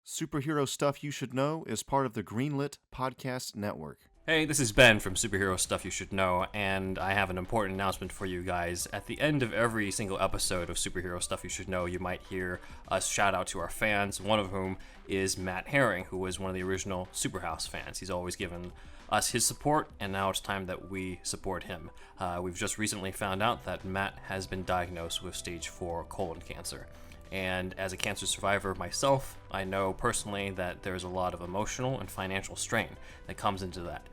Superhero Stuff You Should Know is part of the Greenlit Podcast Network. Hey, this is Ben from Superhero Stuff You Should Know, and I have an important announcement for you guys. At the end of every single episode of Superhero Stuff You Should Know, you might hear us shout out to our fans, one of whom is Matt Herring, who was one of the original Superhouse fans. He's always given us his support, and now it's time that we support him. We've just recently found out that Matt has been diagnosed with stage 4 colon cancer. And as a cancer survivor myself, I know personally that there's a lot of emotional and financial strain that comes into that.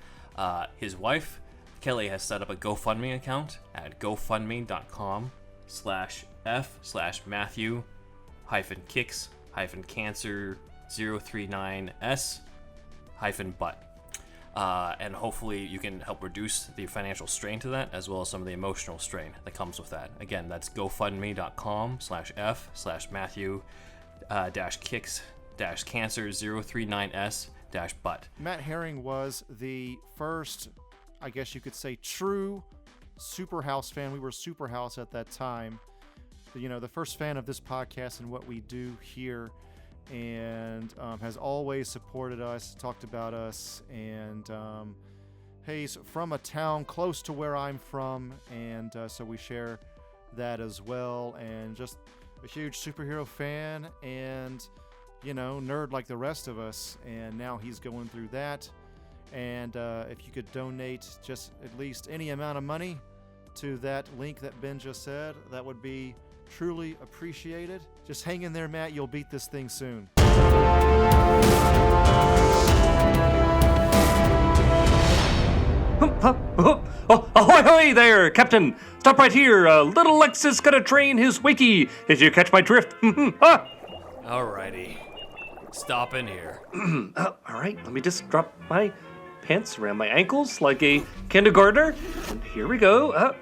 His wife, Kelly, has set up a GoFundMe account at gofundme.com/f/Matthew-kicks-cancer039s-butt. And hopefully you can help reduce the financial strain to that, as well as some of the emotional strain that comes with that. Again, that's gofundme.com/f/Matthew-kicks-cancer039s-butt. Matt Herring was the first, I guess you could say, true Superhouse fan. We were Superhouse at that time. You know, the first fan of this podcast and what we do here, and has always supported us, talked about us, and he's from a town close to where I'm from, and so we share that as well, and just a huge superhero fan, and you know, nerd like the rest of us, and now he's going through that. And if you could donate just at least any amount of money to that link that Ben just said, that would be truly appreciated. Just hang in there, Matt. You'll beat this thing soon. Ahoy there, Captain! Stop right here. Little Lex is gonna train his wiki. Did you catch my drift? Alrighty. Stop in here. Alright, let me just drop my pants around my ankles like a kindergartner. And here we go.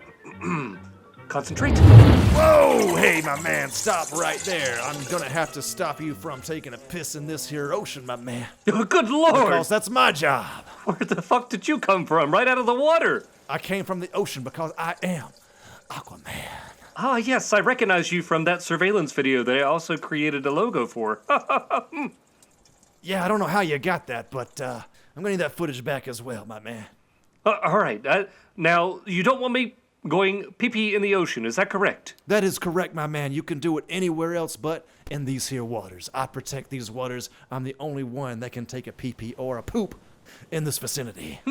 Concentrate. Whoa! Hey, my man, stop right there. I'm gonna have to stop you from taking a piss in this here ocean, my man. Oh, good lord! Because that's my job. Where the fuck did you come from? Right out of the water? I came from the ocean because I am Aquaman. Ah, yes, I recognize you from that surveillance video that I also created a logo for. Yeah, I don't know how you got that, but I'm gonna need that footage back as well, my man. Alright, now, you don't want me going pee-pee in the ocean, is that correct? That is correct, my man. You can do it anywhere else but in these here waters. I protect these waters. I'm the only one that can take a pee-pee or a poop in this vicinity.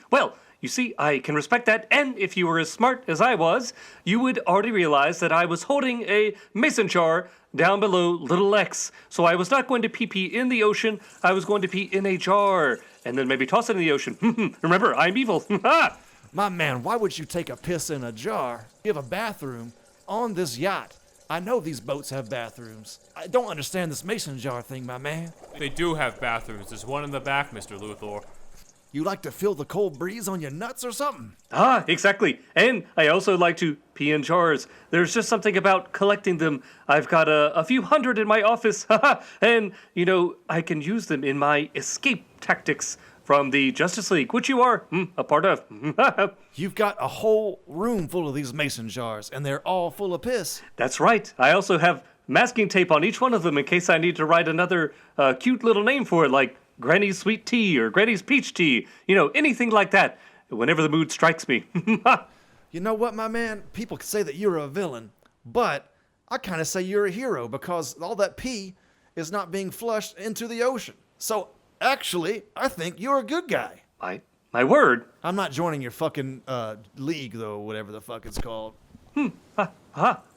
Well, you see, I can respect that, and if you were as smart as I was, you would already realize that I was holding a mason jar down below Little Lex. So I was not going to pee-pee in the ocean, I was going to pee in a jar, and then maybe toss it in the ocean. Remember, I'm evil. My man, why would you take a piss in a jar? You have a bathroom on this yacht. I know these boats have bathrooms. I don't understand this mason jar thing, my man. They do have bathrooms. There's one in the back, Mr. Luthor. You like to feel the cold breeze on your nuts or something? Ah, exactly. And I also like to pee in jars. There's just something about collecting them. I've got a few hundred in my office, and, you know, I can use them in my escape tactics from the Justice League, which you are a part of. You've got a whole room full of these mason jars, and they're all full of piss. That's right. I also have masking tape on each one of them in case I need to write another cute little name for it, like Granny's Sweet Tea or Granny's Peach Tea. You know, anything like that, whenever the mood strikes me. You know what, my man? People say that you're a villain, but I kind of say you're a hero because all that pee is not being flushed into the ocean. So, actually, I think you're a good guy. My word. I'm not joining your fucking league, though, whatever the fuck it's called.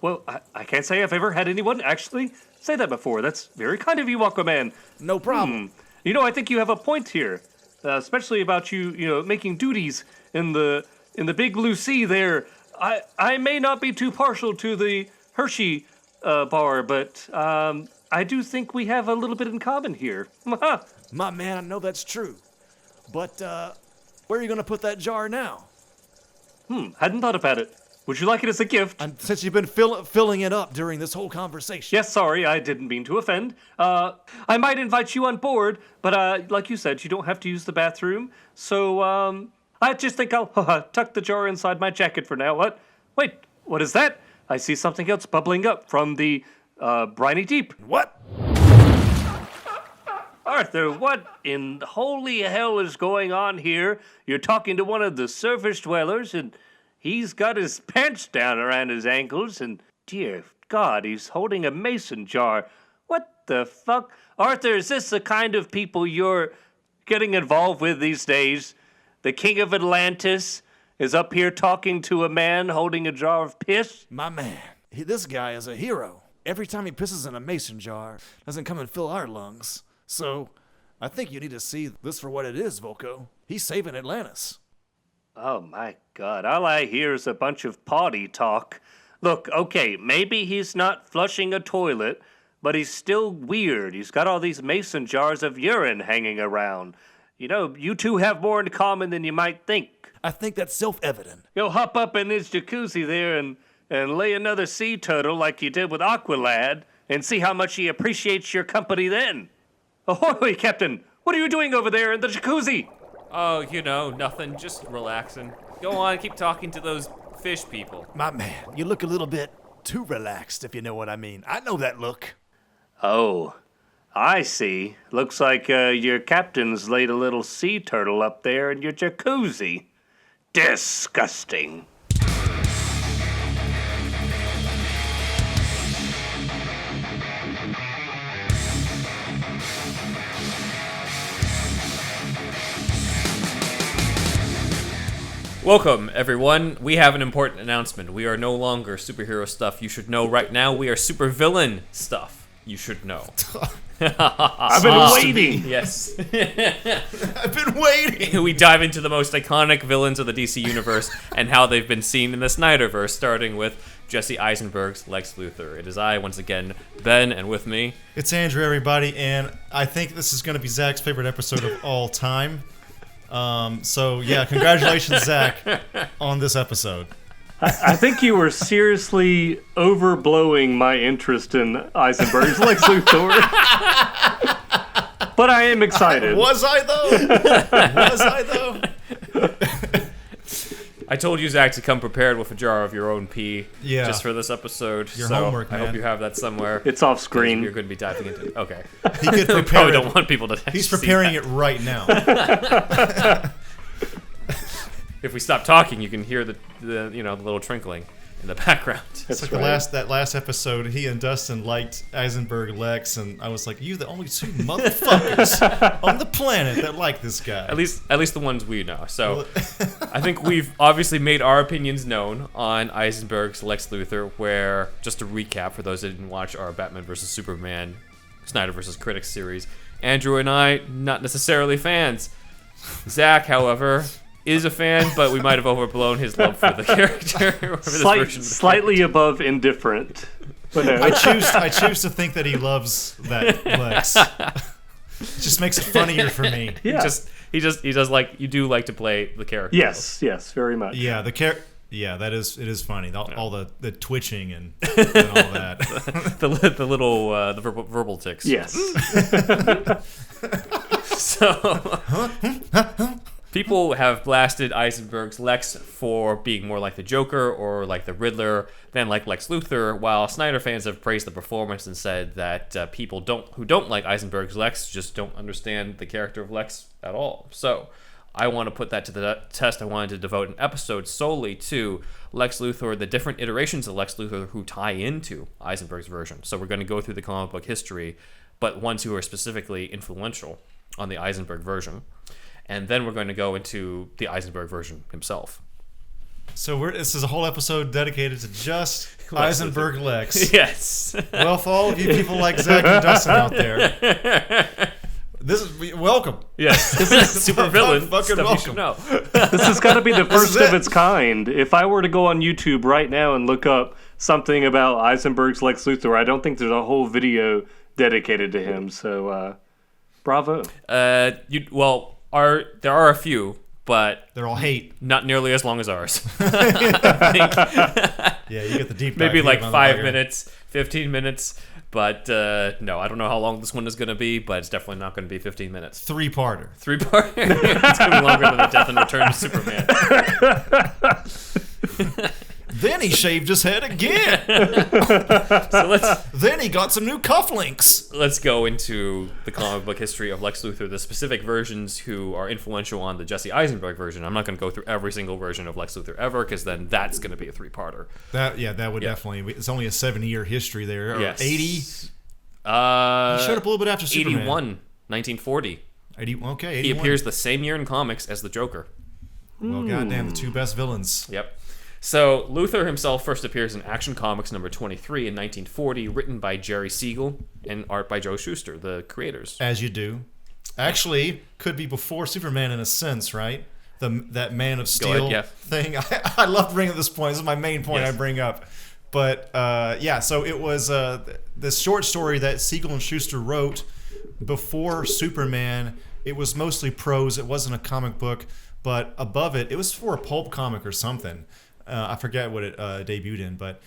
Well, I can't say I've ever had anyone actually say that before. That's very kind of you, Aquaman. No problem. You know, I think you have a point here, especially about you know, making duties in the big blue sea there. I may not be too partial to the Hershey bar, but I do think we have a little bit in common here. My man, I know that's true. But where are you going to put that jar now? Hadn't thought about it. Would you like it as a gift? And since you've been filling it up during this whole conversation. Yes, sorry, I didn't mean to offend. I might invite you on board, but like you said, you don't have to use the bathroom. So, I just think I'll tuck the jar inside my jacket for now. What? Wait, what is that? I see something else bubbling up from the briny deep. What? Arthur, what in holy hell is going on here? You're talking to one of the surface dwellers, and he's got his pants down around his ankles, and dear God, he's holding a mason jar. What the fuck? Arthur, is this the kind of people you're getting involved with these days? The king of Atlantis is up here talking to a man holding a jar of piss? My man, this guy is a hero. Every time he pisses in a mason jar, doesn't come and fill our lungs. So, I think you need to see this for what it is, Vulko. He's saving Atlantis. Oh my God, all I hear is a bunch of potty talk. Look, okay, maybe he's not flushing a toilet, but he's still weird. He's got all these mason jars of urine hanging around. You know, you two have more in common than you might think. I think that's self-evident. You'll hop up in his jacuzzi there and lay another sea turtle like you did with Aqualad and see how much he appreciates your company then. Ahoy, Captain! What are you doing over there in the jacuzzi? Oh, nothing. Just relaxing. Go on, keep talking to those fish people. My man, you look a little bit too relaxed, if you know what I mean. I know that look. Oh, I see. Looks like your captain's laid a little sea turtle up there in your jacuzzi. Disgusting. Welcome, everyone. We have an important announcement. We are no longer superhero stuff you should know right now. We are supervillain stuff you should know. I've been waiting. Yes. I've been waiting. We dive into the most iconic villains of the DC universe and how they've been seen in the Snyderverse, starting with Jesse Eisenberg's Lex Luthor. It is I, once again, Ben, and with me... It's Andrew, everybody, and I think this is going to be Zach's favorite episode of all time. So, yeah, congratulations, Zack, on this episode. I think you were seriously overblowing my interest in Eisenberg's Lex Luthor. But I am excited. Was I, though? I told you, Zach, to come prepared with a jar of your own pee just for this episode. Your homework, man. I hope you have that somewhere. It's off screen. You're going to be diving into it. Okay. He could prepare probably don't want people to He's see preparing that. it right now. If we stop talking, you can hear the little trinkling in the background. It's like that last episode, he and Dustin liked Eisenberg-Lex, and I was like, "You the only two motherfuckers on the planet that like this guy." At least the ones we know. So I think we've obviously made our opinions known on Eisenberg's Lex Luthor, where, just to recap for those that didn't watch our Batman vs. Superman Snyder vs. Critics series, Andrew and I, not necessarily fans. Zack, however, is a fan, but we might have overblown his love for the character. Slightly above indifferent. But no. I choose to think that he loves that Lex. It just makes it funnier for me. Yeah. He does like, you do like to play the character. Yes, very much. Yeah, it is funny. All the twitching and all that. the little verbal tics. Yes. So people have blasted Eisenberg's Lex for being more like the Joker or like the Riddler than like Lex Luthor, while Snyder fans have praised the performance and said that people who don't like Eisenberg's Lex just don't understand the character of Lex at all. So I want to put that to the test. I wanted to devote an episode solely to Lex Luthor, the different iterations of Lex Luthor who tie into Eisenberg's version. So we're going to go through the comic book history, but ones who are specifically influential on the Eisenberg version. And then we're going to go into the Eisenberg version himself. So this is a whole episode dedicated to just Eisenberg-Lex. Yes. Well, for all of you people like Zack and Dustin out there, welcome. Yes. This is supervillain Fucking stuff welcome. you should know. This has got to be the first is of it. its kind. If I were to go on YouTube right now and look up something about Eisenberg's Lex Luthor, I don't think there's a whole video dedicated to him. So, bravo. There are a few, but They're all hate. not nearly as long as ours. Yeah, you get the deep dive Maybe here like on the 5 bugger. minutes, 15 minutes. But no, I don't know how long this one is going to be, but it's definitely not going to be 15 minutes. 3-parter. 3-part. It's going to be longer than the Death and Return of Superman. Then he shaved his head again. So Then he got some new cufflinks. let's go into the comic book history of Lex Luthor, the specific versions who are influential on the Jesse Eisenberg version. I'm not going to go through every single version of Lex Luthor ever, because then that's going to be a 3-parter. That would definitely. It's only a 7-year history there. Or Yes. 80. He showed up a little bit after Superman. 81, 1940. 80. Okay. 81. He appears the same year in comics as the Joker. Well, goddamn, the two best villains. Yep. So Luthor himself first appears in Action Comics number 23 in 1940, written by Jerry Siegel and art by Joe Shuster, the creators. As you do. Actually, could be before Superman in a sense, right? That Man of Steel thing. I love bringing up this point. This is my main point I bring up. But so it was this short story that Siegel and Shuster wrote before Superman. It was mostly prose. It wasn't a comic book. But above it, it was for a pulp comic or something. I forget what it debuted in, but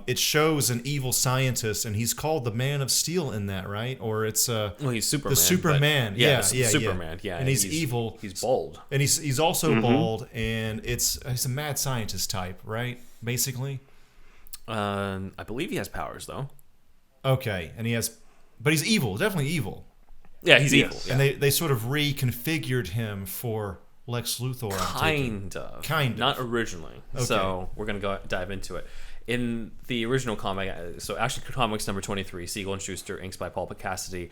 it shows an evil scientist, and he's called the Man of Steel in that, right? Or it's he's Superman. the Superman. Superman. Yeah, and he's evil. He's bald, and he's also bald, and he's a mad scientist type, right? Basically. I believe he has powers though. Okay, but he's evil. Definitely evil. Yeah, he's evil. Yeah. And they sort of reconfigured him for Lex Luthor. Kind of. Not originally. Okay. So we're going to dive into it. In the original comic, so Action Comics number 23, Siegel and Schuster, inks by Paul Cassidy,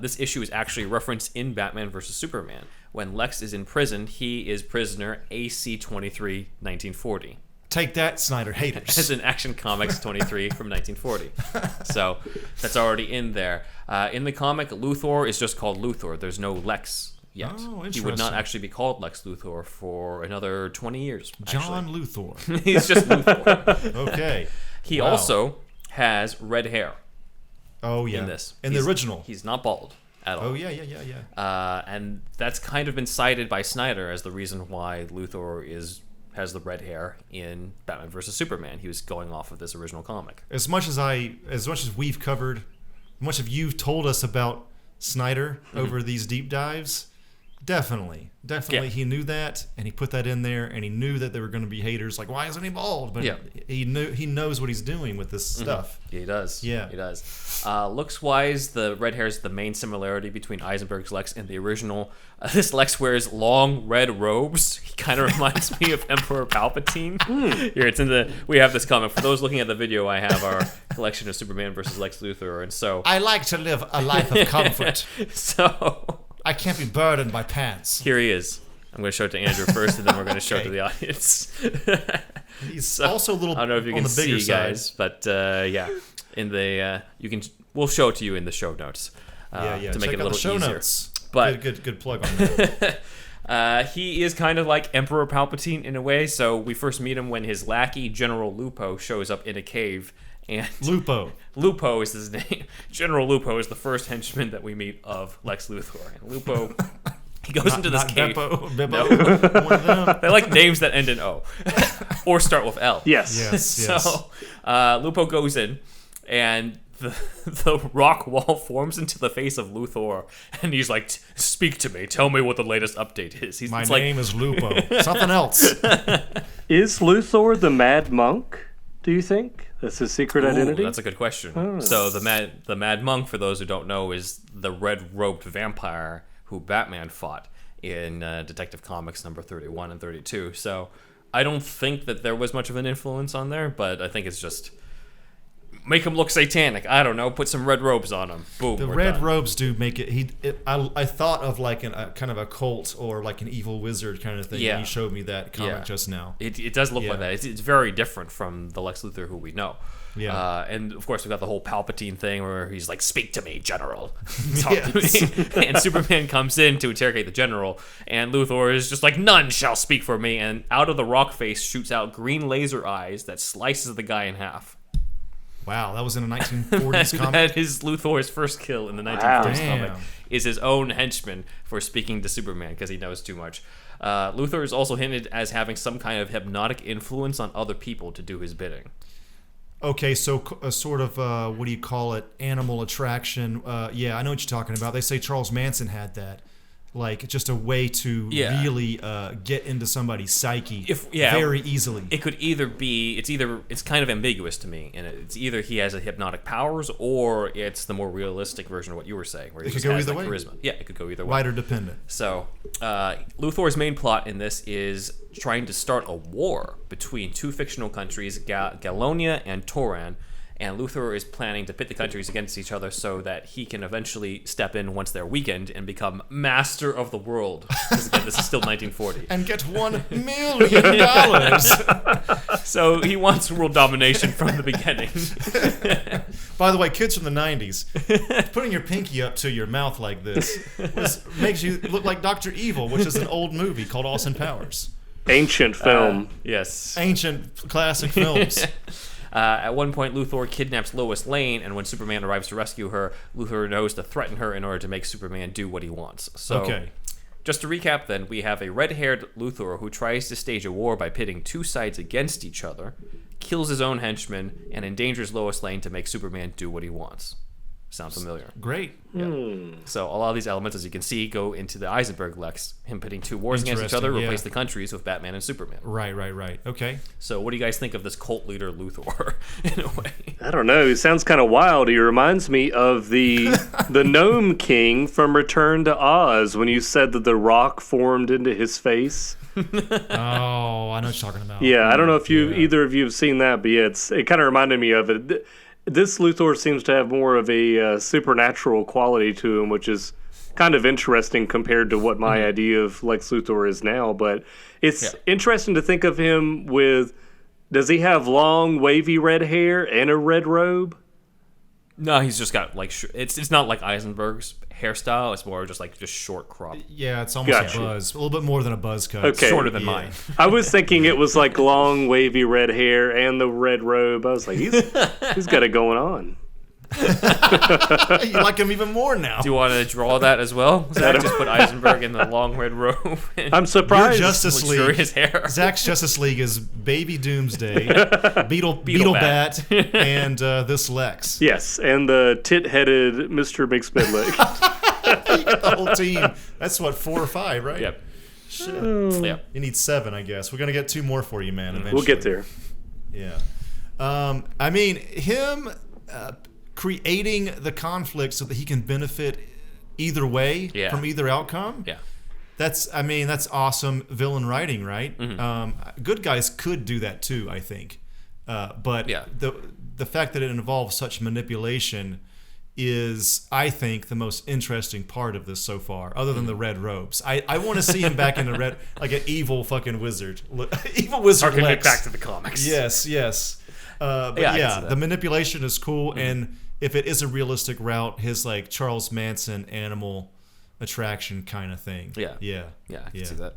this issue is actually referenced in Batman vs. Superman. When Lex is in prison, he is prisoner AC 23, 1940. Take that, Snyder haters. As in Action Comics 23 from 1940. So that's already in there. In the comic, Luthor is just called Luthor. There's no Lex yet. Oh, he would not actually be called Lex Luthor for another 20 years. John Luthor. He's just Luthor. Okay. He also has red hair. Oh, yeah. In this. In the original. He's not bald at all. Oh, yeah. And that's kind of been cited by Snyder as the reason why Luthor has the red hair in Batman vs. Superman. He was going off of this original comic. As much as we've covered, much of you've told us about Snyder over these deep dives, definitely he knew that, and he put that in there, and he knew that there were going to be haters like, why isn't he bald? But he knows what he's doing with this stuff. Yeah, he does. Yeah, he does. Looks wise, the red hair is the main similarity between Eisenberg's Lex and the original. This Lex wears long red robes. He kind of reminds me of Emperor Palpatine. Here, we have this comic. For those looking at the video, I have our collection of Superman versus Lex Luthor, and so I like to live a life of comfort. So I can't be burdened by pants. Here he is. I'm going to show it to Andrew first, and then we're going to show it to the audience. He's also a little. I don't know if you can see, guys, but in the we'll show it to you in the show notes. To make it a little easier. Notes. But good plug on that. He is kind of like Emperor Palpatine in a way. So we first meet him when his lackey General Lupo shows up in a cave. And Lupo is his name. General Lupo is the first henchman that we meet of Lex Luthor. And Lupo, he goes into this cave. Bippo. No. One of them. They like names that end in O or start with L. Yes. So Lupo goes in, and the rock wall forms into the face of Luthor, and he's like, "Speak to me. Tell me what the latest update is." My name is Lupo. Something else. Is Luthor the Mad Monk, do you think? That's his secret identity? That's a good question. So the Mad Monk, for those who don't know, is the red-robed vampire who Batman fought in Detective Comics number 31 and 32. So I don't think that there was much of an influence on there, but I think it's just make him look satanic. I don't know. Put some red robes on him. Boom. The red robes do make it. I thought of like a kind of a cult or like an evil wizard kind of thing. Yeah. When you showed me that comic just now. It does look like that. It's very different from the Lex Luthor who we know. Yeah. And of course we got the whole Palpatine thing where he's like, "Speak to me, General." Talk to me. And Superman comes in to interrogate the General, and Luthor is just like, "None shall speak for me." And out of the rock face shoots out green laser eyes that slices the guy in half. Wow, that was in a 1940s comic? That is Luthor's first kill in the 1940s comic. Is his own henchman for speaking to Superman because he knows too much. Luthor is also hinted as having some kind of hypnotic influence on other people to do his bidding. Okay, so a sort of, what do you call it, animal attraction. Yeah, I know what you're talking about. They say Charles Manson had that. like just a way to really get into somebody's psyche very easily. It could either be it's kind of ambiguous to me, and it's either he has a hypnotic powers or it's the more realistic version of what you were saying, where he just has that charisma. Yeah, it could go either way. Writer dependent. So Luthor's main plot in this is trying to start a war between two fictional countries, Galonia and Toran. And Luthor is planning to pit the countries against each other so that he can eventually step in once they're weakened and become master of the world. Because again, this is still 1940. And get $1 million. So he wants world domination from the beginning. By the way, kids from the 90s, putting your pinky up to your mouth like this makes you look like Dr. Evil, which is an old movie called Austin Powers. Ancient film. Yes. Ancient classic films. At one point, Luthor kidnaps Lois Lane, and when Superman arrives to rescue her, Luthor knows to threaten her in order to make Superman do what he wants. So, just to recap then, we have a red-haired Luthor who tries to stage a war by pitting two sides against each other, kills his own henchmen, and endangers Lois Lane to make Superman do what he wants. Sound familiar? Great. Yeah. So a lot of these elements, as you can see, go into the Eisenberg-Lex, him pitting two wars against each other, replace the countries with Batman and Superman. Right. Okay. So what do you guys think of this cult leader Luthor, in a way? I don't know. He sounds kind of wild. He reminds me of the Gnome King from Return to Oz when you said that the rock formed into his face. Oh, I know what you're talking about. Yeah, I don't know if either of you have seen that, but it kind of reminded me of it. This Luthor seems to have more of a supernatural quality to him, which is kind of interesting compared to what my idea of Lex Luthor is now. But it's interesting to think of him with, does he have long, wavy red hair and a red robe? No, he's just got, like, it's not like Eisenberg's hairstyle. It's more just short crop. Yeah, it's almost a buzz. A little bit more than a buzz cut. Okay. Shorter than mine. I was thinking it was like long, wavy red hair and the red robe. I was like, he's got it going on. You like him even more now. Do you want to draw that as well? Zack just put Eisenberg in the long red robe. I'm surprised. Your Justice League. His hair. Zack's Justice League is Baby Doomsday, Beetle Bat, and this Lex. Yes, and the tit-headed Mr. McSpidlick. You got the whole team. That's what, 4 or 5, right? Yep. Shit. Yep. You need 7, I guess. We're gonna get 2 more for you, man. Eventually. We'll get there. Yeah. I mean, him creating the conflict so that he can benefit either way from either outcome. Yeah. That's awesome villain writing, right? Mm-hmm. Good guys could do that too, I think. But the fact that it involves such manipulation is, I think, the most interesting part of this so far, other than the red robes. I want to see him back in the red, like an evil fucking wizard. Evil wizard Harking Lex. it back to the comics. Yes. But the manipulation is cool, and if it is a realistic route, his like Charles Manson animal attraction kind of thing. Yeah, I can see that.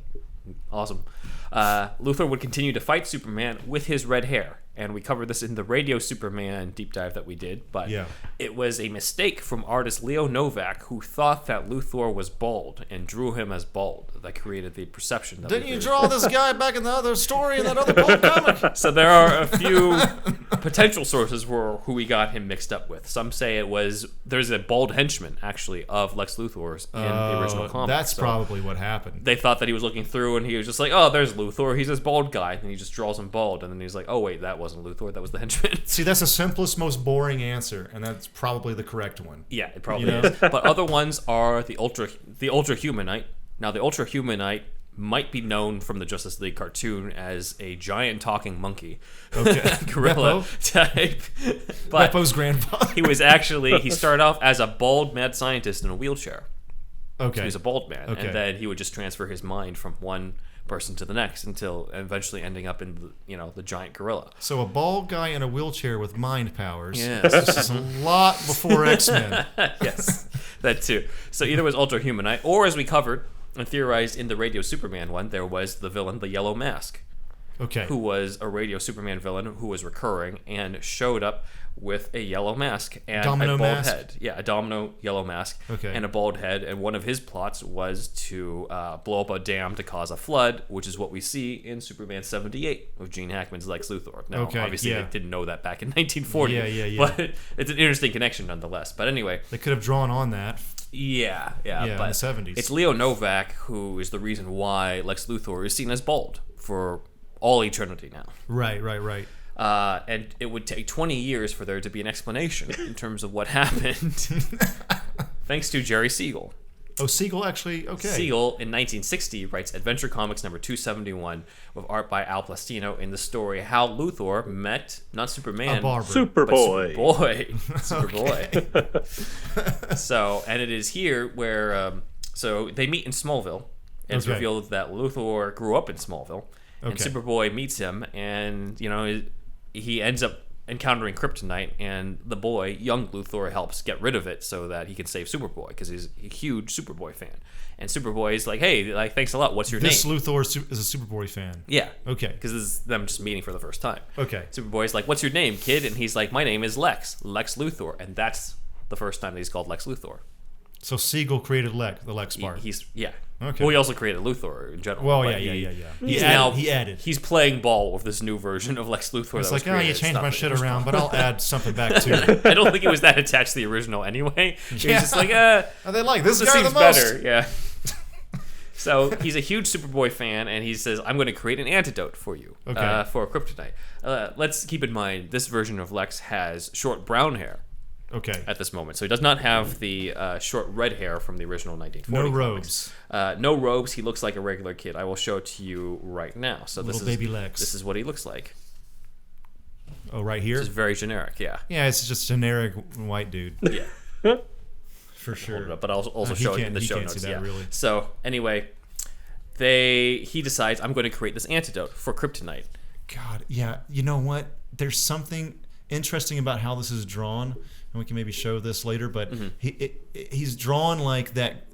Awesome. Luthor would continue to fight Superman with his red hair. And we covered this in the Radio Superman deep dive that we did. But it was a mistake from artist Leo Novak, who thought that Luthor was bald and drew him as bald. That created the perception that Didn't you draw this guy back in the other story in that other pulp comic? So there are a few potential sources for who we got him mixed up with. Some say there's a bald henchman, actually, of Lex Luthor's in the original comic. That's probably what happened. They thought that he was looking through and he was just like, oh, there's Luthor. He's this bald guy. And he just draws him bald. And then he's like, oh, wait, that wasn't Luthor. That was the henchman. See, that's the simplest, most boring answer. And that's probably the correct one. Yeah, it probably is. But other ones are the Ultra Humanite. Now, the Ultra Humanite might be known from the Justice League cartoon as a giant talking monkey. Okay. Gorilla type. But Beppo's grandfather. he started off as a bald mad scientist in a wheelchair. Okay. So he's a bald man. Okay. And then he would just transfer his mind from one person to the next until eventually ending up in the giant gorilla. So a bald guy in a wheelchair with mind powers. Yes. This is a lot before X-Men. Yes, that too. So either was Ultra Humanite, or as we covered and theorized in the Radio Superman one, there was the villain, the Yellow Mask. Okay. Who was a Radio Superman villain who was recurring and showed up with a yellow mask and domino a bald mask? head. Yeah, a domino yellow mask and a bald head. And one of his plots was to blow up a dam to cause a flood, which is what we see in Superman 78 with Gene Hackman's Lex Luthor. Now, obviously, they didn't know that back in 1940. Yeah. But it's an interesting connection nonetheless. But anyway. They could have drawn on that. Yeah, Yeah, but in the 70s. It's Leo Novak who is the reason why Lex Luthor is seen as bald for all eternity now. Right. And it would take 20 years for there to be an explanation in terms of what happened. Thanks to Jerry Siegel. Oh, Siegel actually, okay. Siegel, in 1960, writes Adventure Comics number 271 with art by Al Plastino in the story How Luthor Met, not Superman, A barber. Superboy. Superboy. So, and it is here where, so they meet in Smallville, and it's revealed that Luthor grew up in Smallville, and Superboy meets him, and, you know, he ends up encountering kryptonite, and the boy, young Luthor, helps get rid of it so that he can save Superboy, because he's a huge Superboy fan. And Superboy is like, hey, like, thanks a lot, what's your name? This Luthor is a Superboy fan. Yeah. Okay. Because this is them just meeting for the first time. Okay. Superboy's like, what's your name, kid? And he's like, my name is Lex Luthor. And that's the first time that he's called Lex Luthor. So Siegel created the Lex part. He's Okay. Well, he also created Luthor in general. Well, but yeah. He added. He's playing ball with this new version of Lex Luthor. It's that like, was you changed my shit around, but I'll add something back to it. I don't think it was that attached to the original anyway. He's just like, they like this guy seems the most. better. Yeah. So he's a huge Superboy fan, and he says, I'm going to create an antidote for you for kryptonite. Let's keep in mind, this version of Lex has short brown hair. Okay. At this moment. So he does not have the short red hair from the original 1940 No comics. robes. No robes. He looks like a regular kid. I will show it to you right now. So Little baby Lex. This is what he looks like. Oh, right here? This is very generic, yeah. Yeah, it's just generic white dude. Yeah. For sure. Hold it up, but I'll also show it in the show can't notes. see that, Yeah. really. So anyway, he decides, I'm going to create this antidote for kryptonite. God, yeah. You know what? There's something interesting about how this is drawn, and we can maybe show this later, but he's drawn like that.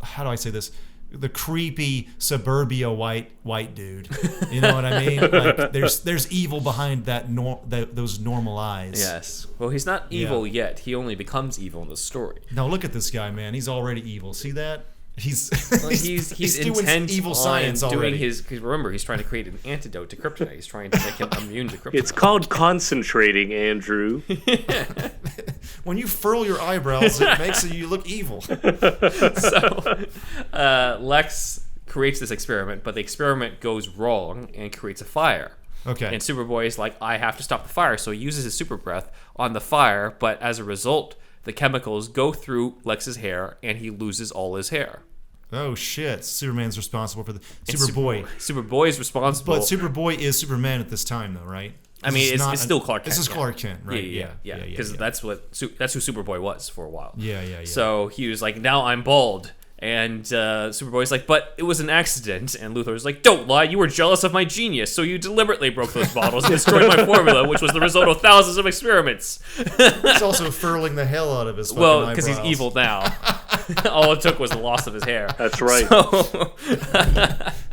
How do I say this? The creepy suburbia white dude. You know what I mean? Like there's evil behind those normal eyes. Yes. Well, he's not evil yet. He only becomes evil in the story. Now look at this guy, man. He's already evil. See that? He's intent doing evil science on already. Doing because remember, he's trying to create an antidote to kryptonite. He's trying to make him immune to kryptonite. It's called concentrating, Andrew. When you furl your eyebrows, it makes you look evil. So Lex creates this experiment, but the experiment goes wrong and creates a fire. Okay. And Superboy is like, I have to stop the fire, so he uses his super breath on the fire, but as a result, the chemicals go through Lex's hair, and he loses all his hair. Oh shit! Superman's responsible for the Superboy. Superboy is responsible, but Superboy is Superman at this time, though, right? I mean, it's still Clark Kent. This is Clark Kent, right? Yeah. Because that's who Superboy was for a while. Yeah. So he was like, now I'm bald. And Superboy's like, but it was an accident. And Luthor's like, don't lie, you were jealous of my genius, so you deliberately broke those bottles and destroyed my formula, which was the result of thousands of experiments. He's also furling the hell out of his fucking eyebrows. Because he's evil now. All it took was the loss of his hair. That's right.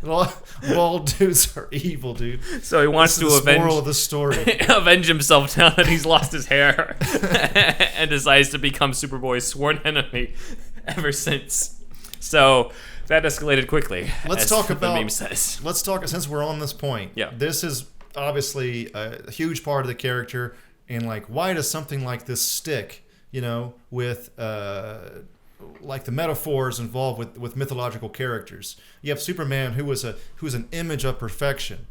Bald dudes are evil, dude. So he wants to moral of the story. avenge himself now that he's lost his hair. And decides to become Superboy's sworn enemy ever since. So that escalated quickly. Let's talk the about. meme says. Let's talk since we're on this point. Yeah. This is obviously a huge part of the character, and like, why does something like this stick? You know, with like the metaphors involved with mythological characters. You have Superman, who's an image of perfection,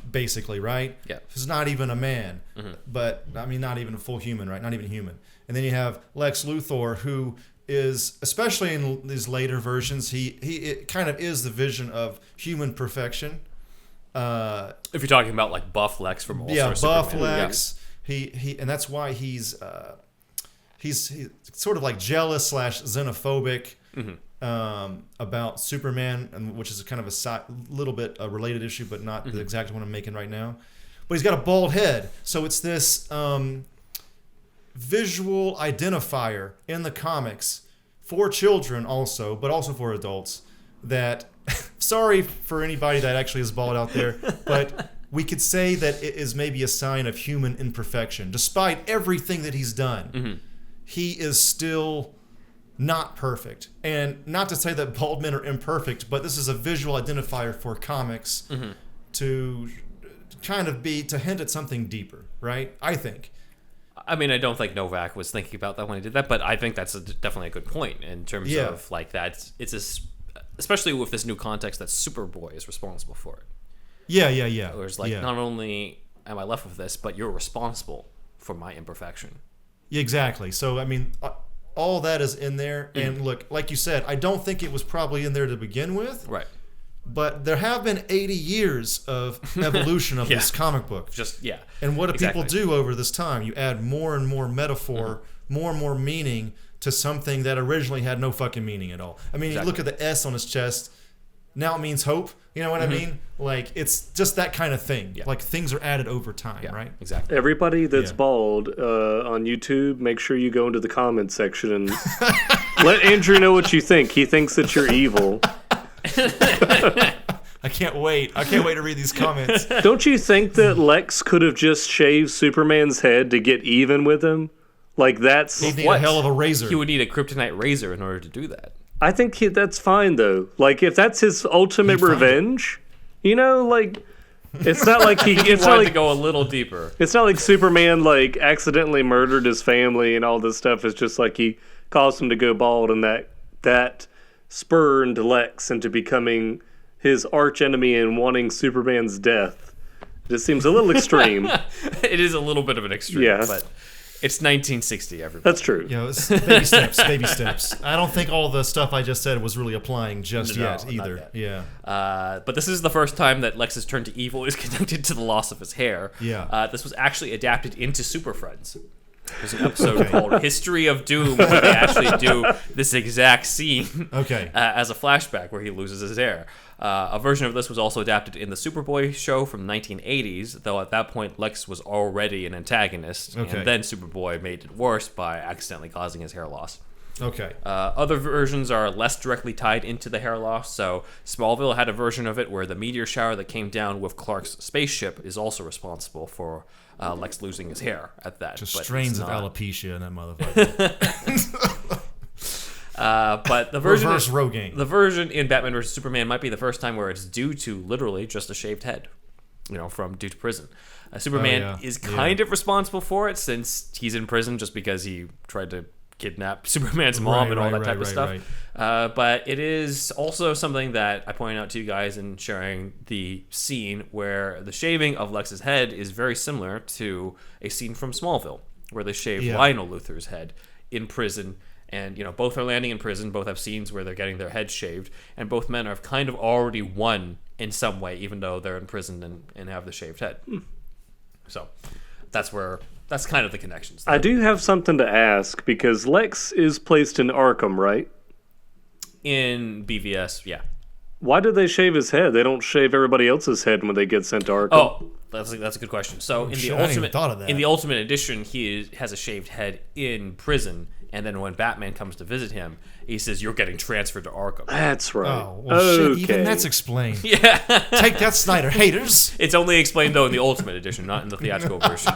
basically, right? Yeah. He's not even a man, but I mean, not even a full human, right? Not even human. And then you have Lex Luthor, who is, especially in these later versions, he kind of is the vision of human perfection. If you're talking about like Buff Lex from All Star Buff Superman. Lex, he and that's why he's sort of like jealous / xenophobic about Superman, which is kind of a little bit a related issue, but not the exact one I'm making right now. But he's got a bald head, so it's this visual identifier in the comics for children also, but also for adults, that sorry for anybody that actually is bald out there, but we could say that it is maybe a sign of human imperfection. Despite everything that he's done, he is still not perfect. And not to say that bald men are imperfect, but this is a visual identifier for comics to kind of to hint at something deeper, right? I think. I mean, I don't think Novak was thinking about that when he did that, but I think that's definitely a good point in terms of like that. Especially with this new context that Superboy is responsible for it. Yeah. Whereas like not only am I left with this, but you're responsible for my imperfection. Yeah, exactly. So I mean, all that is in there, and look, like you said, I don't think it was probably in there to begin with. Right. But there have been 80 years of evolution of this comic book. And what do people do over this time? You add more and more metaphor, more and more meaning to something that originally had no fucking meaning at all. I mean, you look at the S on his chest, now it means hope. You know what I mean? Like, it's just that kind of thing. Yeah. Like, things are added over time, right? Exactly. Everybody that's bald on YouTube, make sure you go into the comments section and let Andrew know what you think. He thinks that you're evil. I can't wait. I can't wait to read these comments. Don't you think that Lex could have just shaved Superman's head to get even with him? Like, that's... He'd need a hell of a razor. He would need a kryptonite razor in order to do that. I think that's fine, though. Like, if that's his ultimate revenge, you know, like... It's not like he... It's not like to go a little deeper. It's not like Superman, like, accidentally murdered his family and all this stuff. It's just like he caused him to go bald, and that spurned Lex into becoming his arch enemy and wanting Superman's death. It just seems a little extreme. It is a little bit of an extreme, but it's 1960, everybody. That's true. You know, it's baby steps, baby steps. I don't think all the stuff I just said was really applying yet either. Yeah. But this is the first time that Lex's turn to evil is connected to the loss of his hair. Yeah. This was actually adapted into Super Friends. There's an episode called History of Doom where they actually do this exact scene as a flashback where he loses his hair. A version of this was also adapted in the Superboy show from 1980s, though at that point Lex was already an antagonist, and then Superboy made it worse by accidentally causing his hair loss. Other versions are less directly tied into the hair loss. So Smallville had a version of it where the meteor shower that came down with Clark's spaceship is also responsible for Lex losing his hair at that. Just strains of alopecia in that motherfucker. But the version in Batman vs Superman might be the first time where it's due to literally just a shaved head, due to prison. Superman is kind of responsible for it since he's in prison just because he tried to kidnap Superman's mom and all that type of stuff. But it is also something that I pointed out to you guys in sharing the scene where the shaving of Lex's head is very similar to a scene from Smallville where they shave Lionel Luthor's head in prison. And, both are landing in prison. Both have scenes where they're getting their heads shaved. And both men have kind of already won in some way, even though they're in prison and have the shaved head. So that's kind of the connections there. I do have something to ask, because Lex is placed in Arkham, right? In BVS, yeah. Why do they shave his head? They don't shave everybody else's head when they get sent to Arkham. Oh, that's a good question. So in the Ultimate Edition, he has a shaved head in prison. And then when Batman comes to visit him, he says, "You're getting transferred to Arkham." That's right. Oh, well, shit, even that's explained. Yeah. Take that, Snyder haters. It's only explained, though, in the Ultimate Edition, not in the theatrical version.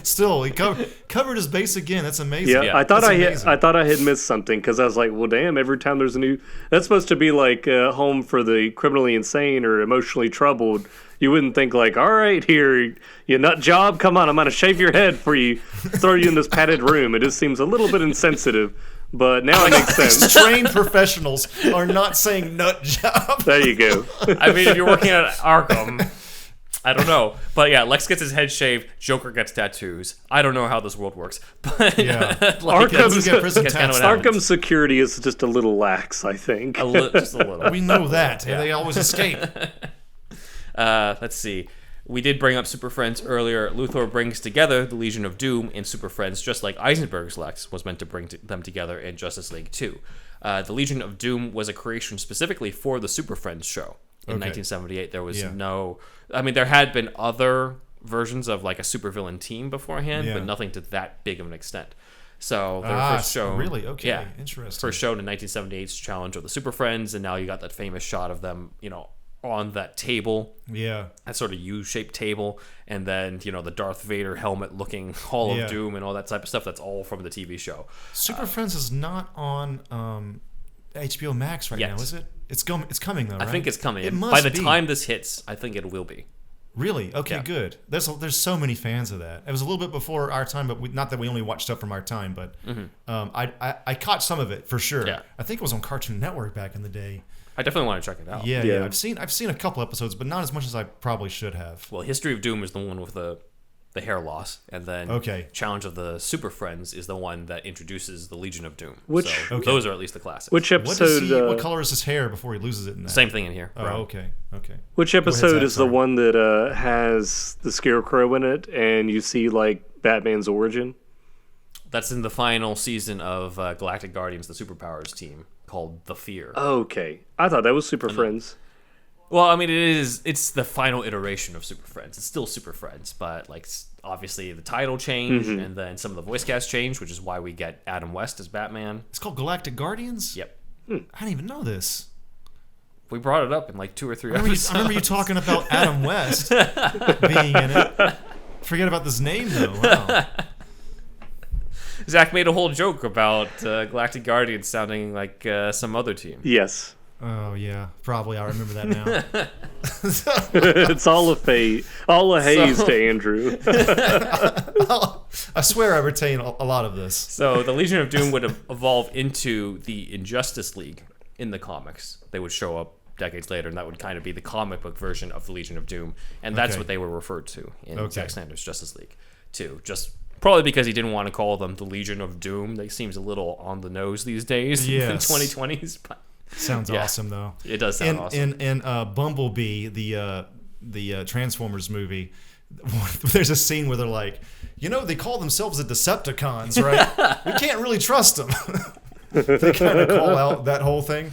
Still, he covered his base again. That's amazing. Yeah, I thought I had missed something, because I was like, well, damn, every time there's a new... That's supposed to be like a home for the criminally insane or emotionally troubled. You wouldn't think like, all right, here, you nut job, come on, I'm going to shave your head for you, throw you in this padded room. It just seems a little bit insensitive, but now it makes sense. Trained professionals are not saying nut job. There you go. I mean, if you're working at Arkham, I don't know. But yeah, Lex gets his head shaved, Joker gets tattoos. I don't know how this world works. But yeah. Arkham's security is just a little lax, I think. Just a little. We know that. Yeah. They always escape. Let's see. We did bring up Super Friends earlier. Luthor brings together the Legion of Doom in Super Friends, just like Eisenberg's Lex was meant to bring them together in Justice League 2. The Legion of Doom was a creation specifically for the Super Friends show. In 1978, there was there had been other versions of like a supervillain team beforehand, but nothing to that big of an extent. So they were first shown... Really? Okay, interesting. First shown in 1978's Challenge of the Super Friends, and now you got that famous shot of them, on that table. Yeah. That sort of U-shaped table. And then, the Darth Vader helmet-looking Hall of Doom and all that type of stuff. That's all from the TV show. Super Friends is not on HBO Max right now, is it? It's coming, though, right? I think it's coming. It must By the be. time this hits, I think it will be. Really? Okay, Yeah. good. There's so many fans of that. It was a little bit before our time, but not that we only watched stuff from our time, but I caught some of it for sure. Yeah. I think it was on Cartoon Network back in the day. I definitely want to check it out. Yeah. I've seen a couple episodes, but not as much as I probably should have. Well, History of Doom is the one with the hair loss, and then Challenge of the Super Friends is the one that introduces the Legion of Doom. Those are at least the classics. Which episode? What color is his hair before he loses it in that? Same thing in here. Oh, brown. okay. Which episode is the Sorry. one that has the Scarecrow in it, and you see like Batman's origin? That's in the final season of Galactic Guardians, the Superpowers team, called The Fear. Okay, I thought that was Super Friends. Well, I mean, it's the final iteration of Super Friends. It's still Super Friends, but like obviously the title changed, and then some of the voice cast changed, which is why we get Adam West as Batman. It's called Galactic Guardians? Yep. I didn't even know this. We brought it up in like 2 or 3 episodes. I remember you talking about Adam West being in it. Forget about this name, though. Wow. Zack made a whole joke about Galactic Guardians sounding like some other team. Yes. Oh, yeah. Probably. I remember that now. It's all a haze to Andrew. I swear I retain a lot of this. So the Legion of Doom would evolve into the Injustice League in the comics. They would show up decades later, and that would kind of be the comic book version of the Legion of Doom, and that's what they were referred to in Zack Snyder's Justice League too. Just probably because he didn't want to call them the Legion of Doom. That seems a little on the nose these days in the 2020s. But sounds awesome though. It does sound awesome. In Bumblebee, the Transformers movie, there's a scene where they're like, they call themselves the Decepticons, right? We can't really trust them. They kind of call out that whole thing.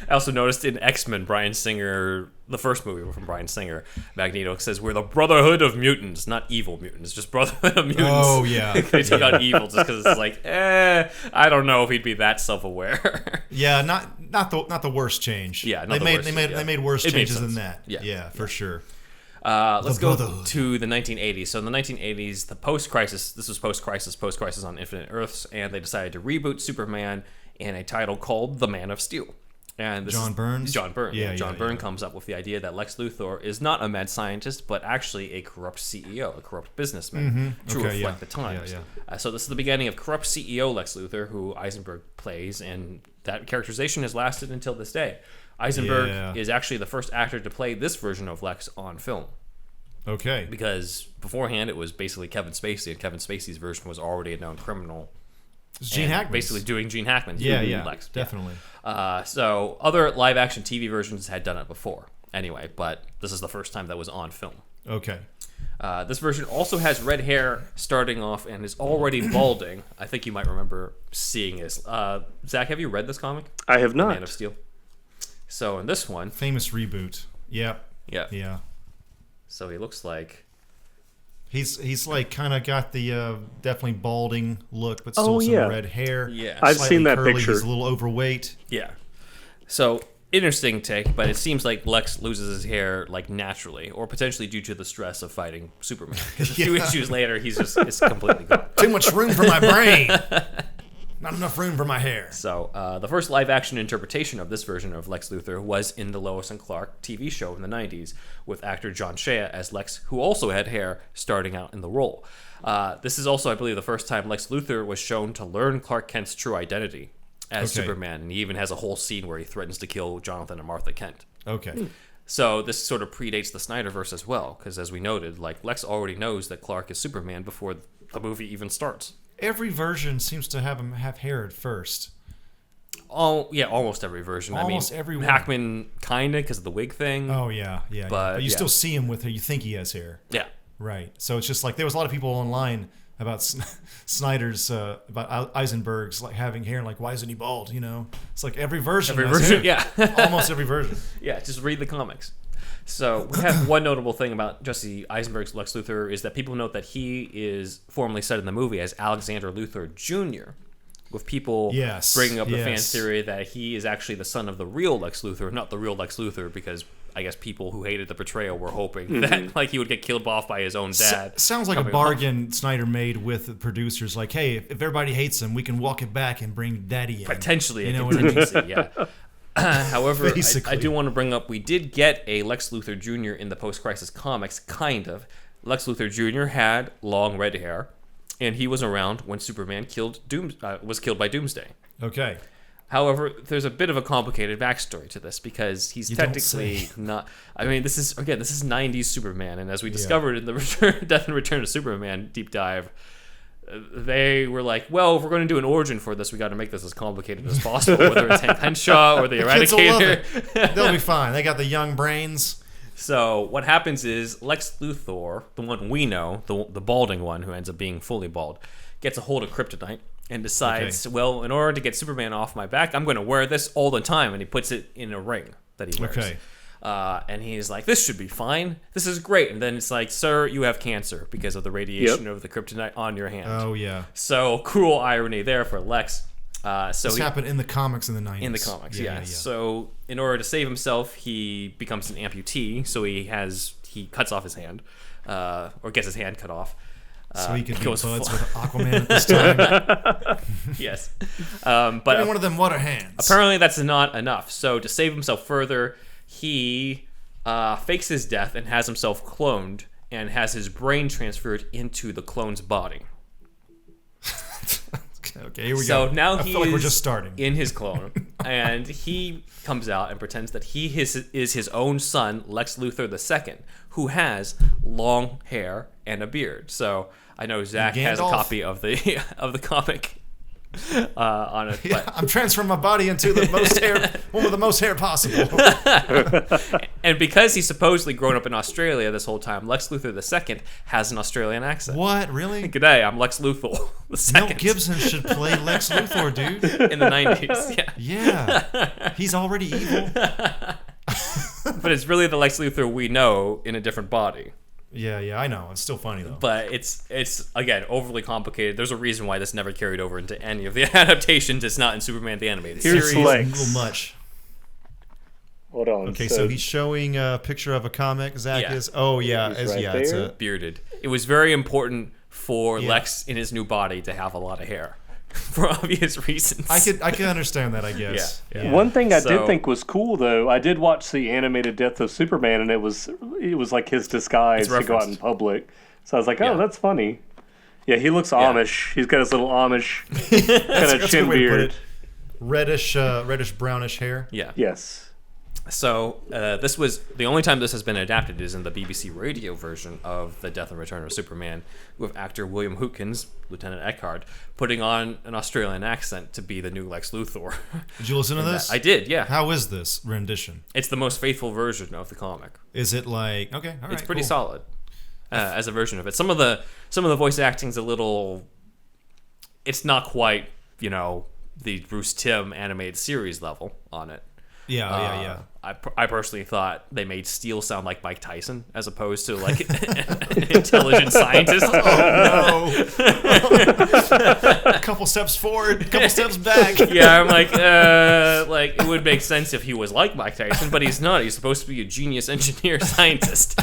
I also noticed in X-Men, Bryan Singer, the first movie from Bryan Singer, Magneto says, "We're the Brotherhood of Mutants," not evil mutants, just Brotherhood of Mutants. Oh, yeah. They took out evil just because it's like, I don't know if he'd be that self-aware. Yeah, not the worst change. Yeah, they made worse changes than that. Yeah, for sure. Let's go to the 1980s. So in the 1980s, the post-crisis, this was post-crisis on Infinite Earths, and they decided to reboot Superman in a title called The Man of Steel. And this John Burns? John Byrne. Yeah, John Byrne yeah. comes up with the idea that Lex Luthor is not a mad scientist, but actually a corrupt CEO, a corrupt businessman, to reflect the times. So this is the beginning of corrupt CEO Lex Luthor, who Eisenberg plays, and that characterization has lasted until this day. Eisenberg is actually the first actor to play this version of Lex on film. Okay. Because beforehand it was basically Kevin Spacey, and Kevin Spacey's version was already a known criminal. Gene Hackman. Basically doing Gene Hackman. Lex. Definitely. So other live-action TV versions had done it before. Anyway, but this is the first time that was on film. Okay. This version also has red hair starting off and is already balding. I think you might remember seeing this. Zach, have you read this comic? I have not. Man of Steel. So in this one... Famous reboot. Yep. Yeah. So he looks like... He's like kind of got the definitely balding look, but still some red hair. Yeah, I've seen that curly. picture. He's a little overweight. Yeah. So interesting take, but it seems like Lex loses his hair like naturally, or potentially due to the stress of fighting Superman. Because a few issues later, it's completely gone. Too much room for my brain. Not enough room for my hair. So the first live-action interpretation of this version of Lex Luthor was in the Lois and Clark TV show in the 90s with actor John Shea as Lex, who also had hair starting out in the role. This is also, I believe, the first time Lex Luthor was shown to learn Clark Kent's true identity as Superman, and he even has a whole scene where he threatens to kill Jonathan and Martha Kent. Okay. So this sort of predates the Snyderverse as well, because as we noted, like Lex already knows that Clark is Superman before the movie even starts. Every version seems to have him have hair at first. Oh yeah, almost every version. Almost every one. Hackman kind of because of the wig thing. Oh yeah. But you still see him with hair. You think he has hair. Yeah. Right. So it's just like there was a lot of people online about Snyder's about Eisenberg's like having hair and like why isn't he bald? It's like every version. Yeah. Almost every version. Yeah. Just read the comics. So we have one notable thing about Jesse Eisenberg's Lex Luthor is that people note that he is formerly said in the movie as Alexander Luthor Jr., with people bringing up the fan theory that he is actually the son of the real Lex Luthor, not the real Lex Luthor, because I guess people who hated the portrayal were hoping that like he would get killed off by his own dad. Sounds like a bargain Snyder made with the producers. Like, hey, if everybody hates him, we can walk it back and bring Daddy in. Potentially, you know what I mean? Yeah. However, I do want to bring up, we did get a Lex Luthor Jr. in the Post-Crisis comics, kind of. Lex Luthor Jr. had long red hair, and he was around when Superman was killed by Doomsday. Okay. However, there's a bit of a complicated backstory to this because he's technically not. I mean, this is 90s Superman, and as we discovered in the Death and Return of Superman deep dive, they were like, well, if we're going to do an origin for this, we got to make this as complicated as possible, whether it's Hank Henshaw or the Eradicator. They'll be fine. They got the young brains. So what happens is Lex Luthor, the one we know, the balding one who ends up being fully bald, gets a hold of kryptonite and decides, well, in order to get Superman off my back, I'm going to wear this all the time. And he puts it in a ring that he wears. Okay. And he's like, this should be fine. This is great. And then it's like, sir, you have cancer because of the radiation of the kryptonite on your hand. Oh, yeah. So cruel irony there for Lex. This happened in the comics in the 90s. In the comics, yeah. So in order to save himself, he becomes an amputee. So he cuts off his hand, or gets his hand cut off. So he could be buds with Aquaman at this time. Yes. But one of them water hands. Apparently that's not enough. So to save himself further, he fakes his death and has himself cloned and has his brain transferred into the clone's body. Okay, here we go. So now I feel like we're just starting. In his clone, and he comes out and pretends that he is his own son, Lex Luthor II, who has long hair and a beard. So I know Zack has a copy of the comic on it. Yeah, I'm transferring my body into the one with the most hair possible. And because he's supposedly grown up in Australia this whole time, Lex Luthor II has an Australian accent. What? Really? G'day, I'm Lex Luthor II. Mel Gibson should play Lex Luthor, dude. In the 90s, yeah. Yeah. He's already evil. But it's really the Lex Luthor we know in a different body. Yeah, I know. It's still funny, though. But it's again, overly complicated. There's a reason why this never carried over into any of the adaptations. It's not in Superman the Animated Series. Here's Lex. A little much. Hold on. Okay, so he's showing a picture of a comic. Zack is. Oh, yeah. It's a bearded. It was very important for Lex in his new body to have a lot of hair. For obvious reasons. I could understand that, I guess. Yeah. One thing I did think was cool, though, I did watch the animated Death of Superman, and it was like his disguise to go out in public. So I was like, oh, that's funny. Yeah, he looks Amish. He's got his little Amish kind of chin beard. Reddish brownish hair. Yeah. Yes. So this was the only time this has been adapted is in the BBC radio version of The Death and Return of Superman, with actor William Hootkins, Lieutenant Eckhart, putting on an Australian accent to be the new Lex Luthor. Did you listen to this? I did, yeah. How is this rendition? It's the most faithful version of the comic. Is it like okay? All right, it's pretty solid as a version of it. Some of the voice acting's a little. It's not quite the Bruce Timm animated series level on it. Yeah. I personally thought they made Steel sound like Mike Tyson as opposed to like an intelligent scientist. Oh no! A couple steps forward, a couple steps back. Yeah, I'm like it would make sense if he was like Mike Tyson, but he's not. He's supposed to be a genius engineer scientist.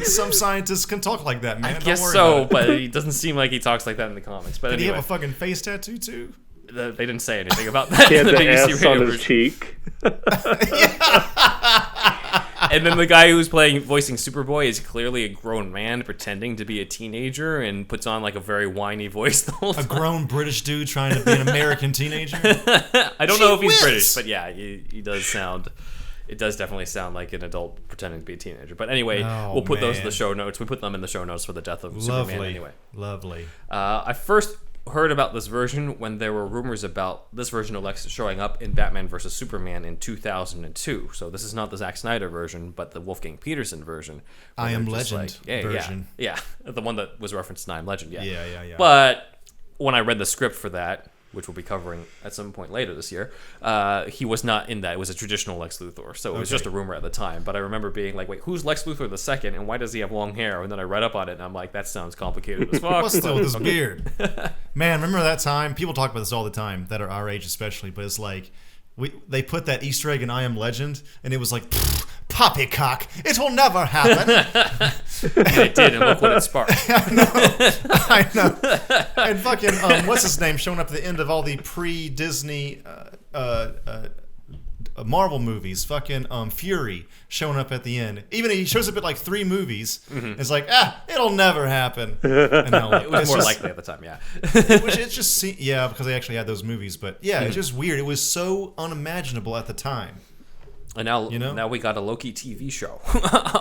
Some scientists can talk like that, man. I guess so, but he doesn't seem like he talks like that in the comics. But did anyway. he have a fucking face tattoo too? They didn't say anything about that. He had in the BBC S radio on his version. cheek. And then the guy who's voicing Superboy is clearly a grown man pretending to be a teenager and puts on like a very whiny voice the whole time. A grown British dude trying to be an American teenager. I don't know if he's British, but yeah, he does sound. It does definitely sound like an adult pretending to be a teenager. But anyway, we'll put those in the show notes. We put them in the show notes for the Death of Superman anyway. Lovely. I first heard about this version when there were rumors about this version of Lex showing up in Batman vs. Superman in 2002. So this is not the Zack Snyder version, but the Wolfgang Peterson version. I Am Legend version. Yeah, the one that was referenced in I Am Legend, yeah. Yeah. But when I read the script for that, which we'll be covering at some point later this year, he was not in that. It was a traditional Lex Luthor, so it was just a rumor at the time. But I remember being like, wait, who's Lex Luthor II, and why does he have long hair? And then I read up on it, and I'm like, that sounds complicated as fuck. What's still with his beard? Man, remember that time? People talk about this all the time, that are our age especially, but it's like, they put that Easter egg in I Am Legend, and it was like, poppycock, it will never happen. And it did, and look what it sparked. I know. And fucking, what's his name, showing up at the end of all the pre-Disney Marvel movies, fucking Fury showing up at the end. Even he shows up at like 3 movies. It's like, it'll never happen. And it was more likely at the time, yeah. Which it's just because they actually had those movies, but it's just weird. It was so unimaginable at the time. And now we got a Loki TV show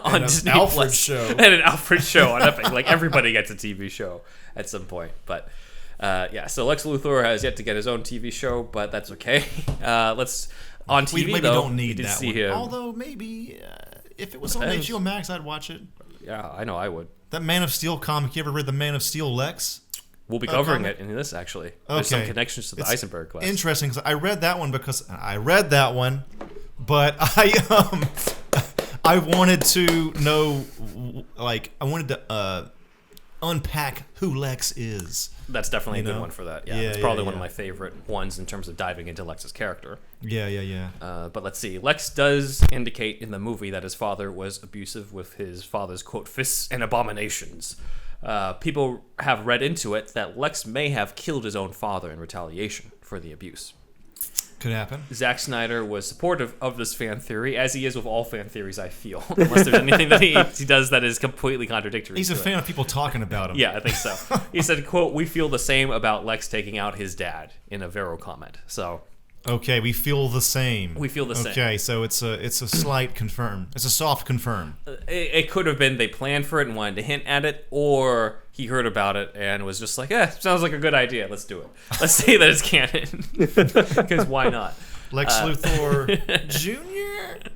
on and Disney Alfred Plus. show and an Alfred show on Epic. Like everybody gets a TV show at some point, but so Lex Luthor has yet to get his own TV show, but that's okay. On TV, we maybe though, don't need that one. Him. Although maybe if it was on HBO Max, I'd watch it. Yeah, I know I would. That Man of Steel comic. You ever read the Man of Steel Lex? We'll be covering it in this, actually. There's some connections to the Eisenberg-Max. Interesting, because I read that one but I wanted to know, like, I wanted to unpack who Lex is. That's definitely a good one for that. Yeah, it's probably one of my favorite ones in terms of diving into Lex's character. Yeah. But let's see. Lex does indicate in the movie that his father was abusive with his father's, quote, fists and abominations. People have read into it that Lex may have killed his own father in retaliation for the abuse. Could happen. Zack Snyder was supportive of this fan theory, as he is with all fan theories, I feel. Unless there's anything that he does that is completely contradictory. He's a fan of people talking about him. Yeah, I think so. He said, quote, "We feel the same about Lex taking out his dad," in a Vero comment. So... Okay, we feel the same. We feel the same. Okay, so it's a slight confirm. It's a soft confirm. It could have been they planned for it and wanted to hint at it, or he heard about it and was just like, sounds like a good idea. Let's do it. Let's say that it's canon. Because why not? Lex Luthor Jr.?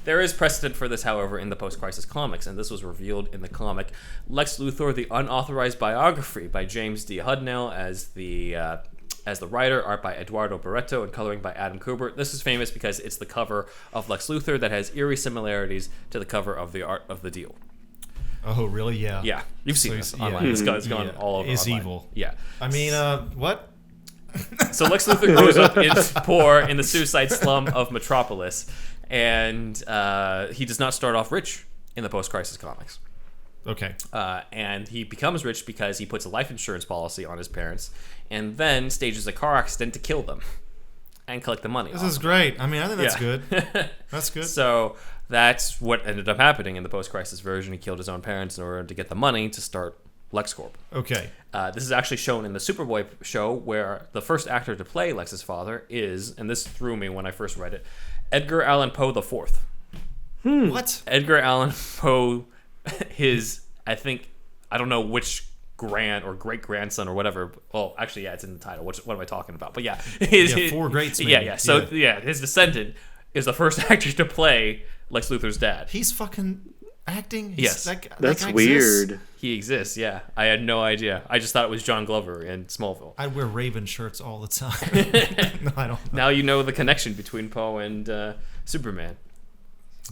There is precedent for this, however, in the Post-Crisis comics, and this was revealed in the comic Lex Luthor, the Unauthorized Biography by James D. Hudnell as the writer, art by Eduardo Barreto, and coloring by Adam Kubert. This is famous because it's the cover of Lex Luthor that has eerie similarities to the cover of the Art of the Deal. Oh, really? Yeah. Yeah, you've seen this online. It's gone all over. It's online. evil. Yeah. I mean, what? So Lex Luthor grows up poor in the suicide slum of Metropolis, and he does not start off rich in the Post-Crisis comics. Okay. And he becomes rich because he puts a life insurance policy on his parents and then stages a car accident to kill them and collect the money. This is great. I mean, I think that's good. That's good. So that's what ended up happening in the Post-Crisis version. He killed his own parents in order to get the money to start LexCorp. Okay. This is actually shown in the Superboy show, where the first actor to play Lex's father is, and this threw me when I first read it, Edgar Allan Poe IV. What? Edgar Allan Poe, I don't know which grand or great grandson or whatever. Well, actually, yeah, it's in the title. What am I talking about? But yeah, four greats. Maybe. Yeah. So his descendant is the first actor to play Lex Luthor's dad. He's fucking acting. Yes, that's weird. Exists. He exists. Yeah, I had no idea. I just thought it was John Glover in Smallville. I wear Raven shirts all the time. No, I don't. Now you know the connection between Poe and Superman.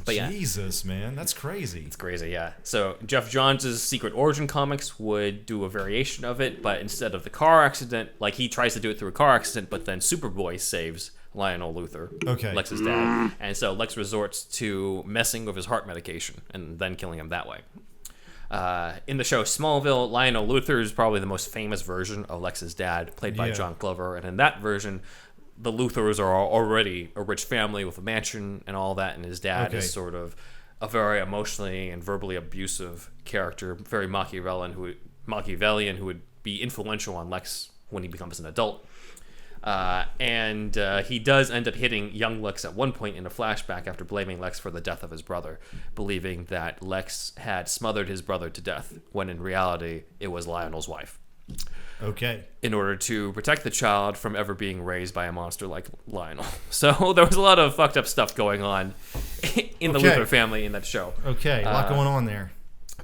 But Jesus, man, that's crazy. It's crazy, yeah. So Jeff Johns' Secret Origin comics would do a variation of it, but instead of the car accident, like he tries to do it through a car accident, but then Superboy saves Lionel Luthor, Lex's dad, and so Lex resorts to messing with his heart medication and then killing him that way. In the show Smallville, Lionel Luthor is probably the most famous version of Lex's dad, played by John Glover, and in that version, the Luthors are already a rich family with a mansion and all that, and his dad is sort of a very emotionally and verbally abusive character, very Machiavellian who would be influential on Lex when he becomes an adult. And he does end up hitting young Lex at one point in a flashback after blaming Lex for the death of his brother, believing that Lex had smothered his brother to death, when in reality it was Lionel's wife. Okay. In order to protect the child from ever being raised by a monster like Lionel. So there was a lot of fucked up stuff going on in the Luthor family in that show. Okay, a lot going on there.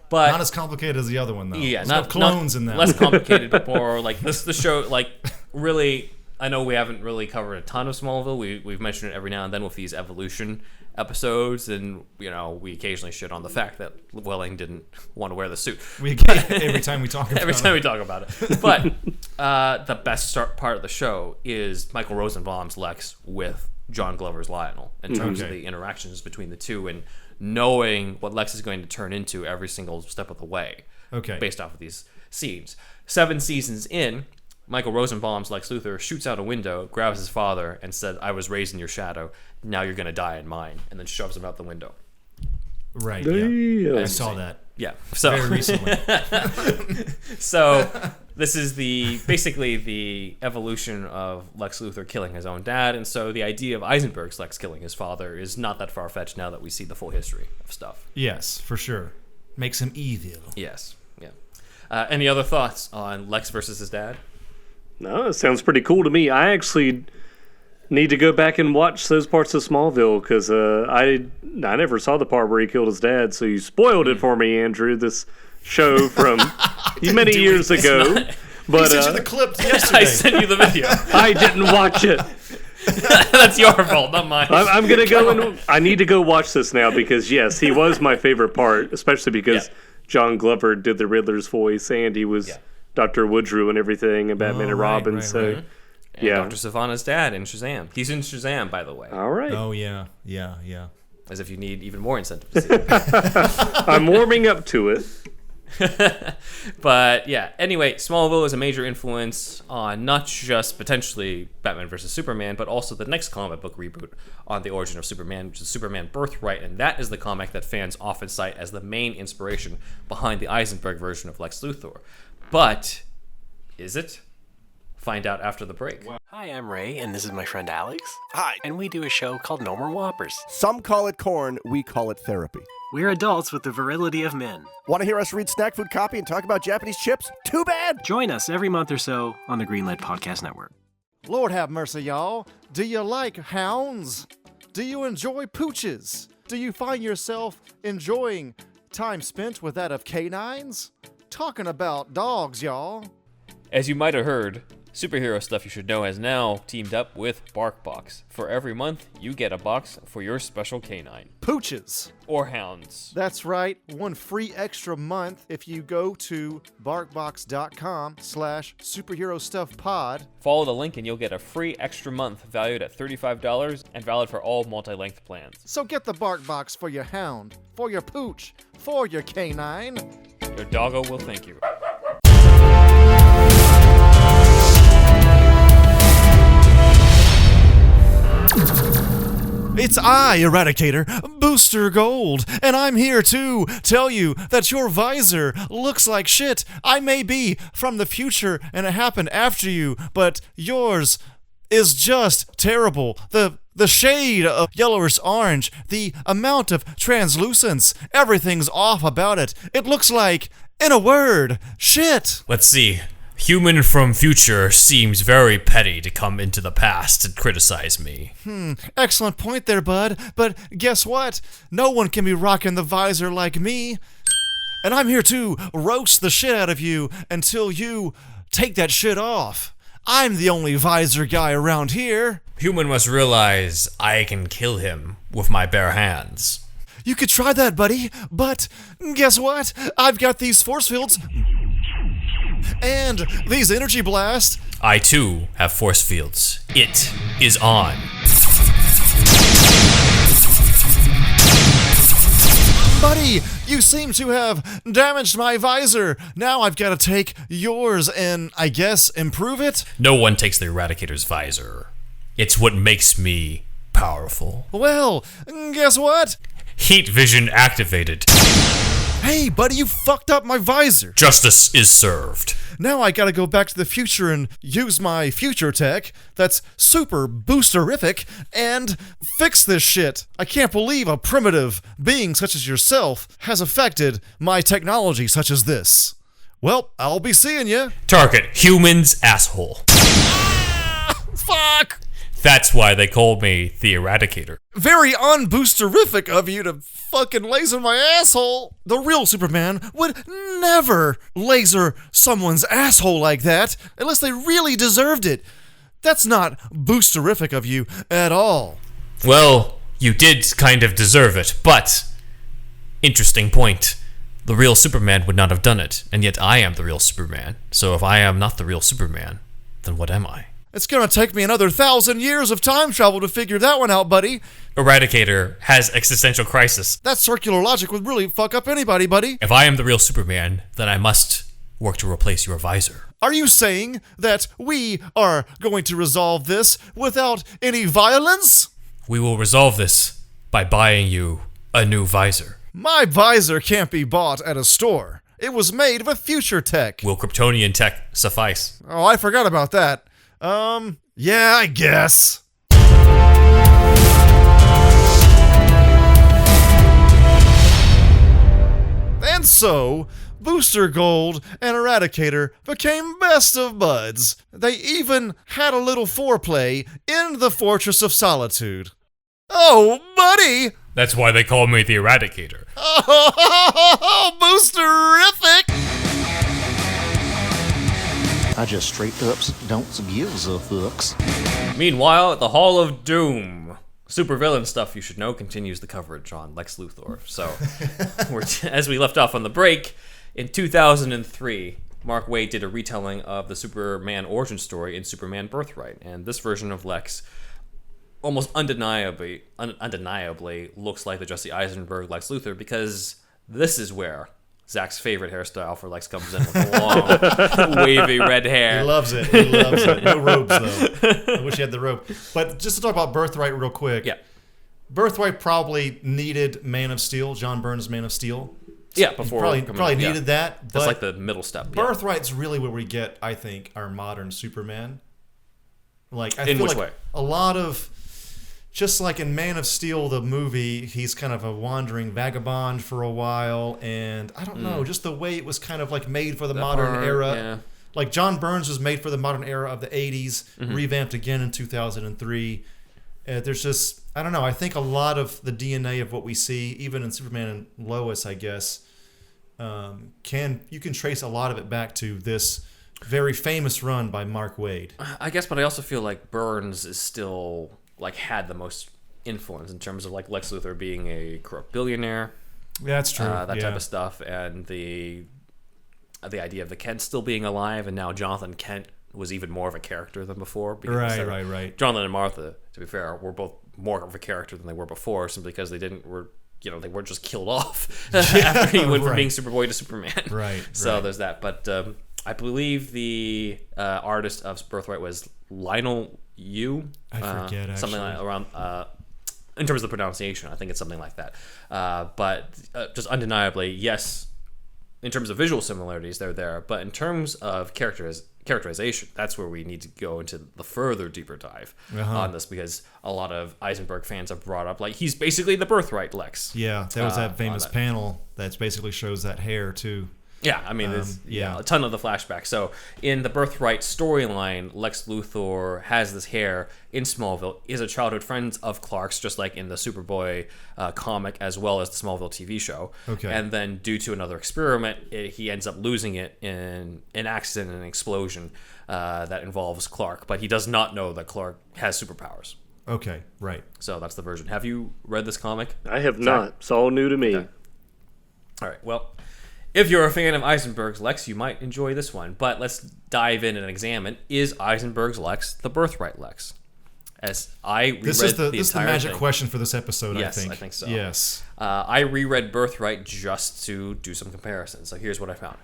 But not as complicated as the other one, though. Yeah, not clones in that. Less complicated, but more like this. The show, like, really. I know we haven't really covered a ton of Smallville. We've mentioned it every now and then with these evolution episodes, and we occasionally shit on the fact that Welling didn't want to wear the suit. Every time we talk about it. But the best part of the show is Michael Rosenbaum's Lex with John Glover's Lionel, in terms of the interactions between the two and knowing what Lex is going to turn into every single step of the way. Okay. Based off of these scenes. 7 seasons in, Michael Rosenbaum's Lex Luthor shoots out a window, grabs his father, and said, "I was raised in your shadow. Now you're going to die in mine," and then shoves him out the window. Right, yeah. I saw that. Yeah. So, very recently. So this is basically the evolution of Lex Luthor killing his own dad, and so the idea of Eisenberg's Lex killing his father is not that far-fetched now that we see the full history of stuff. Yes, for sure. Makes him evil. Yes, yeah. Any other thoughts on Lex versus his dad? No, it sounds pretty cool to me. I actually need to go back and watch those parts of Smallville because I never saw the part where he killed his dad, so you spoiled it for me, Andrew. This show from many years ago. But he sent you the clip yesterday. I sent you the video. I didn't watch it. That's your fault, not mine. I'm gonna go and I need to go watch this now because yes, he was my favorite part, especially because John Glover did the Riddler's voice and he was Dr. Woodrue and everything and Batman and Robin. And Dr. Sivana's dad in Shazam. He's in Shazam, by the way. All right. Oh yeah. As if you need even more incentive to see it. I'm warming up to it. But yeah, anyway, Smallville is a major influence on not just potentially Batman vs. Superman, but also the next comic book reboot on the origin of Superman, which is Superman Birthright, and that is the comic that fans often cite as the main inspiration behind the Eisenberg version of Lex Luthor. But is it? Find out after the break. Hi, I'm Ray, and this is my friend Alex. Hi. And we do a show called No More Whoppers. Some call it corn, we call it therapy. We're adults with the virility of men. Want to hear us read snack food copy and talk about Japanese chips? Too bad! Join us every month or so on the Greenlit Podcast Network. Lord have mercy, y'all. Do you like hounds? Do you enjoy pooches? Do you find yourself enjoying time spent with that of canines? Talking about dogs, y'all. As you might have heard, Superhero Stuff You Should Know has now teamed up with BarkBox. For every month, you get a box for your special canine. Pooches. Or hounds. That's right. One free extra month if you go to barkbox.com/superherostuffpod. Follow the link and you'll get a free extra month valued at $35 and valid for all multi-length plans. So get the BarkBox for your hound, for your pooch, for your canine. Your doggo will thank you. It's I, Eradicator, Booster Gold, and I'm here to tell you that your visor looks like shit. I may be from the future and it happened after you, but yours is just terrible. The shade of yellowish orange, the amount of translucence, everything's off about it. It looks like, in a word, shit. Let's see. Human from future seems very petty to come into the past and criticize me. Excellent point there, bud. But guess what? No one can be rocking the visor like me. And I'm here to roast the shit out of you until you take that shit off. I'm the only visor guy around here. Human must realize I can kill him with my bare hands. You could try that, buddy, but guess what? I've got these force fields and these energy blasts. I too have force fields. It is on. Buddy, you seem to have damaged my visor. Now I've got to take yours and, I guess, improve it? No one takes the Eradicator's visor. It's what makes me powerful. Well, guess what? Heat vision activated. Hey, buddy, you fucked up my visor. Justice is served. Now I gotta go back to the future and use my future tech that's super boosterific and fix this shit. I can't believe a primitive being such as yourself has affected my technology such as this. Well, I'll be seeing you. Target, humans asshole. Fuck! That's why they call me the Eradicator. Very unboosterific of you to fucking laser my asshole. The real Superman would never laser someone's asshole like that unless they really deserved it. That's not boosterific of you at all. Well, you did kind of deserve it, but interesting point. The real Superman would not have done it, and yet I am the real Superman. So if I am not the real Superman, then what am I? It's gonna take me another 1,000 years of time travel to figure that one out, buddy. Eradicator has existential crisis. That circular logic would really fuck up anybody, buddy. If I am the real Superman, then I must work to replace your visor. Are you saying that we are going to resolve this without any violence? We will resolve this by buying you a new visor. My visor can't be bought at a store. It was made with future tech. Will Kryptonian tech suffice? Oh, I forgot about that. Yeah, I guess. And so, Booster Gold and Eradicator became best of buds. They even had a little foreplay in the Fortress of Solitude. Oh, buddy! That's why they call me the Eradicator. Oh, Boosterific! I just straight ups don't give a fucks. Meanwhile, at the Hall of Doom, supervillain stuff you should know continues the coverage on Lex Luthor. So, as we left off on the break, in 2003, Mark Waid did a retelling of the Superman origin story in Superman Birthright, and this version of Lex almost undeniably looks like the Jesse Eisenberg Lex Luthor, because this is where Zack's favorite hairstyle for Lex comes in, with the long, wavy red hair. He loves it. He loves it. No robes, though. I wish he had the robe. But just to talk about Birthright real quick. Yeah. Birthright probably needed Man of Steel, John Byrne's Man of Steel. Yeah, before probably needed that. But that's like the middle step. Birthright's really where we get, I think, our modern Superman. Like, I in feel which like way? A lot of, just like in Man of Steel, the movie, he's kind of a wandering vagabond for a while, and I don't know, just the way it was kind of like made for the modern era. Yeah. Like John Byrne's was made for the modern era of the 80s, revamped again in 2003. There's just, I don't know, I think a lot of the DNA of what we see, even in Superman and Lois, I guess, you can trace a lot of it back to this very famous run by Mark Waid. I guess, but I also feel like Burns is still, like, had the most influence in terms of, like, Lex Luthor being a corrupt billionaire. Yeah, that's true. That type of stuff, and the idea of the Kent still being alive, and now Jonathan Kent was even more of a character than before. Right. Jonathan and Martha, to be fair, were both more of a character than they were before, simply because they weren't just killed off after he went from being Superboy to Superman. Right. So there's that. But I believe the artist of Birthright was Lionel Yu. I forget, actually. Something like around, in terms of the pronunciation, I think it's something like that. But just undeniably, yes, in terms of visual similarities, they're there. But in terms of characterization, that's where we need to go into the further deeper dive on this, because a lot of Eisenberg fans have brought up, like, he's basically the Birthright Lex. Yeah, there was that famous panel that basically shows that hair too. Yeah, I mean, there's a ton of the flashbacks. So in the Birthright storyline, Lex Luthor has this hair in Smallville, is a childhood friend of Clark's, just like in the Superboy comic, as well as the Smallville TV show. Okay. And then due to another experiment, he ends up losing it in an accident, an explosion that involves Clark. But he does not know that Clark has superpowers. Okay, right. So that's the version. Have you read this comic? I have not. It's all new to me. Okay. All right, well, if you're a fan of Eisenberg's Lex, you might enjoy this one. But let's dive in and examine, is Eisenberg's Lex the Birthright Lex? As I reread this is the magic thing. question for this episode, Yes, I think. I think so. Yes. I reread Birthright just to do some comparisons. So here's what I found.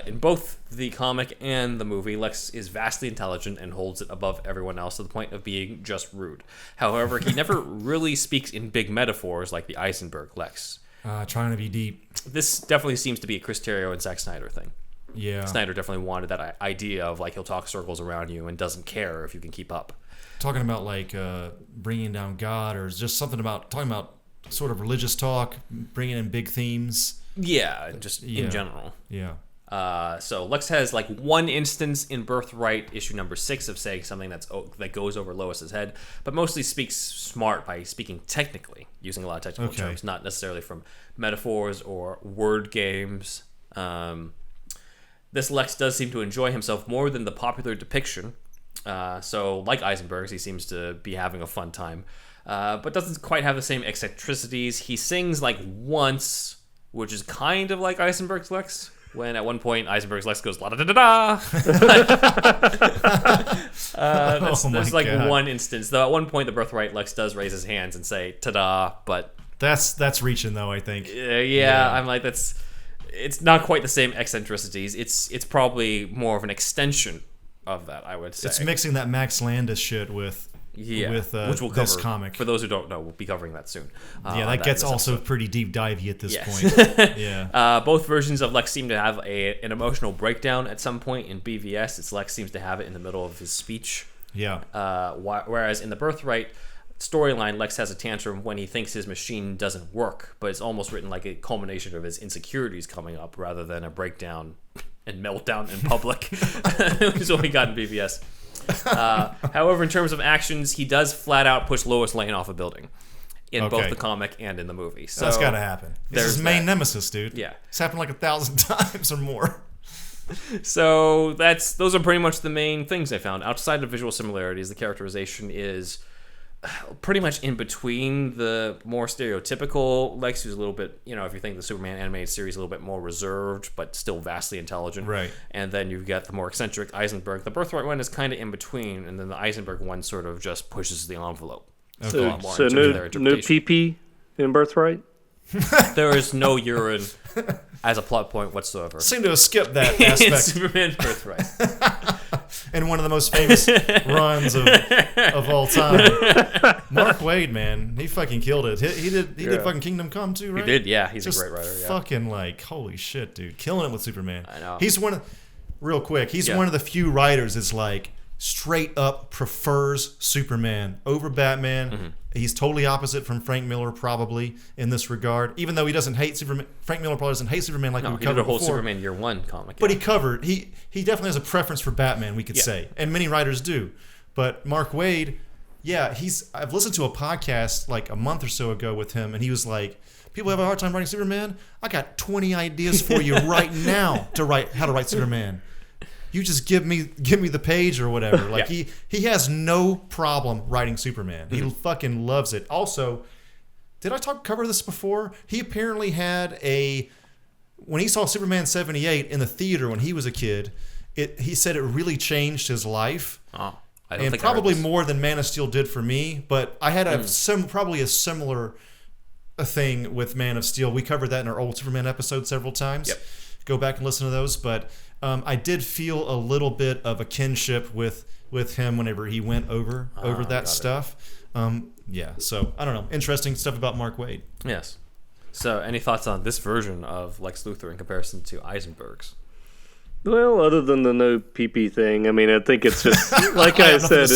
In both the comic and the movie, Lex is vastly intelligent and holds it above everyone else to the point of being just rude. However, he never really speaks in big metaphors like the Eisenberg Lex. Trying to be deep. This definitely seems to be a Chris Terrio and Zack Snyder thing. Yeah. Snyder definitely wanted that idea of, like, he'll talk circles around you and doesn't care if you can keep up. Talking about, like, bringing down God, or just something about talking about sort of religious talk, bringing in big themes. Yeah, just in general. Yeah. So Lex has, like, one instance in Birthright issue number 6 of saying something that goes over Lois's head, but mostly speaks smart by speaking technically, using a lot of technical terms, not necessarily from metaphors or word games. This Lex does seem to enjoy himself more than the popular depiction. So, like Eisenberg's, he seems to be having a fun time, but doesn't quite have the same eccentricities. He sings, like, once, which is kind of like Eisenberg's Lex, when at one point Eisenberg's Lex goes la da da da da. That's like God. One instance, though. At one point, the Birthright Lex does raise his hands and say "ta-da," but that's reaching, though, I think. Yeah, I'm like, that's it's not quite the same eccentricities. It's probably more of an extension of that, I would say. It's mixing that Max Landis shit with which we'll cover. This comic. For those who don't know, we'll be covering that soon. That gets also pretty deep divey at this point. Yeah. Both versions of Lex seem to have an emotional breakdown at some point. In BVS, Lex seems to have it in the middle of his speech. Yeah. Whereas in the Birthright storyline, Lex has a tantrum when he thinks his machine doesn't work, but it's almost written like a culmination of his insecurities coming up rather than a breakdown and meltdown in public, which is what we got in BVS. However, in terms of actions, he does flat out push Lois Lane off a building in both the comic and in the movie. So that's got to happen. This is his main nemesis, dude. Yeah. It's happened like 1,000 times or more. So those are pretty much the main things I found. Outside of visual similarities, the characterization is pretty much in between the more stereotypical Lex, who's a little bit, if you think the Superman animated series, a little bit more reserved, but still vastly intelligent. Right. And then you've got the more eccentric Eisenberg. The Birthright one is kind of in between, and then the Eisenberg one sort of just pushes the envelope. Okay. So no pee-pee in Birthright? There is no urine as a plot point whatsoever. Seem to have skipped that aspect. Superman Birthright. And one of the most famous runs of all time. Mark Waid, man, he fucking killed it. He did fucking Kingdom Come too, right? He did, yeah. He's just a great writer. Yeah. Fucking holy shit, dude, killing it with Superman. I know. He's one of the few writers that's like straight up prefers Superman over Batman. Mm-hmm. He's totally opposite from Frank Miller probably in this regard. Even though he doesn't hate Superman, Frank Miller probably doesn't hate Superman like we covered before. He did a whole Superman Year One comic. But he definitely has a preference for Batman, we could say, and many writers do. But Mark Waid, I've listened to a podcast like a month or so ago with him, and he was like, people have a hard time writing Superman. I got 20 ideas for you right now how to write Superman. You just give me the page or whatever. Like he has no problem writing Superman. He fucking loves it. Also, did I cover this before? He apparently had when he saw Superman 78 in the theater when he was a kid, he said it really changed his life. Oh, and probably more than Man of Steel did for me. But I had probably a similar thing with Man of Steel. We covered that in our old Superman episode several times. Yep. Go back and listen to those. But I did feel a little bit of a kinship with him whenever he went over that stuff. So I don't know. Interesting stuff about Mark Waid. Yes. So any thoughts on this version of Lex Luthor in comparison to Eisenberg's? Well, other than the no pee-pee thing, I mean, I think it's just like I said,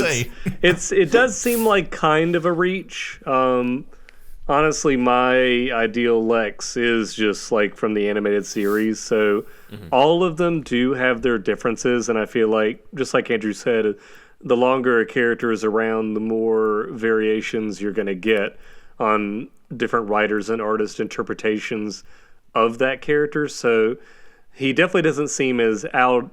it does seem like kind of a reach. Honestly, my ideal Lex is just like from the animated series. So all of them do have their differences. And I feel like, just like Andrew said, the longer a character is around, the more variations you're going to get on different writers and artist interpretations of that character. So he definitely doesn't seem as out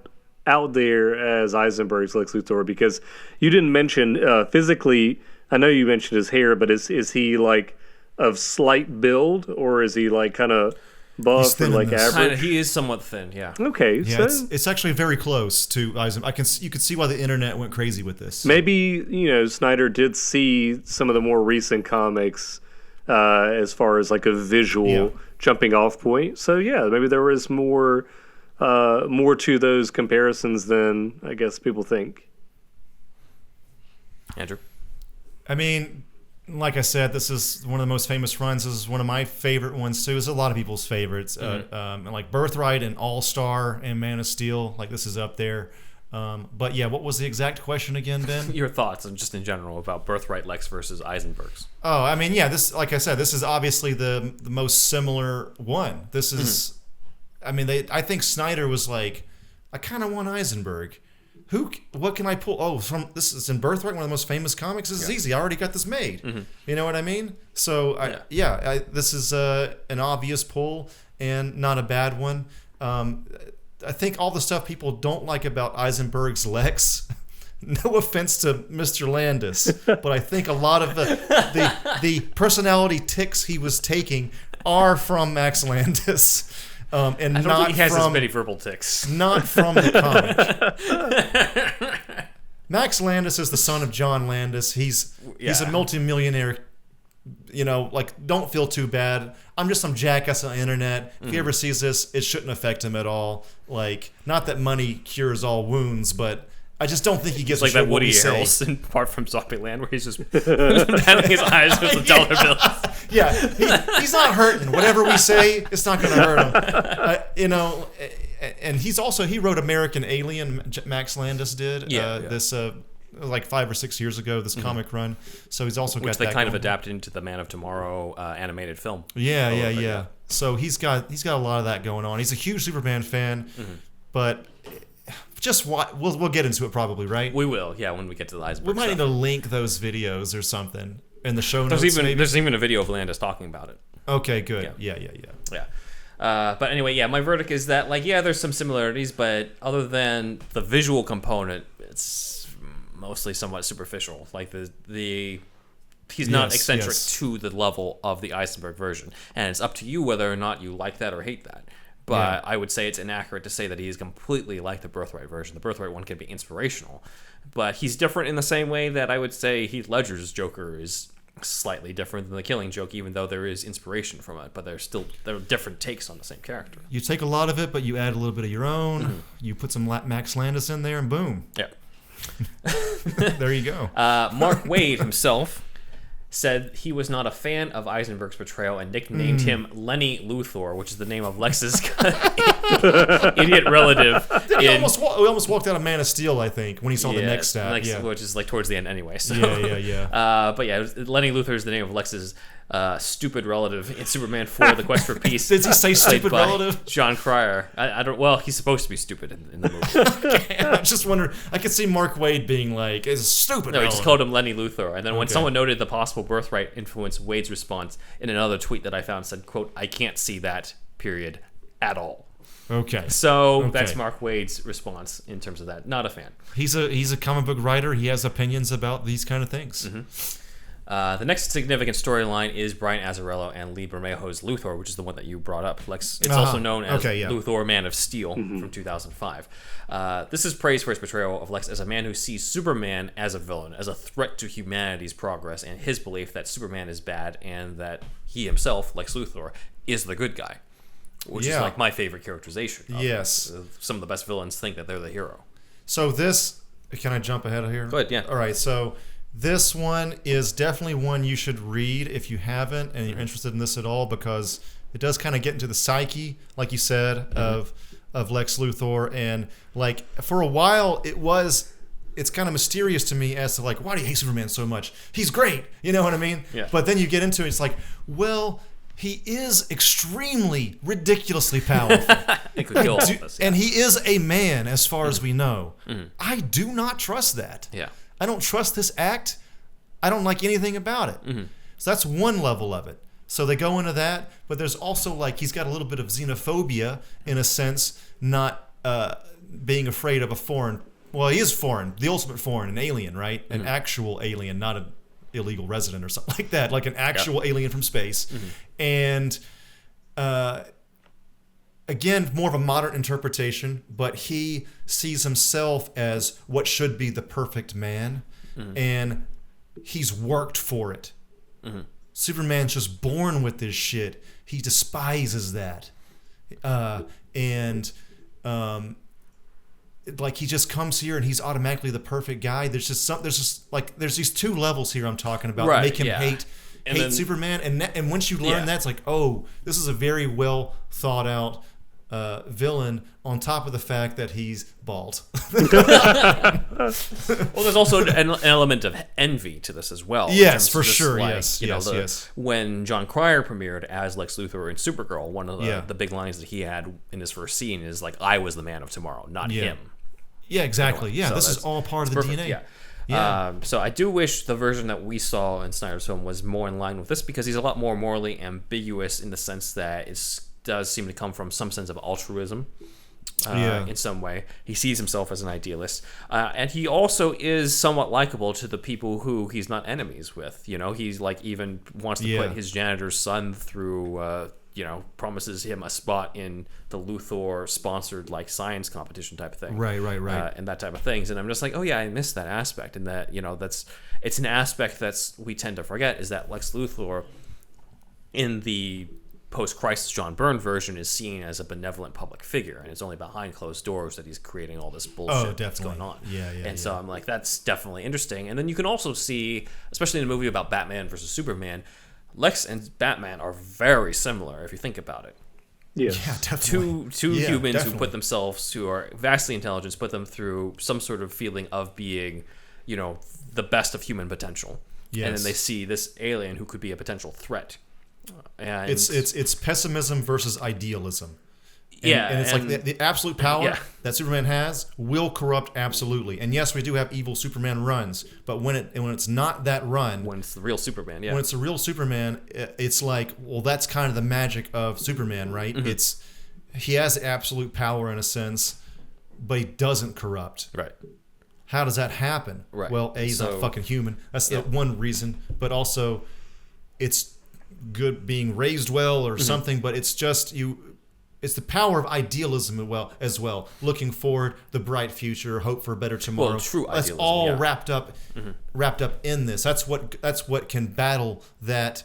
there as Eisenberg's Lex Luthor, because you didn't mention physically, I know you mentioned his hair, but is he like of slight build, or is he like kind of buff or like average? He is somewhat thin, yeah. Okay, yeah, so it's actually very close to Eisenberg. You could see why the internet went crazy with this. Maybe Snyder did see some of the more recent comics as far as like a visual jumping off point. So yeah, maybe there was more to those comparisons than I guess people think. Andrew, I mean, like I said, this is one of the most famous runs. This is one of my favorite ones too. It's a lot of people's favorites. Like Birthright and All Star and Man of Steel. Like this is up there. But yeah, what was the exact question again, Ben? Your thoughts, and just in general, about Birthright Lex versus Eisenberg's. Oh, I mean, yeah. This, like I said, this is obviously the most similar one. This is, I mean, I think Snyder was like, I kind of want Eisenberg. What can I pull? Oh, this is in Birthright, one of the most famous comics. This is easy. I already got this made. You know what I mean? So this is an obvious pull and not a bad one. I think all the stuff people don't like about Eisenberg's Lex, no offense to Mr. Landis, but I think a lot of the personality tics he was taking are from Max Landis. And I don't think he has as many verbal tics. Not from the comic. Max Landis is the son of John Landis. He's a multimillionaire like, don't feel too bad. I'm just some jackass on the internet. If he ever sees this, it shouldn't affect him at all. Like, not that money cures all wounds, but I just don't think he gives a shit like that what we Woody say. Harrelson part from Zombieland where he's just batting his eyes with the dollar bills. Yeah, he's not hurting. Whatever we say, it's not going to hurt him. And he wrote American Alien. Max Landis did. This like 5 or 6 years ago. This comic run. So he's also which got they that kind of going. adapted into the Man of Tomorrow animated film. Yeah. So he's got a lot of that going on. He's a huge Superman fan, but. Just we'll get into it probably, right? We will, yeah, when we get to the Eisenberg. We might need to link those videos or something in the show notes. There's even a video of Landis talking about it. Okay, good. Yeah. But anyway, yeah, my verdict is that, like, yeah, there's some similarities, but other than the visual component, it's mostly somewhat superficial. Like he's not eccentric to the level of the Eisenberg version, and it's up to you whether or not you like that or hate that. But I would say it's inaccurate to say that he is completely like the Birthright version. The Birthright one can be inspirational, but he's different in the same way that I would say Heath Ledger's Joker is slightly different than the Killing Joke, even though there is inspiration from it. But there are different takes on the same character. You take a lot of it, but you add a little bit of your own. Mm-hmm. You put some Max Landis in there, and boom. Yeah. There you go. Mark Waid himself said he was not a fan of Eisenberg's portrayal and nicknamed him Lenny Luthor, which is the name of Lex's idiot relative. We almost walked out of Man of Steel, I think, when he saw the next stat. Which is like towards the end anyway. So. Yeah. But yeah, Lenny Luthor is the name of Lex's stupid relative in Superman 4: The Quest for Peace. Did he say stupid relative? John Cryer. I don't. Well, he's supposed to be stupid in the movie. Okay, I'm just wondering. I could see Mark Waid being like, "Is stupid." No, he just called him Lenny Luthor. And then when someone noted the possible Birthright influence, Wade's response in another tweet that I found said, "quote I can't see that. Period. At all." Okay. So that's Mark Waid's response in terms of that. Not a fan. He's a comic book writer. He has opinions about these kind of things. Mm-hmm. The next significant storyline is Brian Azzarello and Lee Bermejo's Luthor, which is the one that you brought up, Lex. It's also known as Luthor Man of Steel from 2005. This is praised for his portrayal of Lex as a man who sees Superman as a villain, as a threat to humanity's progress, and his belief that Superman is bad and that he himself, Lex Luthor, is the good guy, which is like my favorite characterization. Yes. Some of the best villains think that they're the hero. So this, can I jump ahead of here? Go ahead, yeah. All right, so this one is definitely one you should read if you haven't and you're interested in this at all, because it does kind of get into the psyche, like you said, of Lex Luthor. And like for a while, it's kind of mysterious to me as to like, why do you hate Superman so much? He's great, you know what I mean? Yeah. But then you get into it, it's like, well, he is extremely ridiculously powerful. It could kill all of us, and he is a man, as far as we know. I do not trust that. Yeah. I don't trust this act. I don't like anything about it. So that's one level of it. So they go into that, but there's also like he's got a little bit of xenophobia in a sense, not being afraid of a foreign. Well, he is foreign, the ultimate foreign, an alien, right? An actual alien, not an illegal resident or something like that, like an actual alien from space. And again, more of a modern interpretation, but he sees himself as what should be the perfect man, and he's worked for it. Superman's just born with this shit. He despises that. Like he just comes here and he's automatically the perfect guy. There's these two levels here I'm talking about that make him hate Superman, and once you learn that, it's like, oh, this is a very well thought out villain, on top of the fact that he's bald. Well, there's also an element of envy to this as well. Yes, for sure. Yes. When John Cryer premiered as Lex Luthor in Supergirl, one of the big lines that he had in his first scene is like, I was the man of tomorrow, not him. Yeah, exactly. You know? Yeah, so this is all part of the perfect. DNA. Yeah. So I do wish the version that we saw in Snyder's film was more in line with this, because he's a lot more morally ambiguous in the sense that it does seem to come from some sense of altruism in some way. He sees himself as an idealist. And he also is somewhat likable to the people who he's not enemies with. You know, he's like even wants to put his janitor's son through promises him a spot in the Luthor sponsored like science competition type of thing. Right. And that type of things. And I'm just like, oh yeah, I missed that aspect. And that, it's an aspect that's we tend to forget, is that Lex Luthor in the post-crisis John Byrne version is seen as a benevolent public figure, and it's only behind closed doors that he's creating all this bullshit that's going on. So I'm like, that's definitely interesting. And then you can also see, especially in a movie about Batman versus Superman, Lex and Batman are very similar if you think about it. Yeah, definitely. Two humans who put themselves, who are vastly intelligent, put them through some sort of feeling of being, the best of human potential. Yes. And then they see this alien who could be a potential threat. And it's pessimism versus idealism. And it's like the absolute power that Superman has will corrupt absolutely. And yes, we do have evil Superman runs, but when it's not that run, when it's the real Superman, when it's the real Superman, it's like, well, that's kind of the magic of Superman, right? Mm-hmm. He has absolute power in a sense, but he doesn't corrupt. Right. How does that happen? Right. Well, he's not fucking human. That's the one reason, but also it's good being raised well or something, but it's just it's the power of idealism as well. Looking forward, the bright future, hope for a better tomorrow. Well, true idealism. That's all wrapped up in this. That's what can battle that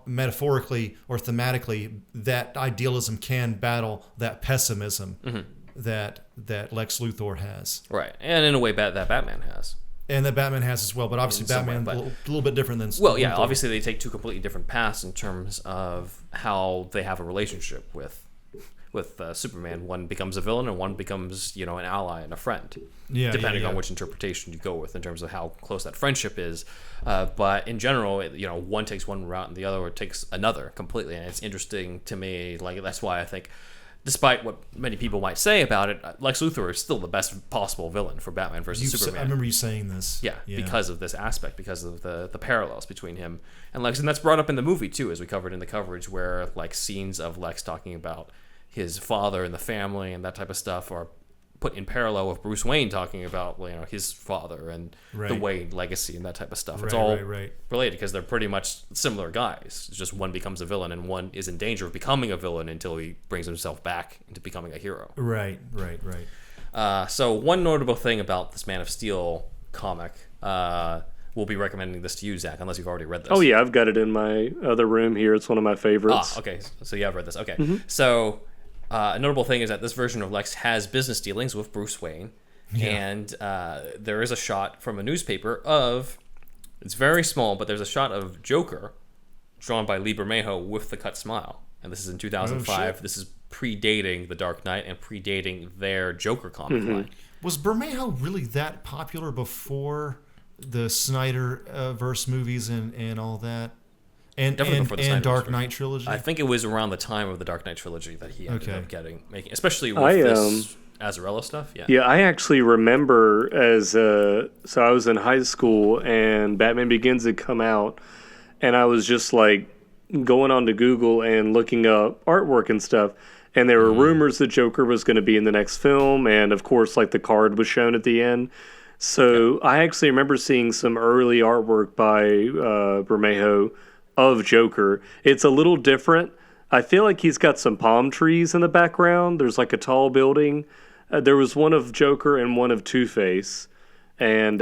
metaphorically or thematically. That idealism can battle that pessimism that Lex Luthor has. Right, and in a way, that Batman has. And that Batman has as well, but obviously Batman a little bit different than. Well, yeah, obviously they take two completely different paths in terms of how they have a relationship with Superman. One becomes a villain, and one becomes an ally and a friend. Depending on which interpretation you go with in terms of how close that friendship is. But in general, one takes one route and the other takes another completely, and it's interesting to me. Like, that's why I think, despite what many people might say about it, Lex Luthor is still the best possible villain for Batman versus Superman. I remember you saying this. Yeah, because of this aspect, because of the parallels between him and Lex. And that's brought up in the movie, too, as we covered in the coverage, where scenes of Lex talking about his father and the family and that type of stuff are put in parallel with Bruce Wayne talking about his father and the Wayne legacy and that type of stuff. It's all related because they're pretty much similar guys. It's just one becomes a villain and one is in danger of becoming a villain until he brings himself back into becoming a hero. Right. So one notable thing about this Man of Steel comic, we'll be recommending this to you, Zach, unless you've already read this. Oh yeah, I've got it in my other room here. It's one of my favorites. Okay. So you have read this. Okay. Mm-hmm. So a notable thing is that this version of Lex has business dealings with Bruce Wayne, and there is a shot from a newspaper of, it's very small, but there's a shot of Joker drawn by Lee Bermejo with the cut smile, and this is in 2005. This is predating The Dark Knight and predating their Joker comic line. Was Bermejo really that popular before the Snyderverse movies and all that? And Dark Knight trilogy? I think it was around the time of the Dark Knight trilogy that he ended up making, especially with this Azzarello stuff. Yeah, I actually remember so I was in high school and Batman Begins had come out, and I was just going on to Google and looking up artwork and stuff, and there were rumors that Joker was going to be in the next film, and of course the card was shown at the end. So I actually remember seeing some early artwork by Bermejo of Joker. It's a little different. I feel like he's got some palm trees in the background. There's a tall building. There was one of Joker and one of Two-Face, and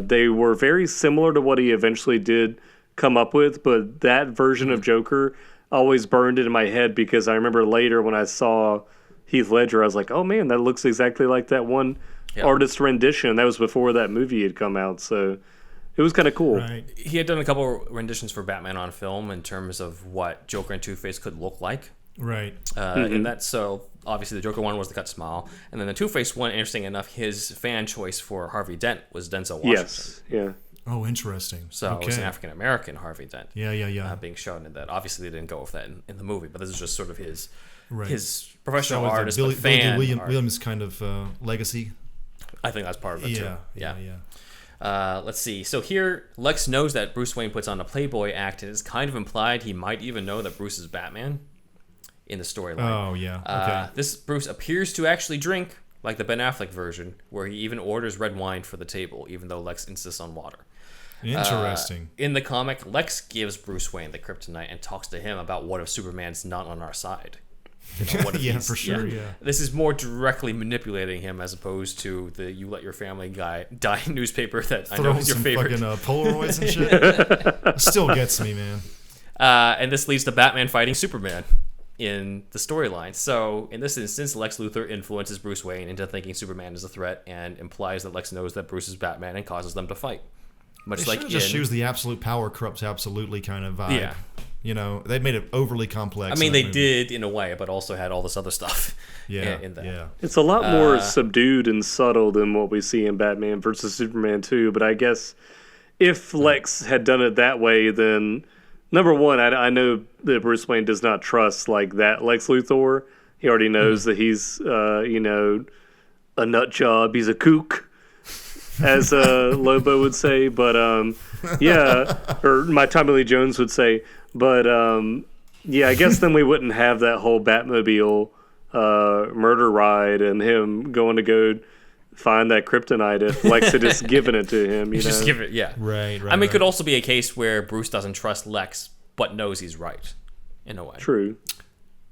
they were very similar to what he eventually did come up with, but that version of Joker always burned into my head because I remember later when I saw Heath Ledger, I was like, oh man, that looks exactly like that one artist rendition. That was before that movie had come out, so it was kind of cool. Right. He had done a couple renditions for Batman on film in terms of what Joker and Two-Face could look like. Right. And that's so obviously the Joker one was the cut smile, and then the Two-Face one, interesting enough, his fan choice for Harvey Dent was Denzel Washington. Yes. Yeah. Oh, interesting. So it was an African American Harvey Dent. Yeah. Being shown in that. Obviously, they didn't go with that in the movie, but this is just sort of his professional so artist, Billy fan Williams kind of legacy. I think that's part of it too. Yeah. Let's see. So here, Lex knows that Bruce Wayne puts on a Playboy act, and it's kind of implied he might even know that Bruce is Batman in the storyline. Oh, yeah. Okay. This Bruce appears to actually drink, like the Ben Affleck version, where he even orders red wine for the table, even though Lex insists on water. Interesting. In the comic, Lex gives Bruce Wayne the kryptonite and talks to him about what if Superman's not on our side. What if Yeah, for sure. Yeah. This is more directly manipulating him as opposed to the "you let your family die" newspaper that I know is your favorite. Fucking Polaroids and shit. Still gets me, man. And this leads to Batman fighting Superman in the storyline. So in this instance, Lex Luthor influences Bruce Wayne into thinking Superman is a threat and implies that Lex knows that Bruce is Batman and causes them to fight. Much They like just use the absolute power corrupts absolutely kind of vibe. Yeah. You know, they made it overly complex. I mean, in they that movie. did in a way, but also had all this other stuff. Yeah, in that. yeah. It's a lot more subdued and subtle than what we see in Batman versus Superman 2. But I guess if Lex had done it that way, then number one, I know that Bruce Wayne does not trust like that Lex Luthor. He already knows that he's, a nut job. He's a kook, as Lobo would say. But or my Tommy Lee Jones would say. But I guess then we wouldn't have that whole Batmobile murder ride and him going to go find that kryptonite if Lex had just given it to him. You know? Just give it, yeah. Right. I mean, it could also be a case where Bruce doesn't trust Lex, but knows he's right, in a way. True.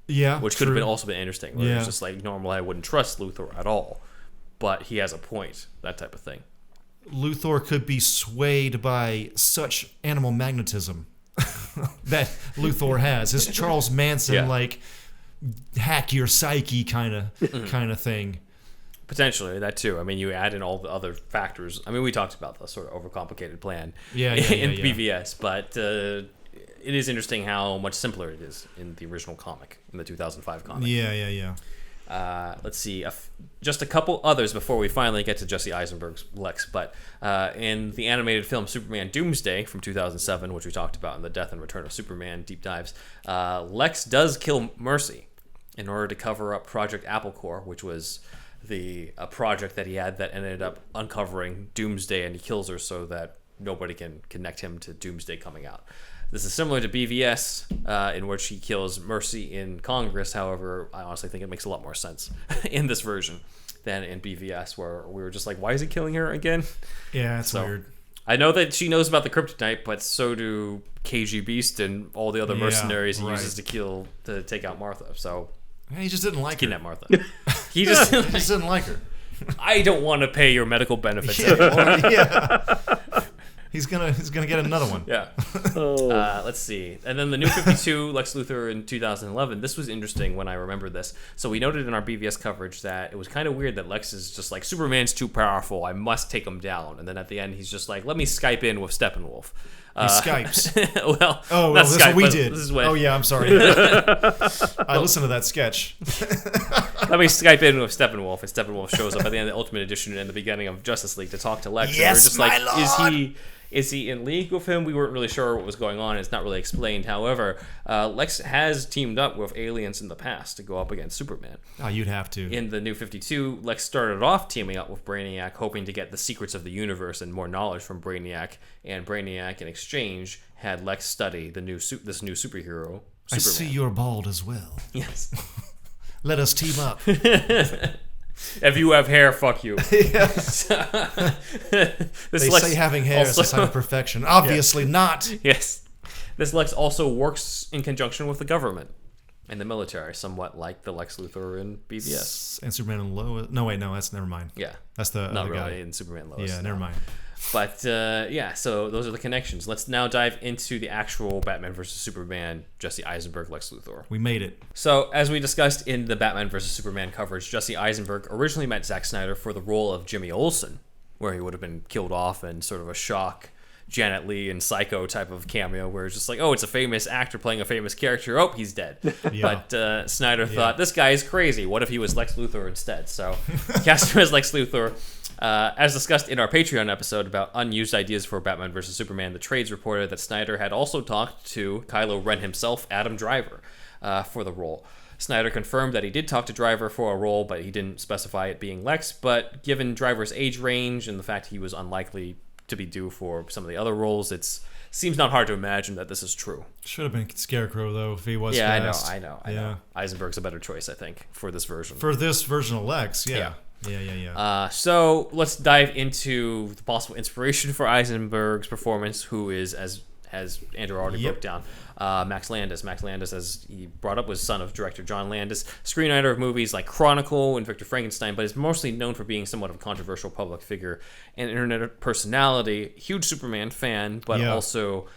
Yeah. Which could have also been interesting. Where Yeah. it's just like, normally I wouldn't trust Luthor at all, but he has a point, that type of thing. Luthor could be swayed by such animal magnetism that Luthor has. His Charles Manson hack your psyche kind of thing. Potentially, that too. I mean, you add in all the other factors. I mean, we talked about the sort of overcomplicated plan in BVS, but it is interesting how much simpler it is in the original comic, in the 2005 comic. Yeah. Let's see, just a couple others before we finally get to Jesse Eisenberg's Lex. But in the animated film Superman Doomsday from 2007, which we talked about in the Death and Return of Superman deep dives, Lex does kill Mercy in order to cover up Project Apple Core, which was a project that he had that ended up uncovering Doomsday, and he kills her so that nobody can connect him to Doomsday coming out. This is similar to BVS, in which he kills Mercy in Congress. However, I honestly think it makes a lot more sense in this version than in BVS, where we were just like, why is he killing her again? Yeah, it's weird. I know that she knows about the kryptonite, but so do KG Beast and all the other mercenaries he uses to take out Martha. So he just didn't like her. Kidnap Martha. He just didn't like her. I don't want to pay your medical benefits anymore. He's gonna get another one. Yeah. Let's see. And then the New 52, Lex Luthor in 2011. This was interesting when I remember this. So we noted in our BVS coverage that it was kind of weird that Lex is just like, Superman's too powerful, I must take him down. And then at the end, he's just like, let me Skype in with Steppenwolf. He Skypes. That's Skype, what we did. This is when, I'm sorry. I listened to that sketch. Let me Skype in with Steppenwolf, and Steppenwolf shows up at the end of the Ultimate Edition and the beginning of Justice League to talk to Lex. Yes, and we're just my like, lord! Is he in league with him? We weren't really sure what was going on. It's not really explained. However, Lex has teamed up with aliens in the past to go up against Superman. Oh, you'd have to. In the New 52, Lex started off teaming up with Brainiac, hoping to get the secrets of the universe and more knowledge from Brainiac. And Brainiac, in exchange, had Lex study this new superhero, Superman. I see you're bald as well. Yes. Let us team up. If you have hair, fuck you. They say having hair is a sign of perfection. Obviously not. Yes. This Lex also works in conjunction with the government and the military, somewhat like the Lex Luthor in BVS. And Superman and Lois. No, wait, no, that's never mind. Yeah. That's the Not other really guy. in Superman and Lois. Yeah, never mind. But so those are the connections. Let's now dive into the actual Batman vs. Superman, Jesse Eisenberg, Lex Luthor. We made it. So, as we discussed in the Batman vs. Superman coverage, Jesse Eisenberg originally met Zack Snyder for the role of Jimmy Olsen, where he would have been killed off in sort of a shock Janet Leigh and Psycho type of cameo, where it's just like, oh, it's a famous actor playing a famous character. Oh, he's dead. Yeah. But Snyder thought, this guy is crazy. What if he was Lex Luthor instead? So, cast him as Lex Luthor. As discussed in our Patreon episode about unused ideas for Batman vs. Superman, the trades reported that Snyder had also talked to Kylo Ren himself, Adam Driver, for the role. Snyder confirmed that he did talk to Driver for a role, but he didn't specify it being Lex. But given Driver's age range and the fact he was unlikely to be due for some of the other roles, it seems not hard to imagine that this is true. Should have been Scarecrow, though, if he was fast. I know. Eisenberg's a better choice, I think, for this version. For this version of Lex, yeah. Yeah. So let's dive into the possible inspiration for Eisenberg's performance, who is, as Andrew already broke down, Max Landis. Max Landis, as he brought up, was son of director John Landis, screenwriter of movies like Chronicle and Victor Frankenstein, but is mostly known for being somewhat of a controversial public figure and internet personality. Huge Superman fan, but also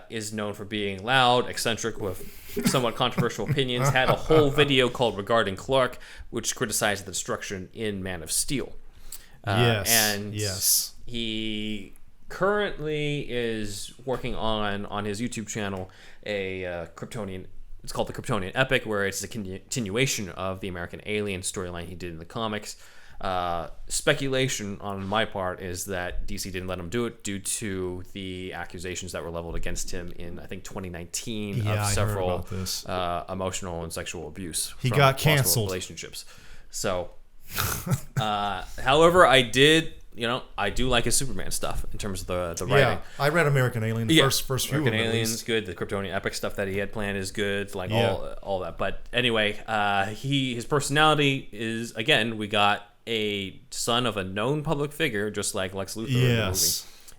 is known for being loud, eccentric, with somewhat controversial opinions. Had a whole video called Regarding Clark, which criticized the destruction in Man of Steel. Yes. He currently is working on his YouTube channel a Kryptonian. It's called the Kryptonian Epic, where it's a continuation of the American Alien storyline he did in the comics. Speculation on my part is that DC didn't let him do it due to the accusations that were leveled against him in, I think, 2019 of several emotional and sexual abuse. He got canceled. Relationships. So, however, I do like his Superman stuff in terms of the writing. Yeah, I read American Alien. The first few American of them, Alien's good. The Kryptonian Epic stuff that he had planned is good. Like all that. But anyway, his personality is, again, we got a son of a known public figure, just like Lex Luthor in the movie.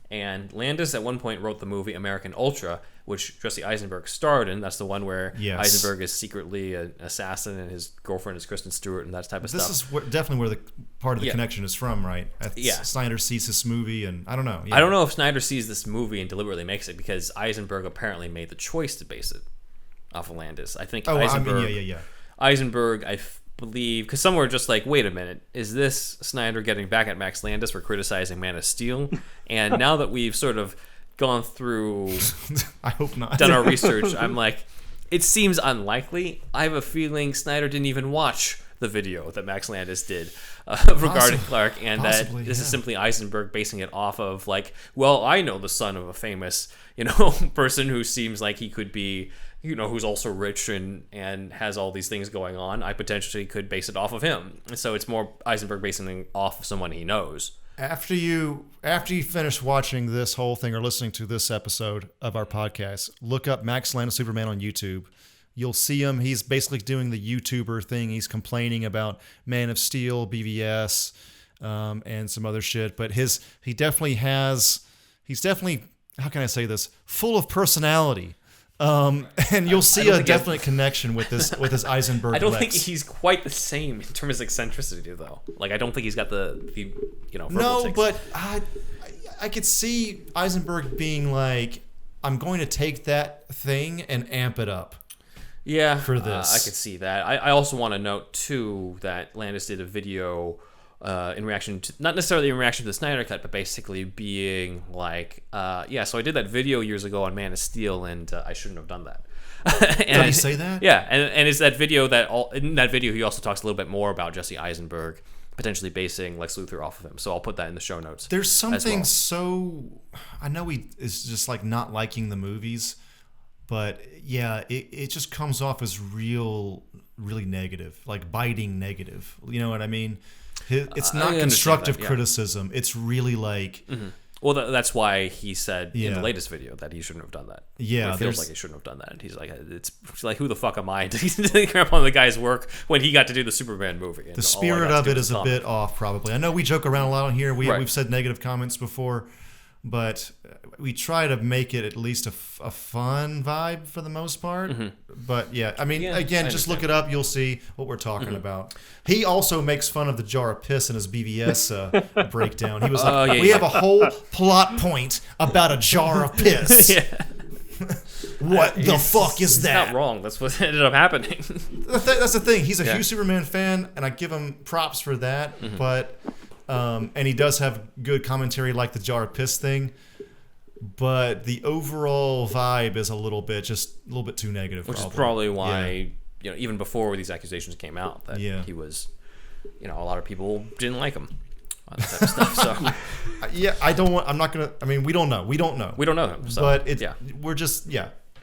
And Landis at one point wrote the movie American Ultra, which Jesse Eisenberg starred in. That's the one where Eisenberg is secretly an assassin and his girlfriend is Kristen Stewart and that type of stuff. This is definitely where the part of the connection is from, right? Snyder sees this movie, and I don't know. I don't know if Snyder sees this movie and deliberately makes it, because Eisenberg apparently made the choice to base it off of Landis. I think Eisenberg, I believe, because some were just like, wait a minute, is this Snyder getting back at Max Landis for criticizing Man of Steel? And now that we've sort of gone through I hope not done our research, I'm like, it seems unlikely. I have a feeling Snyder didn't even watch the video that Max Landis did regarding Clark, and that this is simply Eisenberg basing it off of, like, well, I know the son of a famous person who seems like he could be, who's also rich and has all these things going on. I potentially could base it off of him. So it's more Eisenberg basing it off of someone he knows. After you finish watching this whole thing or listening to this episode of our podcast, look up Max Landis Superman on YouTube. You'll see him. He's basically doing the YouTuber thing. He's complaining about Man of Steel, BVS, and some other shit. But he's definitely, how can I say this, full of personality. And you'll see a definite connection with this Eisenberg. I don't Lex. think he's quite the same in terms of eccentricity, though. Like, I don't think he's got the no, tics. But I could see Eisenberg being like, I'm going to take that thing and amp it up. Yeah, for this, I could see that. I also want to note too that Landis did a video in reaction to, not necessarily in reaction to the Snyder Cut, but basically being like, so I did that video years ago on Man of Steel, and I shouldn't have done that. Did he say that? Yeah, and it's that video in that video he also talks a little bit more about Jesse Eisenberg potentially basing Lex Luthor off of him. So I'll put that in the show notes. There's something so, I know he is just like not liking the movies, but yeah, it just comes off as really negative, like biting negative. You know what I mean? It's not constructive criticism. It's really like... Mm-hmm. Well, that's why he said in the latest video that he shouldn't have done that. Yeah, it feels like he shouldn't have done that. And he's like, it's like, who the fuck am I to crap on the guy's work when he got to do the Superman movie? And the spirit of it is a bit off, probably. I know we joke around a lot on here. We've said negative comments before, but we try to make it at least a fun vibe for the most part. Mm-hmm. But yeah, I mean, again, just look it up. You'll see what we're talking about. He also makes fun of the jar of piss in his BVS breakdown. He was like, we have a whole plot point about a jar of piss. What the fuck is that? Not wrong. That's what ended up happening. That's the thing. He's a huge Superman fan, and I give him props for that. Mm-hmm. But and he does have good commentary, like the jar of piss thing. But the overall vibe is a little bit too negative. Which is probably why even before these accusations came out, that he was, a lot of people didn't like him. That type of stuff. So we don't know. We don't know him. So, but we're just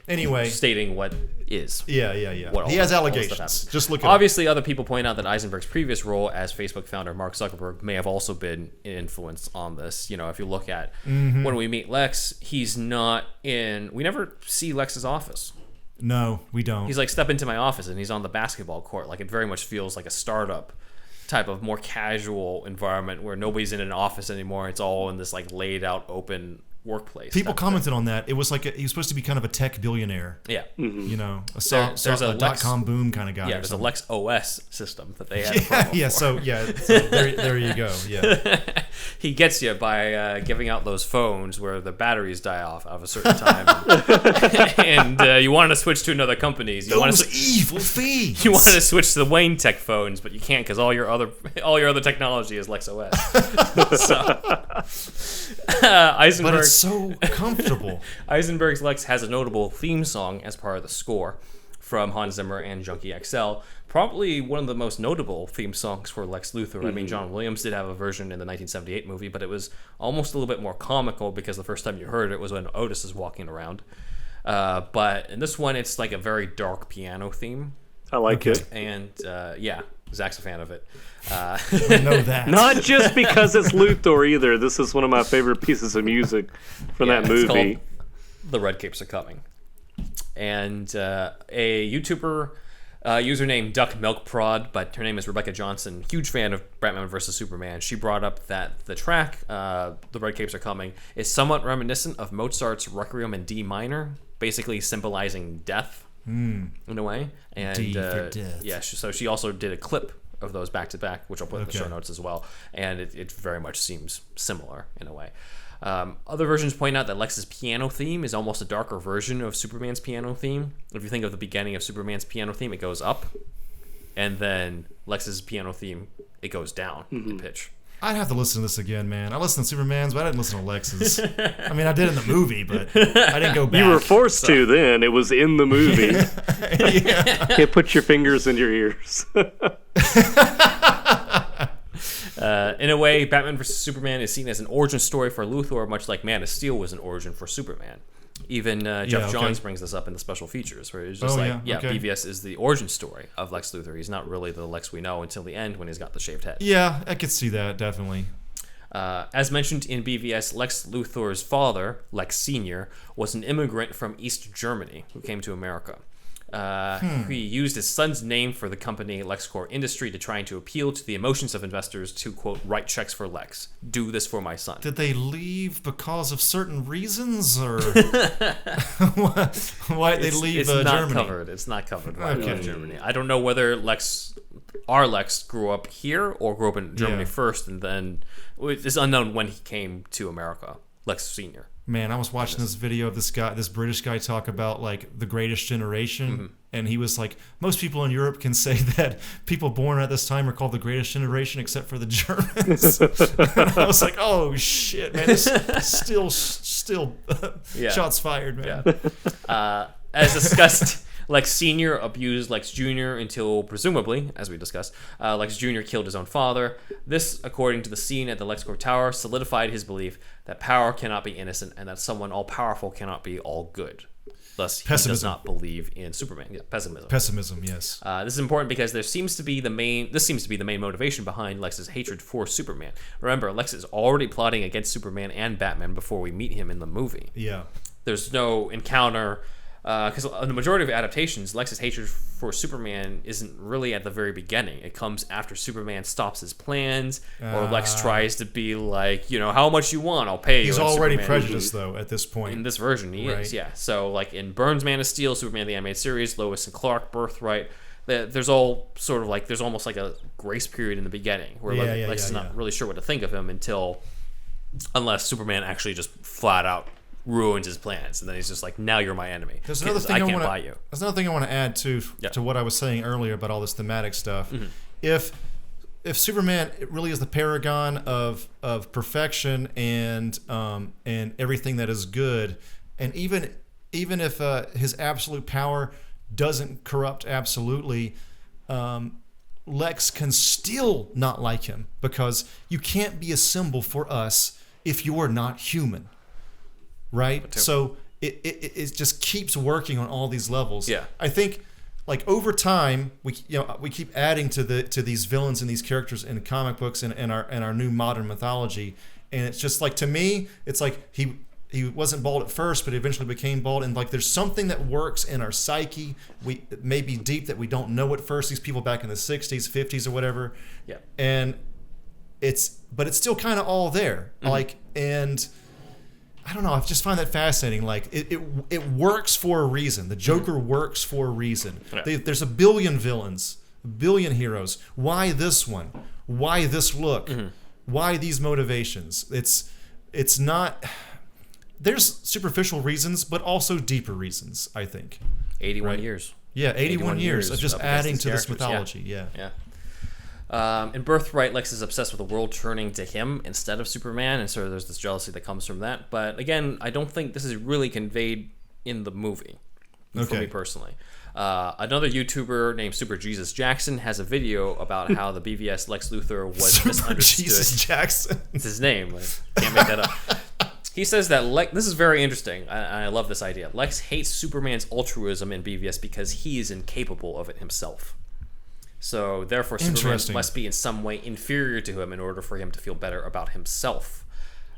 Anyway, stating what is. Yeah. He has allegations. Just look at Obviously, other people point out that Eisenberg's previous role as Facebook founder Mark Zuckerberg may have also been an influence on this. If you look at when we meet Lex, he's not in... We never see Lex's office. No, we don't. He's like, step into my office, and he's on the basketball court. Like, it very much feels like a startup type of more casual environment where nobody's in an office anymore. It's all in this like laid out open workplace. People commented on that. It was like he was supposed to be kind of a tech billionaire. Yeah. You know, There's a dot-com boom kind of guy. Yeah, there's a Lex OS system that they had. So there you go. Yeah. He gets you by giving out those phones where the batteries die off of a certain time, and you want to switch to another company's. Those evil fiends. You want to switch to the Wayne Tech phones, but you can't because all your other technology is Lex OS. Eisenberg. But it's so comfortable. Eisenberg's Lex has a notable theme song as part of the score from Hans Zimmer and Junkie XL. Probably one of the most notable theme songs for Lex Luthor. I mean, John Williams did have a version in the 1978 movie, but it was almost a little bit more comical because the first time you heard it was when Otis is walking around. But in this one, it's like a very dark piano theme. I like it. And yeah, Zack's a fan of it. We know that. Not just because it's Luthor either. This is one of my favorite pieces of music from that movie. It's called The Red Capes Are Coming. And a YouTuber username Duck Milk Prod, but her name is Rebecca Johnson, huge fan of Batman vs. Superman. She brought up that the track, The Red Capes Are Coming, is somewhat reminiscent of Mozart's Requiem in D minor, basically symbolizing death in a way. And D for death. yeah, so she also did a clip of those back to back, which I'll put in the show notes as well. And it very much seems similar in a way. Other versions point out that Lex's piano theme is almost a darker version of Superman's piano theme. If you think of the beginning of Superman's piano theme, it goes up, and then Lex's piano theme, it goes down in pitch. I'd have to listen to this again, man. I listened to Superman's, but I didn't listen to Lex's. I mean, I did in the movie, but I didn't go back. You were forced to then. It was in the movie. You put your fingers in your ears. In a way, Batman vs. Superman is seen as an origin story for Luthor, much like Man of Steel was an origin for Superman. Even Jeff Johns brings this up in the special features, where it's just BVS is the origin story of Lex Luthor. He's not really the Lex we know until the end when he's got the shaved head. Yeah, I could see that, definitely. As mentioned in BVS, Lex Luthor's father, Lex Sr., was an immigrant from East Germany who came to America. He used his son's name for the company LexCorp Industry to trying to appeal to the emotions of investors to, quote, write checks for Lex. Do this for my son. Did they leave because of certain reasons, or why did they leave Germany? It's not covered why they left Germany. I don't know whether our Lex grew up here or grew up in Germany first, and then it's unknown when he came to America, Lex Sr. Man, I was watching this video of this British guy talk about like the greatest generation, and he was like, most people in Europe can say that people born at this time are called the greatest generation except for the Germans. And I was like, oh shit, man, this still shots fired, man. Yeah. As discussed, Lex Sr. abused Lex Jr. until, presumably, as we discussed, Lex Jr. killed his own father. This, according to the scene at the LexCorp Tower, solidified his belief that power cannot be innocent and that someone all-powerful cannot be all good. Thus, he does not believe in Superman. Yeah, pessimism. Pessimism, yes. This is important because this seems to be the main motivation behind Lex's hatred for Superman. Remember, Lex is already plotting against Superman and Batman before we meet him in the movie. Yeah. There's no encounter... Because in the majority of adaptations, Lex's hatred for Superman isn't really at the very beginning. It comes after Superman stops his plans, or Lex tries to be like, how much you want, I'll pay you. He's already prejudiced, though, at this point. In this version, he is, yeah. So, like in Burns' Man of Steel, Superman the Animated Series, Lois and Clark, Birthright, there's all sort of like, there's almost like a grace period in the beginning where Lex is not really sure what to think of him unless Superman actually just flat out ruins his plans, and then he's just like, now you're my enemy. There's another thing I can't buy you. There's another thing I want to add to what I was saying earlier about all this thematic stuff. If Superman really is the paragon of perfection and everything that is good, and even if his absolute power doesn't corrupt absolutely, Lex can still not like him, because you can't be a symbol for us if you are not human. Right? So it just keeps working on all these levels. Yeah. I think like over time we keep adding to these villains and these characters in comic books and our new modern mythology, and it's just like, to me, it's like he wasn't bald at first, but he eventually became bald. And like, there's something that works in our psyche. It may be deep that we don't know at first. These people back in the 60s, 50s, or whatever. Yeah. And it's still kind of all there. Like, and I don't know. I just find that fascinating. Like, it works for a reason. The Joker works for a reason. Yeah. There's a billion villains, a billion heroes. Why this one? Why this look? Why these motivations? It's not. There's superficial reasons, but also deeper reasons, I think. 81 years. Yeah, 81 years of just adding to this mythology. Yeah. In Birthright, Lex is obsessed with the world turning to him instead of Superman, and so there's this jealousy that comes from that. But again, I don't think this is really conveyed in the movie, for me personally. Another YouTuber named Super Jesus Jackson has a video about how the BVS Lex Luthor was Super misunderstood. Jesus Jackson. It's his name. I can't make that up. He says that this is very interesting. I love this idea. Lex hates Superman's altruism in BVS because he is incapable of it himself. So therefore, Superman must be in some way inferior to him in order for him to feel better about himself.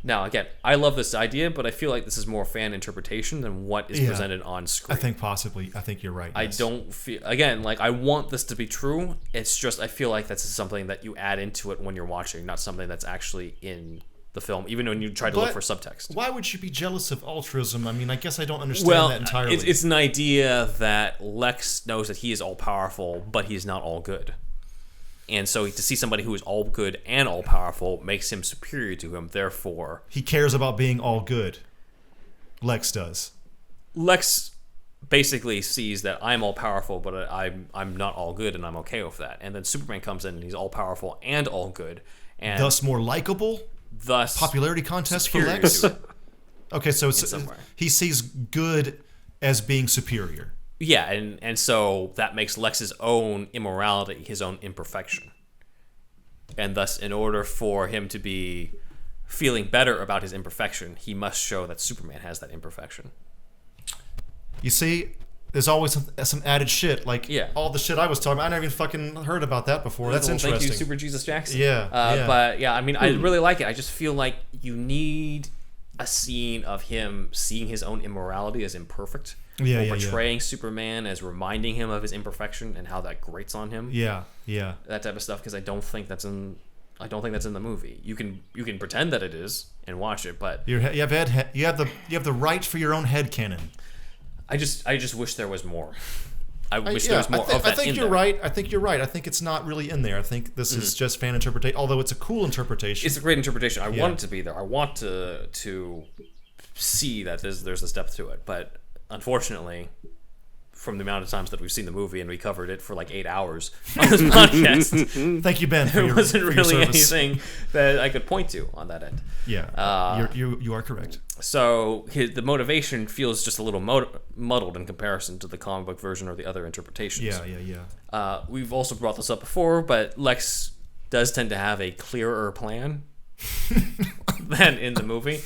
Now, again, I love this idea, but I feel like this is more fan interpretation than what is presented on screen. I think you're right. I don't feel, again, like, I want this to be true. It's just, I feel like that's something that you add into it when you're watching, not something that's actually in the film, even when you try to look for subtext. Why would you be jealous of altruism? I mean, I guess I don't understand that entirely. It's an idea that Lex knows that he is all-powerful, but he's not all good. And so to see somebody who is all good and all powerful makes him superior to him. Therefore, he cares about being all good. Lex does. Lex basically sees that I'm all powerful, but I'm not all good, and I'm okay with that. And then Superman comes in and he's all powerful and all good, and thus more likable. Thus popularity contest for Lex. Okay, so he sees good as being superior. Yeah, and so that makes Lex's own immorality his own imperfection. And thus, in order for him to be feeling better about his imperfection, he must show that Superman has that imperfection. You see, there's always some added shit. Like, all the shit I was talking about, I never even fucking heard about that before. That's interesting. Thank you, Super Jesus Jackson. Yeah. But, yeah, I mean, I really like it. I just feel like you need a scene of him seeing his own immorality as imperfect. Portraying Superman as reminding him of his imperfection and how that grates on him. Yeah. That type of stuff, because I don't think that's in the movie. You can pretend that it is and watch it, but you have the right for your own headcanon. I just wish there was more. I wish there was more of that. I think you're right. I think you're right. I think it's not really in there. I think this is just fan interpretation. Although it's a cool interpretation. It's a great interpretation. I want it to be there. I want to see that there's this depth to it, but unfortunately, from the amount of times that we've seen the movie and we covered it for like 8 hours on this podcast, thank you, Ben. There wasn't really anything that I could point to on that end. Yeah, you are correct. So the motivation feels just a little muddled in comparison to the comic book version or the other interpretations. Yeah. We've also brought this up before, but Lex does tend to have a clearer plan than in the movie.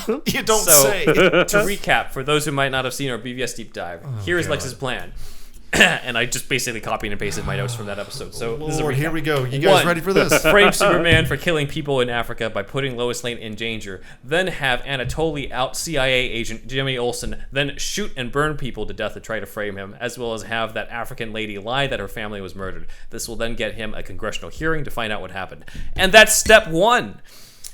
You don't say. To recap, for those who might not have seen our BVS deep dive, here is Lex's plan. And I just basically copied and pasted my notes from that episode. So Lord, here we go. You guys ready for this? Frame Superman for killing people in Africa by putting Lois Lane in danger. Then have Anatoly out CIA agent Jimmy Olsen. Then shoot and burn people to death to try to frame him, as well as have that African lady lie that her family was murdered. This will then get him a congressional hearing to find out what happened. And that's step one.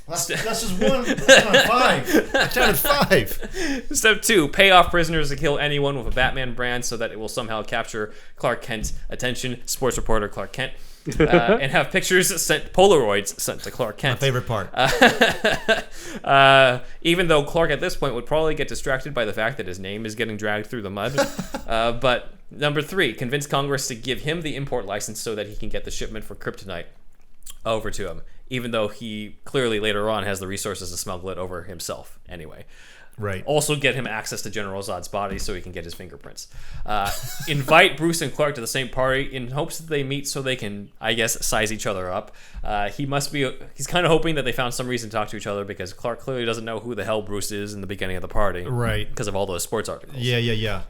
That's just one. I counted five. Step 2, pay off prisoners to kill anyone with a Batman brand so that it will somehow capture Clark Kent's attention, sports reporter Clark Kent, and have Polaroids sent to Clark Kent. My favorite part. Even though Clark at this point would probably get distracted by the fact that his name is getting dragged through the mud. But number 3, convince Congress to give him the import license so that he can get the shipment for kryptonite over to him, even though he clearly later on has the resources to smuggle it over himself anyway. Right. Also get him access to General Zod's body so he can get his fingerprints. Invite Bruce and Clark to the same party in hopes that they meet so they can, I guess, size each other up. He's kind of hoping that they found some reason to talk to each other because Clark clearly doesn't know who the hell Bruce is in the beginning of the party. Right. Because of all those sports articles. Yeah.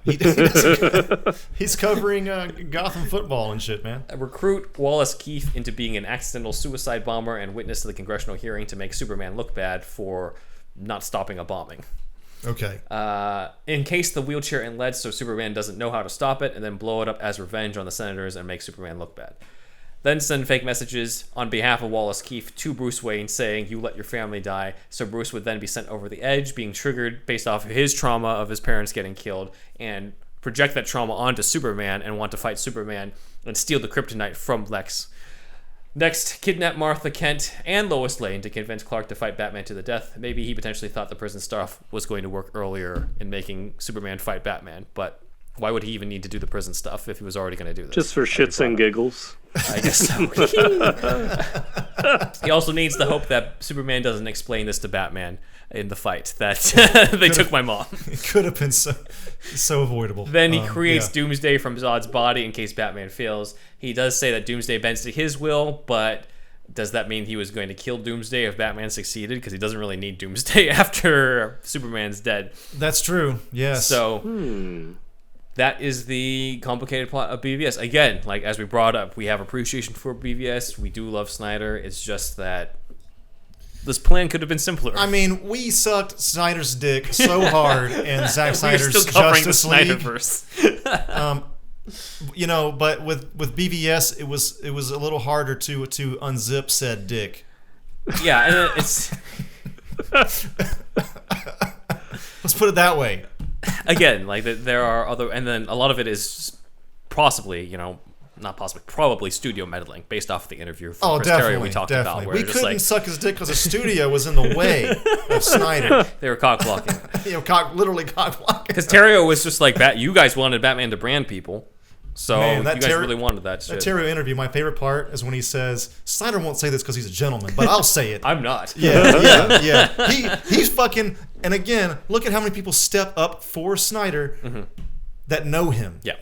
He's covering Gotham football and shit, man. Recruit Wallace Keith into being an accidental suicide bomber and witness to the congressional hearing to make Superman look bad for not stopping a bombing. Okay. In case the wheelchair and lead so Superman doesn't know how to stop it, and then blow it up as revenge on the Senators and make Superman look bad. Then send fake messages on behalf of Wallace Keith to Bruce Wayne saying, you let your family die, so Bruce would then be sent over the edge, being triggered based off of his trauma of his parents getting killed, and project that trauma onto Superman and want to fight Superman and steal the kryptonite from Lex. Next, kidnap Martha Kent and Lois Lane to convince Clark to fight Batman to the death. Maybe he potentially thought the prison stuff was going to work earlier in making Superman fight Batman, but why would he even need to do the prison stuff if he was already going to do this? Just for shits and giggles. I guess so. He also needs the hope that Superman doesn't explain this to Batman in the fight, that they took my mom. It could have been so avoidable. Then he creates Doomsday from Zod's body in case Batman fails. He does say that Doomsday bends to his will, but does that mean he was going to kill Doomsday if Batman succeeded? Because he doesn't really need Doomsday after Superman's dead. That's true, yes. So... That is the complicated plot of BVS. Again, like as we brought up, we have appreciation for BVS. We do love Snyder. It's just that this plan could have been simpler. I mean, we sucked Snyder's dick so hard in Zack Snyder's We're still covering Justice the League. Snyderverse. But with BVS, it was a little harder to unzip said dick. Yeah, and it's let's put it that way. Again, like there are other, and then a lot of it is possibly, probably studio meddling based off the interview from Chris Terrio we talked about. Where we couldn't suck his dick because the studio was in the way of Snyder. They were cock blocking. Literally cock blocking. Because Terrio was just like, you guys wanted Batman to brand people. So you guys really wanted that shit. That Terrio interview, my favorite part is when he says, Snyder won't say this because he's a gentleman, but I'll say it. I'm not. Yeah. He's fucking... And again, look at how many people step up for Snyder that know him. Yeah.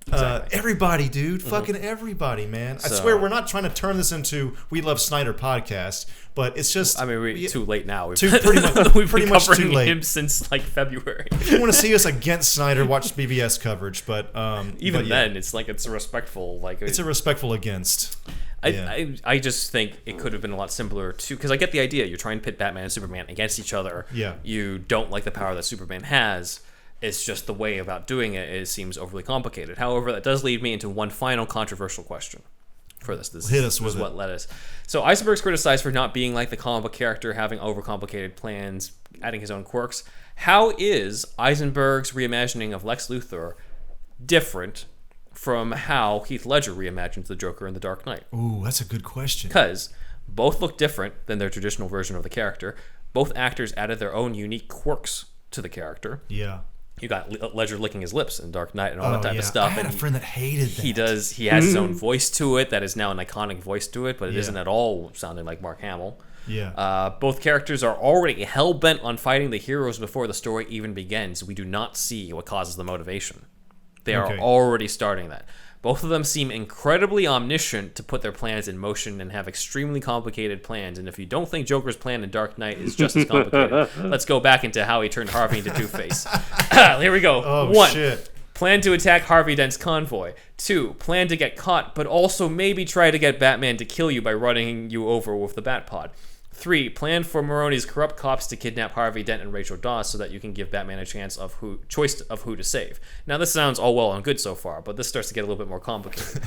Exactly. Everybody, dude. Fucking everybody, man. I swear, we're not trying to turn this into We Love Snyder podcast, but it's just... I mean, we're too late now. We've pretty much too late. Him since, February. If you want to see us against Snyder, watch BVS coverage, but... Even then, it's a respectful... it's a respectful against... I just think it could have been a lot simpler too, because I get the idea. You're trying to pit Batman and Superman against each other. Yeah. You don't like the power that Superman has. It's just the way about doing it seems overly complicated. However, that does lead me into one final controversial question for this. Hit us with what led us. So Eisenberg's criticized for not being like the comic book character, having overcomplicated plans, adding his own quirks. How is Eisenberg's reimagining of Lex Luthor different from how Heath Ledger reimagined the Joker in The Dark Knight? Ooh, that's a good question. Because both look different than their traditional version of the character. Both actors added their own unique quirks to the character. Yeah. You got Ledger licking his lips in Dark Knight and all that type of stuff. I had a friend that hated that. He has his own voice to it that is now an iconic voice to it, but it isn't at all sounding like Mark Hamill. Yeah. Both characters are already hell-bent on fighting the heroes before the story even begins. We do not see what causes the motivation. They are already starting that. Both of them seem incredibly omniscient to put their plans in motion and have extremely complicated plans. And if you don't think Joker's plan in Dark Knight is just as complicated, let's go back into how he turned Harvey into Two-Face. Here we go. Oh, 1. Shit. Plan to attack Harvey Dent's convoy. 2. Plan to get caught, but also maybe try to get Batman to kill you by running you over with the Batpod. 3. Plan for Maroni's corrupt cops to kidnap Harvey Dent and Rachel Dawes so that you can give Batman a choice of who to save. Now, this sounds all well and good so far, but this starts to get a little bit more complicated.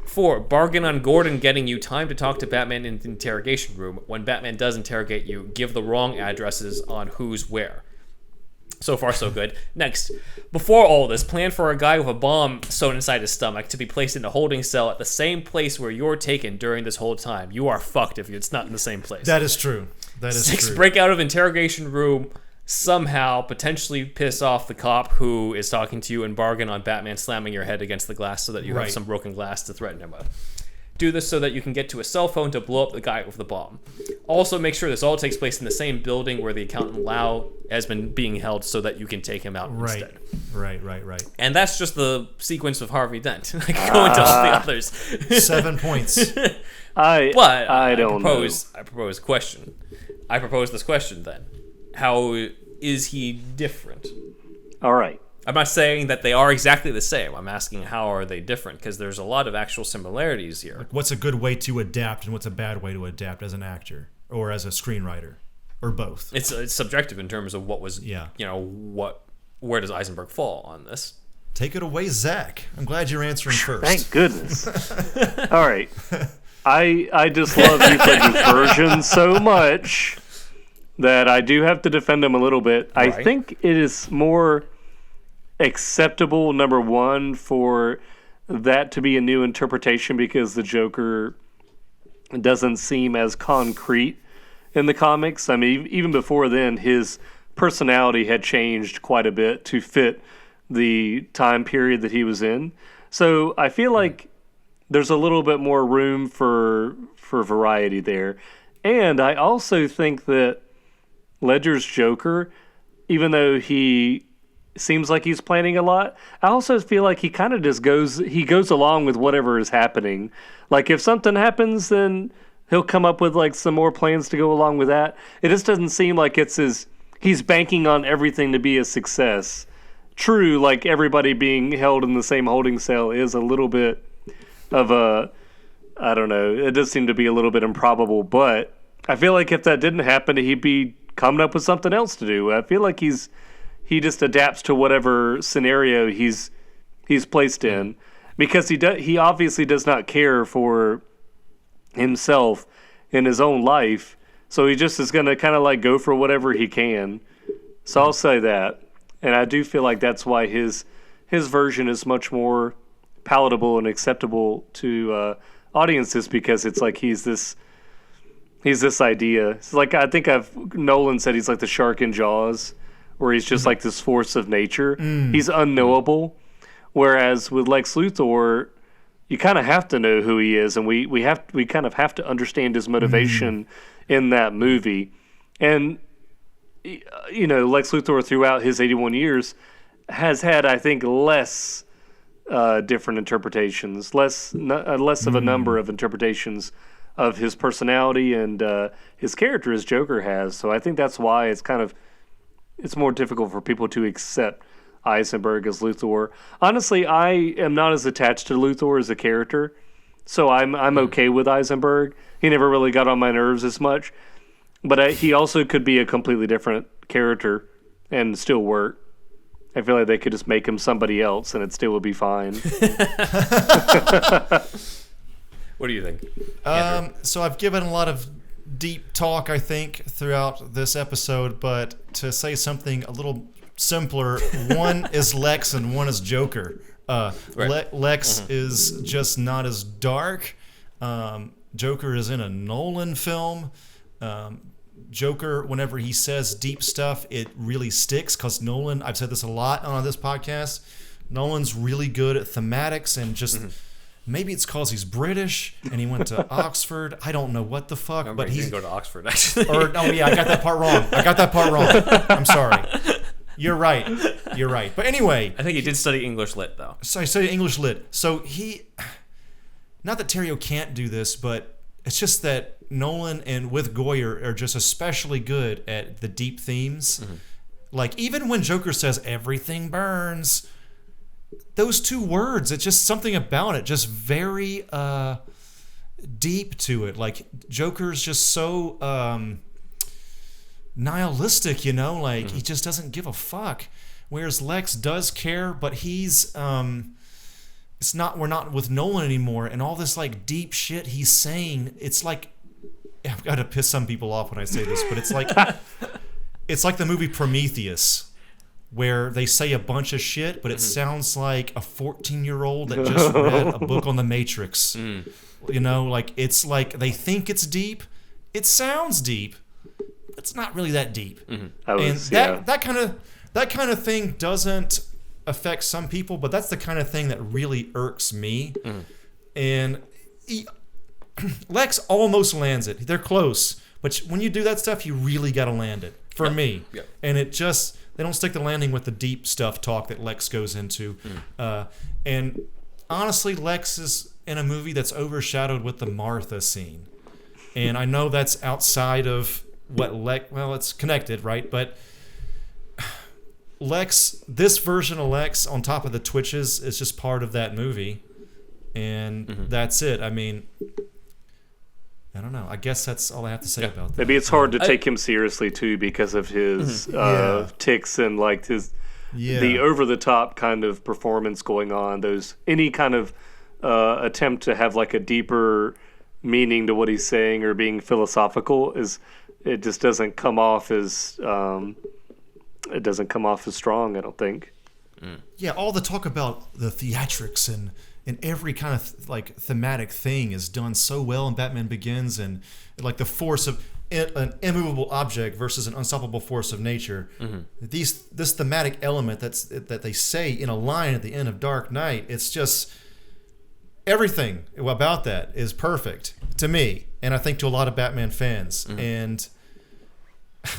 4. Bargain on Gordon getting you time to talk to Batman in the interrogation room. When Batman does interrogate you, give the wrong addresses on who's where. So far, so good. Next, before all this, plan for a guy with a bomb sewn inside his stomach to be placed in a holding cell at the same place where you're taken during this whole time. You are fucked if it's not in the same place. That is true. 6, break out of interrogation room, somehow potentially piss off the cop who is talking to you and bargain on Batman slamming your head against the glass so that you have some broken glass to threaten him with. Do this so that you can get to a cell phone to blow up the guy with the bomb. Also, make sure this all takes place in the same building where the accountant Lau has been being held so that you can take him out instead. Right. And that's just the sequence of Harvey Dent. I can go into all the others. 7 points. I don't know. I propose question. I propose this question then. How is he different? All right. I'm not saying that they are exactly the same. I'm asking how are they different, because there's a lot of actual similarities here. Like, what's a good way to adapt and what's a bad way to adapt as an actor or as a screenwriter or both? It's subjective in terms of what was, where does Eisenberg fall on this? Take it away, Zack. I'm glad you're answering first. Thank goodness. All right. I just love Heath Ledger's version so much that I do have to defend him a little bit. Right. I think it is more acceptable, number one, for that to be a new interpretation because the Joker doesn't seem as concrete in the comics. I mean, even before then, his personality had changed quite a bit to fit the time period that he was in. So I feel like there's a little bit more room for variety there. And I also think that Ledger's Joker, even though he seems like he's planning a lot, I also feel like he kind of just goes along with whatever is happening. Like if something happens, then he'll come up with like some more plans to go along with that. It just doesn't seem like he's banking on everything to be a success. True, like everybody being held in the same holding cell is a little bit of I don't know, it does seem to be a little bit improbable, but I feel like if that didn't happen, he'd be coming up with something else to do. I feel like he just adapts to whatever scenario he's placed in, because he obviously does not care for himself in his own life, so he just is going to kind of like go for whatever he can. So I'll say that, and I do feel like that's why his version is much more palatable and acceptable to audiences, because it's like he's this idea. It's like I think Nolan said he's like the shark in Jaws, where he's just like this force of nature. He's unknowable. Whereas with Lex Luthor, you kind of have to know who he is, and we kind of have to understand his motivation in that movie. And Lex Luthor throughout his 81 years has had, I think, less different interpretations, less of a number of interpretations of his personality and his character as Joker has. So I think that's why it's more difficult for people to accept Eisenberg as Luthor. Honestly, I am not as attached to Luthor as a character, so I'm okay with Eisenberg. He never really got on my nerves as much, but he also could be a completely different character and still work. I feel like they could just make him somebody else and it still would be fine. What do you think? So I've given a lot of deep talk, I think, throughout this episode, but to say something a little simpler, one is Lex and one is Joker. Right. Lex is just not as dark. Joker is in a Nolan film. Joker, whenever he says deep stuff, it really sticks, because Nolan, I've said this a lot on this podcast, Nolan's really good at thematics and just... Maybe it's because he's British and he went to Oxford. I don't know what the fuck, but he didn't go to Oxford, actually. I got that part wrong. I'm sorry. You're right. But anyway, I think he did study English lit, though. So I studied English lit. So not that Terrio can't do this, but it's just that Nolan and with Goyer are just especially good at the deep themes. Like even when Joker says everything burns, those two words, it's just something about it, just very deep to it. Like Joker's just so nihilistic, like he just doesn't give a fuck. Whereas Lex does care, but he's we're not with Nolan anymore, and all this like deep shit he's saying, it's like, I've got to piss some people off when I say this, but it's like the movie Prometheus, where they say a bunch of shit, but it sounds like a 14-year-old that just read a book on the Matrix. Like it's like they think it's deep. It sounds deep. It's not really that deep. That kind of thing doesn't affect some people, but that's the kind of thing that really irks me. And Lex almost lands it. They're close, but when you do that stuff, you really got to land it. For me, and it just. They don't stick the landing with the deep stuff talk that Lex goes into. And honestly, Lex is in a movie that's overshadowed with the Martha scene. And I know that's outside of what Lex... Well, it's connected, right? But Lex, this version of Lex on top of the twitches is just part of that movie. And that's it. I mean, I don't know. I guess that's all I have to say about that. Maybe it's hard to take him seriously too because of his tics and like his the over the top kind of performance going on. Any kind of attempt to have like a deeper meaning to what he's saying or being philosophical it just doesn't come off as strong. I don't think. Yeah, all the talk about the theatrics and every kind of like thematic thing is done so well in Batman Begins, and like the force of an immovable object versus an unstoppable force of nature. This thematic element that they say in a line at the end of Dark Knight, it's just everything about that is perfect to me, and I think to a lot of Batman fans. And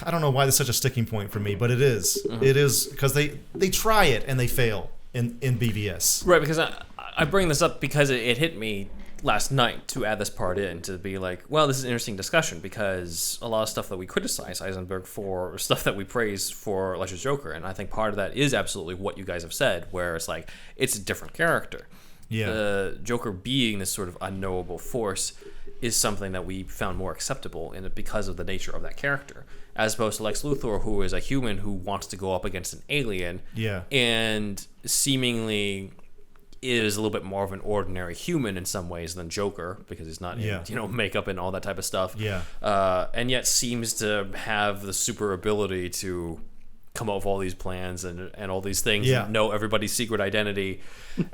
I don't know why there's such a sticking point for me, but it is. It is because they try it and they fail in BVS. Right, because I bring this up because it hit me last night to add this part in to be like, well, this is an interesting discussion because a lot of stuff that we criticize Eisenberg for, stuff that we praise for Ledger's Joker, and I think part of that is absolutely what you guys have said, where it's like, it's a different character. Yeah. The Joker being this sort of unknowable force is something that we found more acceptable in it because of the nature of that character, as opposed to Lex Luthor, who is a human who wants to go up against an alien, and seemingly is a little bit more of an ordinary human in some ways than Joker, because he's not in makeup and all that type of stuff. And yet seems to have the super ability to come up with all these plans and all these things, and know everybody's secret identity.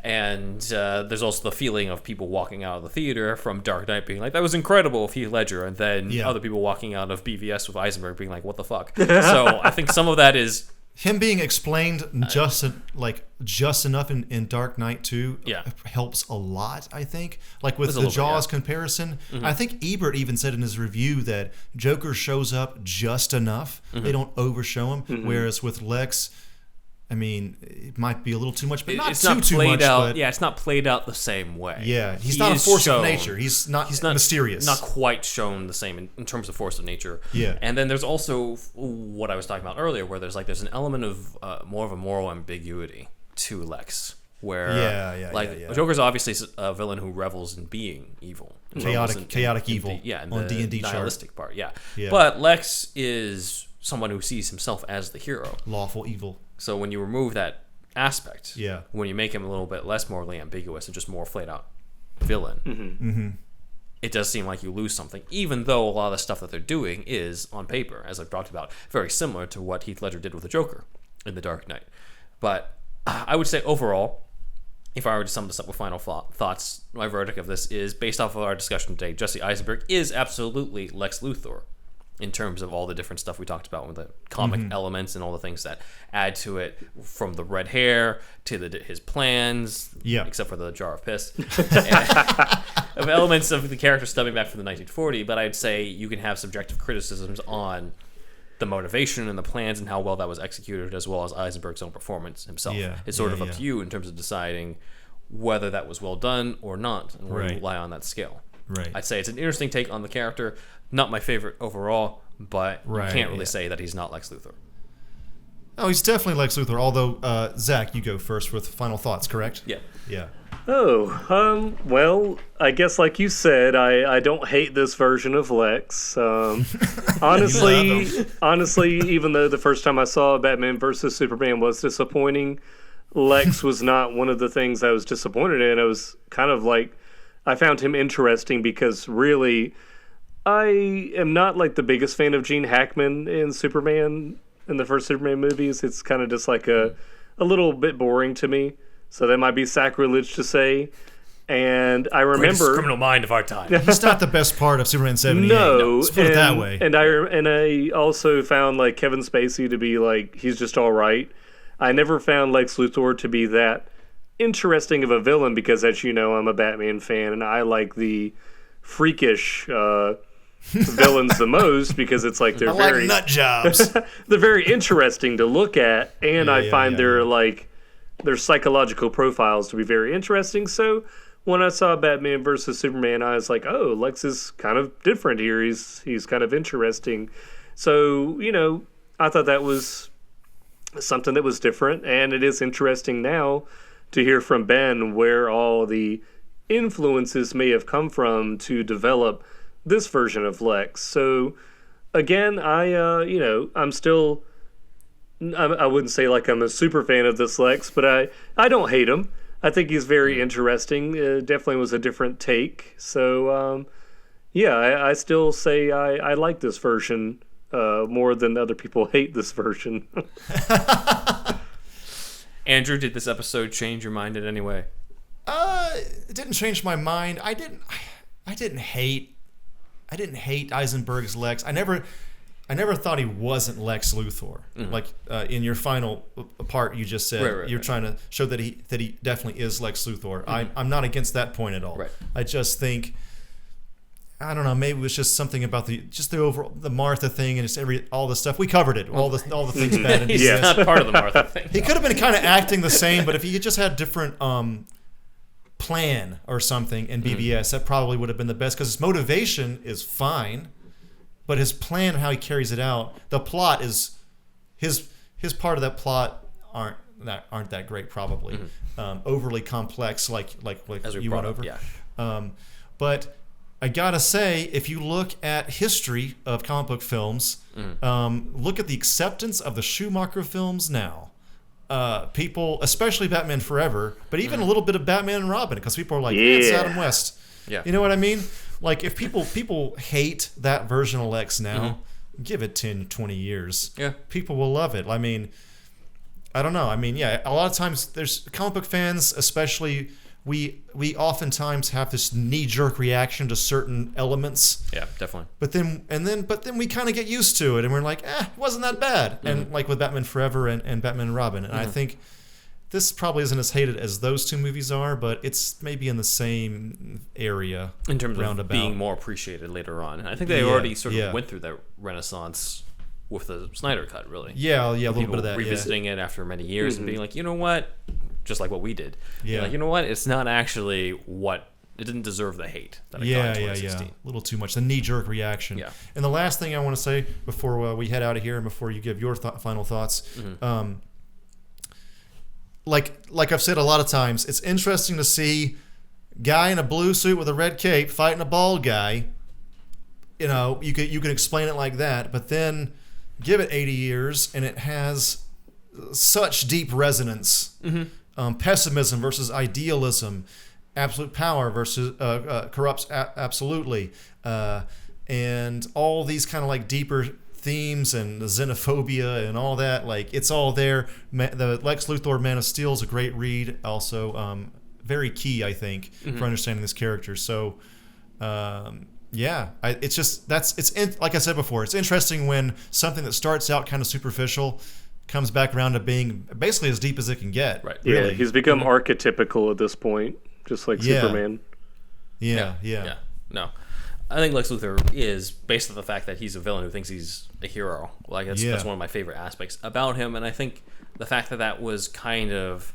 And there's also the feeling of people walking out of the theater from Dark Knight being like, that was incredible with Heath Ledger, and then other people walking out of BVS with Eisenberg being like, what the fuck? So I think some of that is him being explained just enough in Dark Knight 2 helps a lot, I think. Like with the Jaws comparison, I think Ebert even said in his review that Joker shows up just enough. They don't overshow him. Whereas with Lex, I mean, it might be a little too much, but it's not too played much. out. It's not played out the same way. Yeah, he's not a force of nature. He's not mysterious. Not quite shown the same in terms of force of nature. Yeah. And then there's also what I was talking about earlier, where there's an element of more of a moral ambiguity to Lex, where Joker's obviously a villain who revels in being evil, chaotic evil. On D&D nihilistic chart. part. But Lex is someone who sees himself as the hero, lawful evil. So when you remove that aspect, when you make him a little bit less morally ambiguous and just more flat out villain, it does seem like you lose something, even though a lot of the stuff that they're doing is, on paper, as I've talked about, very similar to what Heath Ledger did with the Joker in The Dark Knight. But I would say overall, if I were to sum this up with final thoughts, my verdict of this is, based off of our discussion today, Jesse Eisenberg is absolutely Lex Luthor, in terms of all the different stuff we talked about with the comic elements and all the things that add to it, from the red hair to his plans, except for the jar of piss, of elements of the character stemming back from the 1940. But I'd say you can have subjective criticisms on the motivation and the plans and how well that was executed, as well as Eisenberg's own performance himself. It's sort of up to you in terms of deciding whether that was well done or not, and where you lie on that scale. I'd say it's an interesting take on the character. Not my favorite overall, but you can't really say that he's not Lex Luthor. Oh, he's definitely Lex Luthor. Although, Zach, you go first with final thoughts, correct? Yeah. Well, I guess like you said, I don't hate this version of Lex. Honestly, even though the first time I saw Batman vs. Superman was disappointing, Lex was not one of the things I was disappointed in. I was kind of like, I found him interesting because really, I am not like the biggest fan of Gene Hackman in Superman, in the first Superman movies. It's kind of just like a little bit boring to me. So that might be sacrilege to say. And I remember, greatest criminal mind of our time. He's not the best part of Superman 78. No, let's put it that way. And I also found like Kevin Spacey to be like, he's just all right. I never found Lex Luthor to be that interesting of a villain because, as you know, I'm a Batman fan and I like the freakish villains the most because it's like they're very nut jobs. They're very interesting to look at, and I find their psychological profiles to be very interesting. So when I saw Batman versus Superman, I was like, oh, Lex is kind of different here. He's kind of interesting. So, I thought that was something that was different, and it is interesting now to hear from Ben where all the influences may have come from to develop this version of Lex. So again, I'm still, I wouldn't say like I'm a super fan of this Lex, but I don't hate him. I think he's very interesting. Definitely was a different take. So I still say I like this version more than other people hate this version. Andrew, did this episode change your mind in any way? It didn't change my mind. I didn't hate Eisenberg's Lex. I never thought he wasn't Lex Luthor. Mm-hmm. Like in your final part, you just said you're trying to show that he definitely is Lex Luthor. Mm-hmm. I'm not against that point at all. Right. I just think, I don't know, maybe it was just something about the overall the Martha thing and just all the stuff we covered it. All the things bad. He's not part of the Martha thing. He could have been kind of acting the same, but if he had just had different plan or something in BBS, that probably would have been the best, because his motivation is fine, but his plan, how he carries it out, the plot is his part of that plot aren't that great, probably. Overly complex, like as we you went over. Yeah. But I gotta say, if you look at history of comic book films, look at the acceptance of the Schumacher films now. People, especially Batman Forever, but even a little bit of Batman and Robin, because people are like, it's Adam West. Yeah. You know what I mean? Like, if people hate that version of Lex now, give it 10, 20 years. Yeah. People will love it. I mean, I don't know. I mean, yeah, a lot of times there's comic book fans, especially, we oftentimes have this knee-jerk reaction to certain elements. Yeah, definitely. But then we kind of get used to it, and we're like, it wasn't that bad. And like with Batman Forever and Batman and Robin, and I think this probably isn't as hated as those two movies are, but it's maybe in the same area in terms of being more appreciated later on. And I think they already sort of went through that renaissance with the Snyder cut, really. Yeah, a little bit of that. Revisiting it after many years and being like, you know what? Just like what we did. Yeah. Like, you know what? It's not actually what... It didn't deserve the hate that it got in 2016. A little too much. The knee-jerk reaction. Yeah. And the last thing I want to say before we head out of here and before you give your final thoughts, like I've said a lot of times, it's interesting to see guy in a blue suit with a red cape fighting a bald guy. You know, you can explain it like that, but then give it 80 years and it has such deep resonance. Pessimism versus idealism, absolute power versus corrupts absolutely, and all these kind of like deeper themes and the xenophobia and all that. Like, it's all there. The Lex Luthor Man of Steel is a great read, also very key, I think, for understanding this character. So like I said before, it's interesting when something that starts out kind of superficial comes back around to being basically as deep as it can get. Right. Yeah, really. He's become archetypical at this point, just like Superman. Yeah. No. I think Lex Luthor is, based on the fact that he's a villain who thinks he's a hero. Like, that's one of my favorite aspects about him, and I think the fact that was kind of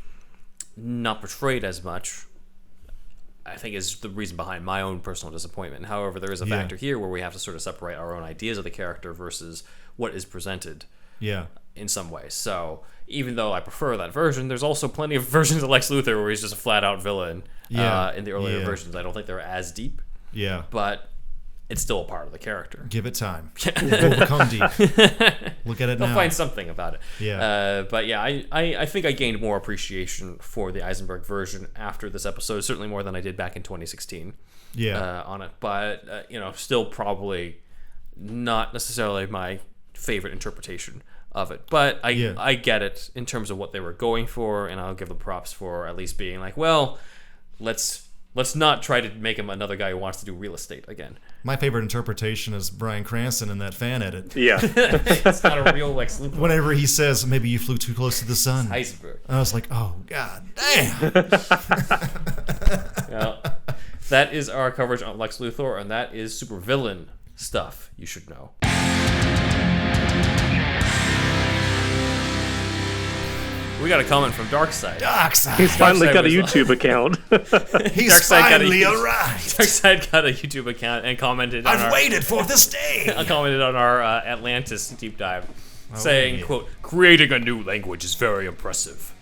not portrayed as much, I think, is the reason behind my own personal disappointment. However, there is a factor here where we have to sort of separate our own ideas of the character versus what is presented. Yeah. In some ways. So even though I prefer that version, there's also plenty of versions of Lex Luthor where he's just a flat-out villain. In the earlier versions, I don't think they're as deep. Yeah. But it's still a part of the character. Give it time. It will become deep. Look at it now. They'll find something about it. Yeah. But yeah, I think I gained more appreciation for the Eisenberg version after this episode, certainly more than I did back in 2016. Yeah. On it. But, still probably not necessarily my favorite interpretation of it, but I get it in terms of what they were going for, and I'll give them props for at least being like, well, let's not try to make him another guy who wants to do real estate again. My favorite interpretation is Bryan Cranston in that fan edit. Yeah. It's not a real Lex Luthor. Whenever he says, maybe you flew too close to the sun. Iceberg. I was like, oh, god damn. Well, that is our coverage on Lex Luthor, and that is supervillain stuff you should know. We got a comment from Darkseid. He's finally got a YouTube account. He's finally arrived. Darkseid got a YouTube account and commented I've waited for this day. Commented on our Atlantis deep dive, saying, quote, creating a new language is very impressive.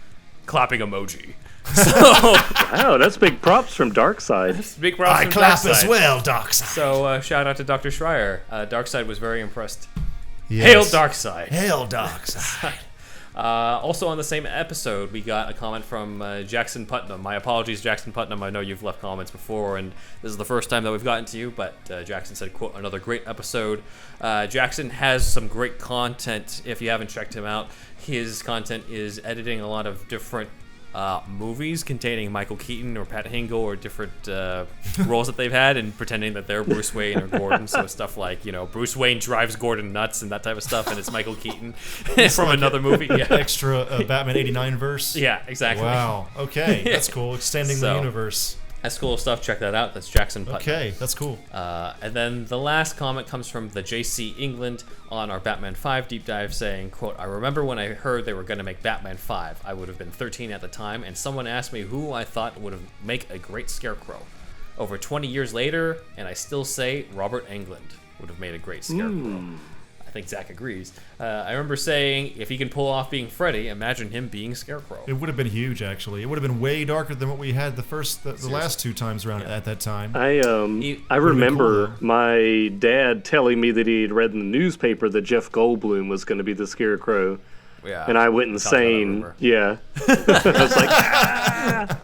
Clapping emoji. Wow, that's big props from Darkseid. Big props I from clap Darkseid. as well, Darkseid. So shout out to Dr. Schreier. Darkseid was very impressed. Yes. Hail Darkseid. Hail Darkseid. Also on the same episode, we got a comment from Jackson Putnam. My apologies, Jackson Putnam. I know you've left comments before, and this is the first time that we've gotten to you, but Jackson said, quote, another great episode. Jackson has some great content. If you haven't checked him out, his content is editing a lot of different movies containing Michael Keaton or Pat Hingle or different roles that they've had, and pretending that they're Bruce Wayne or Gordon. So stuff like, Bruce Wayne drives Gordon nuts and that type of stuff, and it's Michael Keaton from another movie. Yeah. Extra Batman 89 verse. Yeah, exactly. Wow. Okay, that's cool. Extending the universe. That's cool stuff. Check that out. That's Jackson Putnam. Okay, that's cool. And then the last comment comes from the JC England on our Batman 5 deep dive, saying, quote, I remember when I heard they were going to make Batman 5. I would have been 13 at the time, and someone asked me who I thought would make a great Scarecrow. Over 20 years later, and I still say Robert Englund would have made a great Scarecrow. I think Zack agrees. I remember saying, if he can pull off being Freddy, imagine him being Scarecrow. It would have been huge, actually. It would have been way darker than what we had the last two times around at that time. I remember my dad telling me that he had read in the newspaper that Jeff Goldblum was going to be the Scarecrow. Yeah. And I went insane. Yeah. I was like,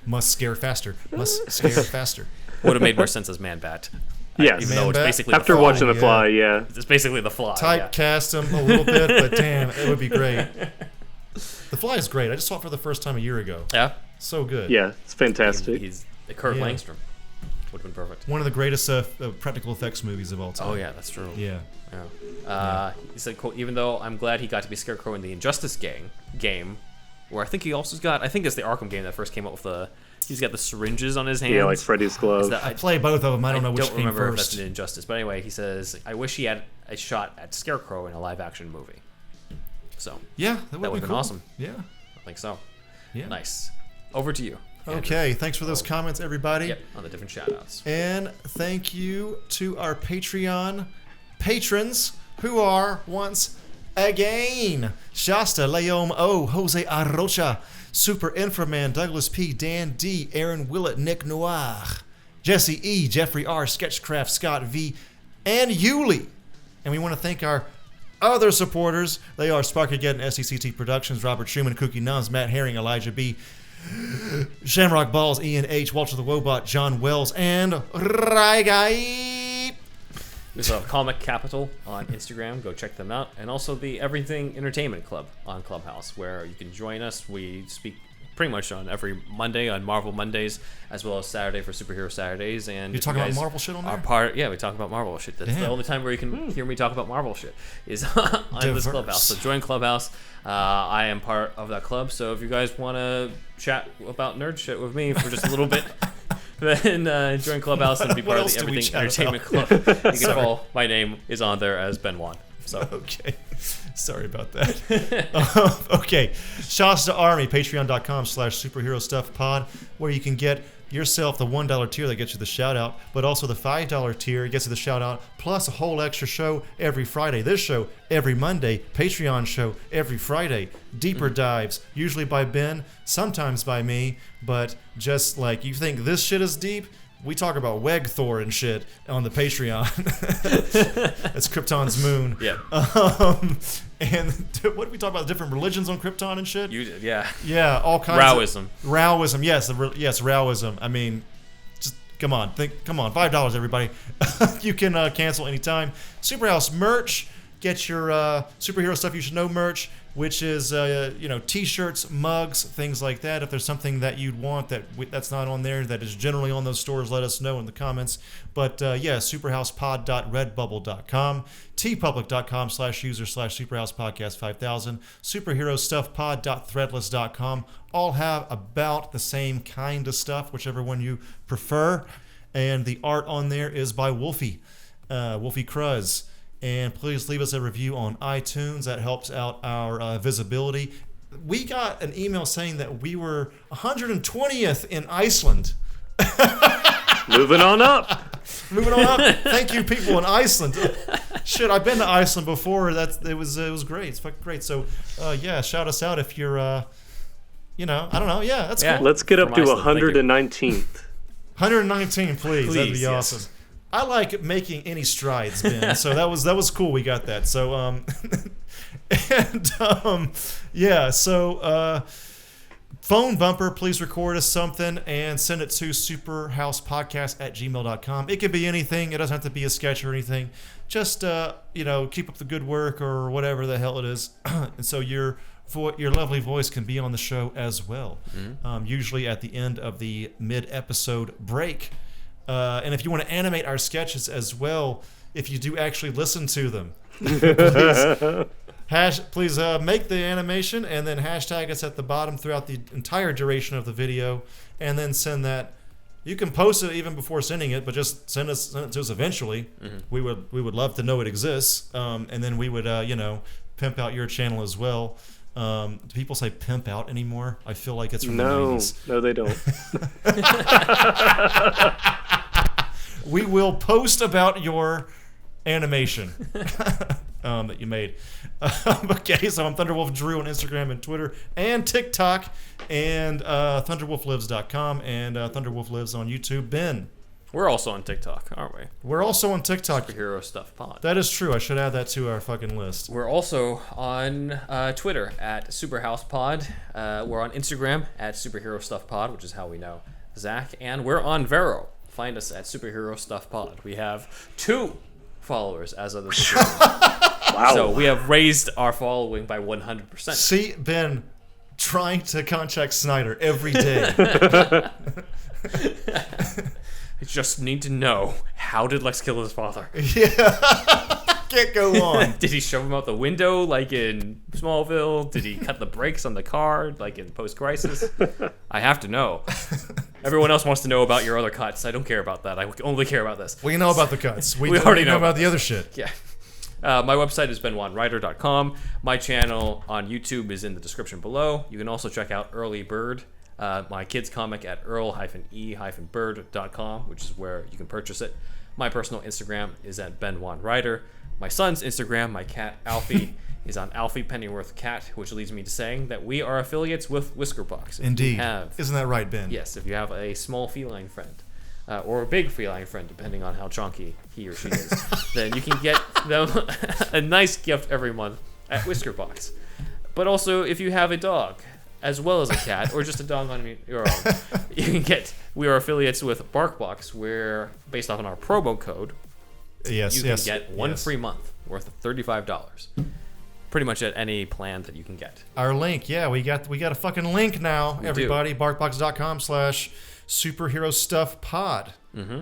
Must scare faster. Must scare faster. Would have made more sense as Man-Bat. Yes. Even though it's basically after the watching The Fly, yeah. It's basically The Fly. Typecast him a little bit, but damn, it would be great. The Fly is great. I just saw it for the first time a year ago. Yeah. So good. Yeah, it's fantastic. He's Kurt Langstrom. Would have been perfect. One of the greatest practical effects movies of all time. Oh, yeah, that's true. Yeah. He said, quote, even though I'm glad he got to be Scarecrow in the Injustice game, where I think he also got, I think it's the Arkham game that first came up with he's got the syringes on his hands. Yeah, like Freddy's glove. I play both of them. I don't know which came first. I don't remember if that's an Injustice. But anyway, he says, I wish he had a shot at Scarecrow in a live-action movie. So, yeah, that would have been cool. awesome. Yeah. I think so. Yeah. Nice. Over to you, Andrew. Okay, thanks for those comments, everybody. Yep, on the different shout-outs. And thank you to our Patreon patrons who are once again Shasta, Leom O, Jose Arrocha, Super Inframan, Douglas P, Dan D, Aaron Willett, Nick Noir, Jesse E, Jeffrey R, Sketchcraft, Scott V, and Yuli. And we want to thank our other supporters. They are Sparkageddon, SECT Productions, Robert Schumann, Kooky Nuns, Matt Herring, Elijah B, Shamrock Balls, Ian H, Walter the Wobot, John Wells, and Raigai. There's a Comic Capital on Instagram. Go check them out. And also the Everything Entertainment Club on Clubhouse, where you can join us. We speak pretty much on every Monday on Marvel Mondays, as well as Saturday for Superhero Saturdays. And you talking about Marvel shit on there? Yeah, we talk about Marvel shit. That's the only time where you can hear me talk about Marvel shit is on this Clubhouse. So join Clubhouse. I am part of that club. So if you guys want to chat about nerd shit with me for just a little bit, then join Clubhouse and be part of the Everything Entertainment Club. You can follow. My name is on there as Ben Wan. So okay, sorry about that. Okay, Shasta Army, patreon.com/superherostuffpod, where you can get yourself the $1 tier that gets you the shout out, but also the $5 tier gets you the shout out, plus a whole extra show every Friday. This show every Monday, Patreon show every Friday, deeper dives, usually by Ben, sometimes by me, but just like you think this shit is deep, we talk about Wegthor and shit on the Patreon. That's Krypton's moon. Yeah. And what did we talk about? Different religions on Krypton and shit? You did, yeah. Yeah, all kinds Rowism. of... Rowism. Yes, yes, Rowism. I mean, just come on. Come on, $5, everybody. You can cancel anytime. Superhouse merch. Get your Superhero Stuff You Should Know merch, which is, T-shirts, mugs, things like that. If there's something that you'd want that's not on there, that is generally on those stores, let us know in the comments. But, superhousepod.redbubble.com, tpublic.com/user/superhousepodcast5000, superherostuffpod.threadless.com. All have about the same kind of stuff, whichever one you prefer. And the art on there is by Wolfie Cruz. And please leave us a review on iTunes. That helps out our visibility. We got an email saying that we were 120th in Iceland. Moving on up. Thank you, people in Iceland. Shit, I've been to Iceland before. It was great. It's fucking great. So, shout us out if you're I don't know. Yeah, that's cool. Let's get up to Iceland, 119th. 119, please. That'd be yes. awesome. I like making any strides, Ben. So that was cool. We got that. So phone bumper, please record us something and send it to superhousepodcast@gmail.com. It could be anything. It doesn't have to be a sketch or anything. Just keep up the good work or whatever the hell it is. And so your lovely voice can be on the show as well. Usually at the end of the mid-episode break. And if you want to animate our sketches as well, if you do actually listen to them, please make the animation and then hashtag us at the bottom throughout the entire duration of the video, and then send that. You can post it even before sending it, but just send it to us eventually. We would love to know it exists, and then we would pimp out your channel as well. Do people say pimp out anymore? I feel like it's from the 90s. No, they don't. We will post about your animation that you made. Okay, so I'm Thunderwolf Drew on Instagram and Twitter and TikTok, and ThunderwolfLives.com, and Thunderwolf Lives on YouTube. Ben. We're also on TikTok, aren't we? We're also on TikTok. Superhero Stuff Pod. That is true. I should add that to our fucking list. We're also on Twitter at SuperhousePod. We're on Instagram at Superhero Stuff Pod, which is how we know Zack. And we're on Vero. Find us at Superhero Stuff Pod. We have 2 followers as of this recording. Wow. So we have raised our following by 100%. See, Ben, trying to contact Snyder every day. I just need to know, how did Lex kill his father? Yeah. Can't go on. Did he shove him out the window like in Smallville? Did he cut the brakes on the car like in Post-Crisis? I have to know. Everyone else wants to know about your other cuts. I don't care about that. I only care about this. We know about the cuts. We already know about the other shit. Yeah. My website is benwanwriter.com. My channel on YouTube is in the description below. You can also check out Early Bird, my kids comic, at earl-e-bird.com, which is where you can purchase it. My personal Instagram is at benwanwriter. My son's Instagram, my cat Alfie, is on Alfie Pennyworth Cat, which leads me to saying that we are affiliates with Whiskerbox. Indeed. Isn't that right, Ben? Yes, if you have a small feline friend, or a big feline friend, depending on how chunky he or she is, then you can get them a nice gift every month at Whiskerbox. But also, if you have a dog, as well as a cat, or just a dog on your own, you can get. We are affiliates with BarkBox, where, based off on our promo code, you can get one free month worth of $35. Pretty much at any plan that you can get. Our link, we got a fucking link now, everybody. BarkBox.com/superherostuffpod. Mm-hmm.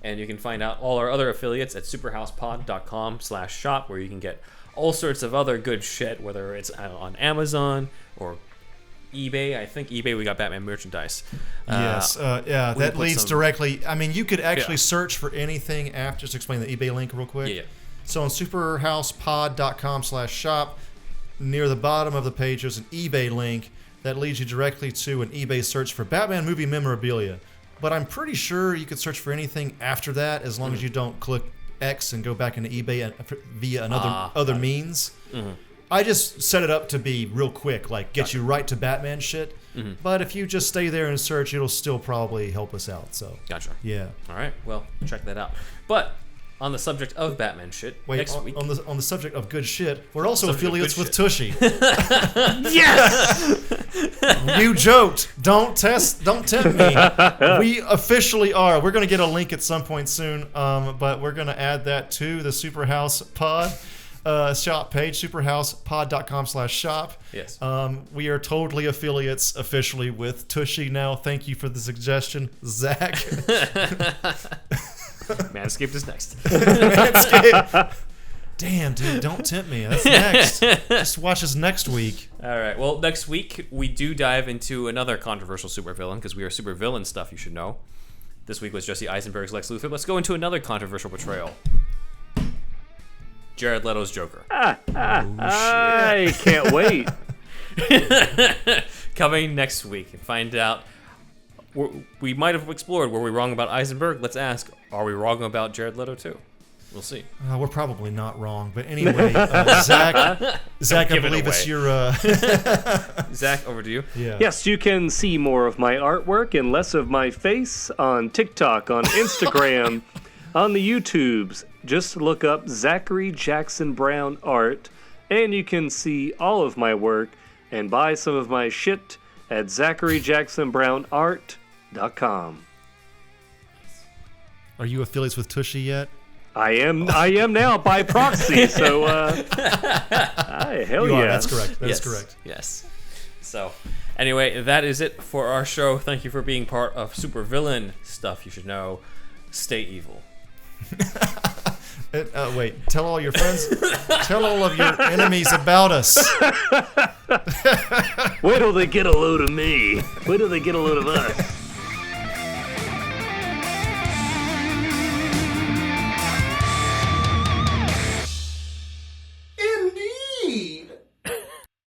And you can find out all our other affiliates at superhousepod.com/shop, where you can get all sorts of other good shit, whether it's on Amazon or eBay. I think eBay, we got Batman merchandise. That leads directly. I mean, you could actually search for anything after. Just explain the eBay link real quick. Yeah. So on superhousepod.com/shop, near the bottom of the page, there's an eBay link that leads you directly to an eBay search for Batman movie memorabilia. But I'm pretty sure you could search for anything after that, as long as you don't click X and go back into eBay via other means. Mm-hmm. I just set it up to be real quick, like get you right to Batman shit. Mm-hmm. But if you just stay there and search, it'll still probably help us out. So gotcha. Yeah. All right. Well, check that out. But on the subject of Batman shit, next week, on the subject of good shit, we're also affiliates with Tushy. Yes. You joked. Don't tempt me. We officially are. We're gonna get a link at some point soon. But we're gonna add that to the Superhouse Pod shop page, superhousepod.com/shop. Yes. We are totally affiliates officially with Tushy now. Thank you for the suggestion, Zack. Manscaped is next. Manscaped. Damn, dude, don't tempt me. That's next. Just watch us next week. All right. Well, next week we do dive into another controversial supervillain, because we are supervillain stuff you should know. This week was Jesse Eisenberg's Lex Luthor. Let's go into another controversial portrayal. Jared Leto's Joker. I can't wait. Coming next week, and find out. We might have explored, were we wrong about Eisenberg? Let's ask, are we wrong about Jared Leto too? We'll see. We're probably not wrong, but anyway, Zach, I believe it's your. Zach, over to you. Yeah. Yes, you can see more of my artwork and less of my face on TikTok, on Instagram, on the YouTubes. Just look up Zachary Jackson Brown Art, and you can see all of my work and buy some of my shit at ZacharyJacksonBrownArt.com. Are you affiliates with Tushy yet? I am now by proxy, so hell You yeah. are, that's correct. That's correct. Yes. So, anyway, that is it for our show. Thank you for being part of Supervillain Stuff You Should Know. Stay evil. Wait, tell all your friends, tell all of your enemies about us. Wait till they get a load of me. Wait till they get a load of us.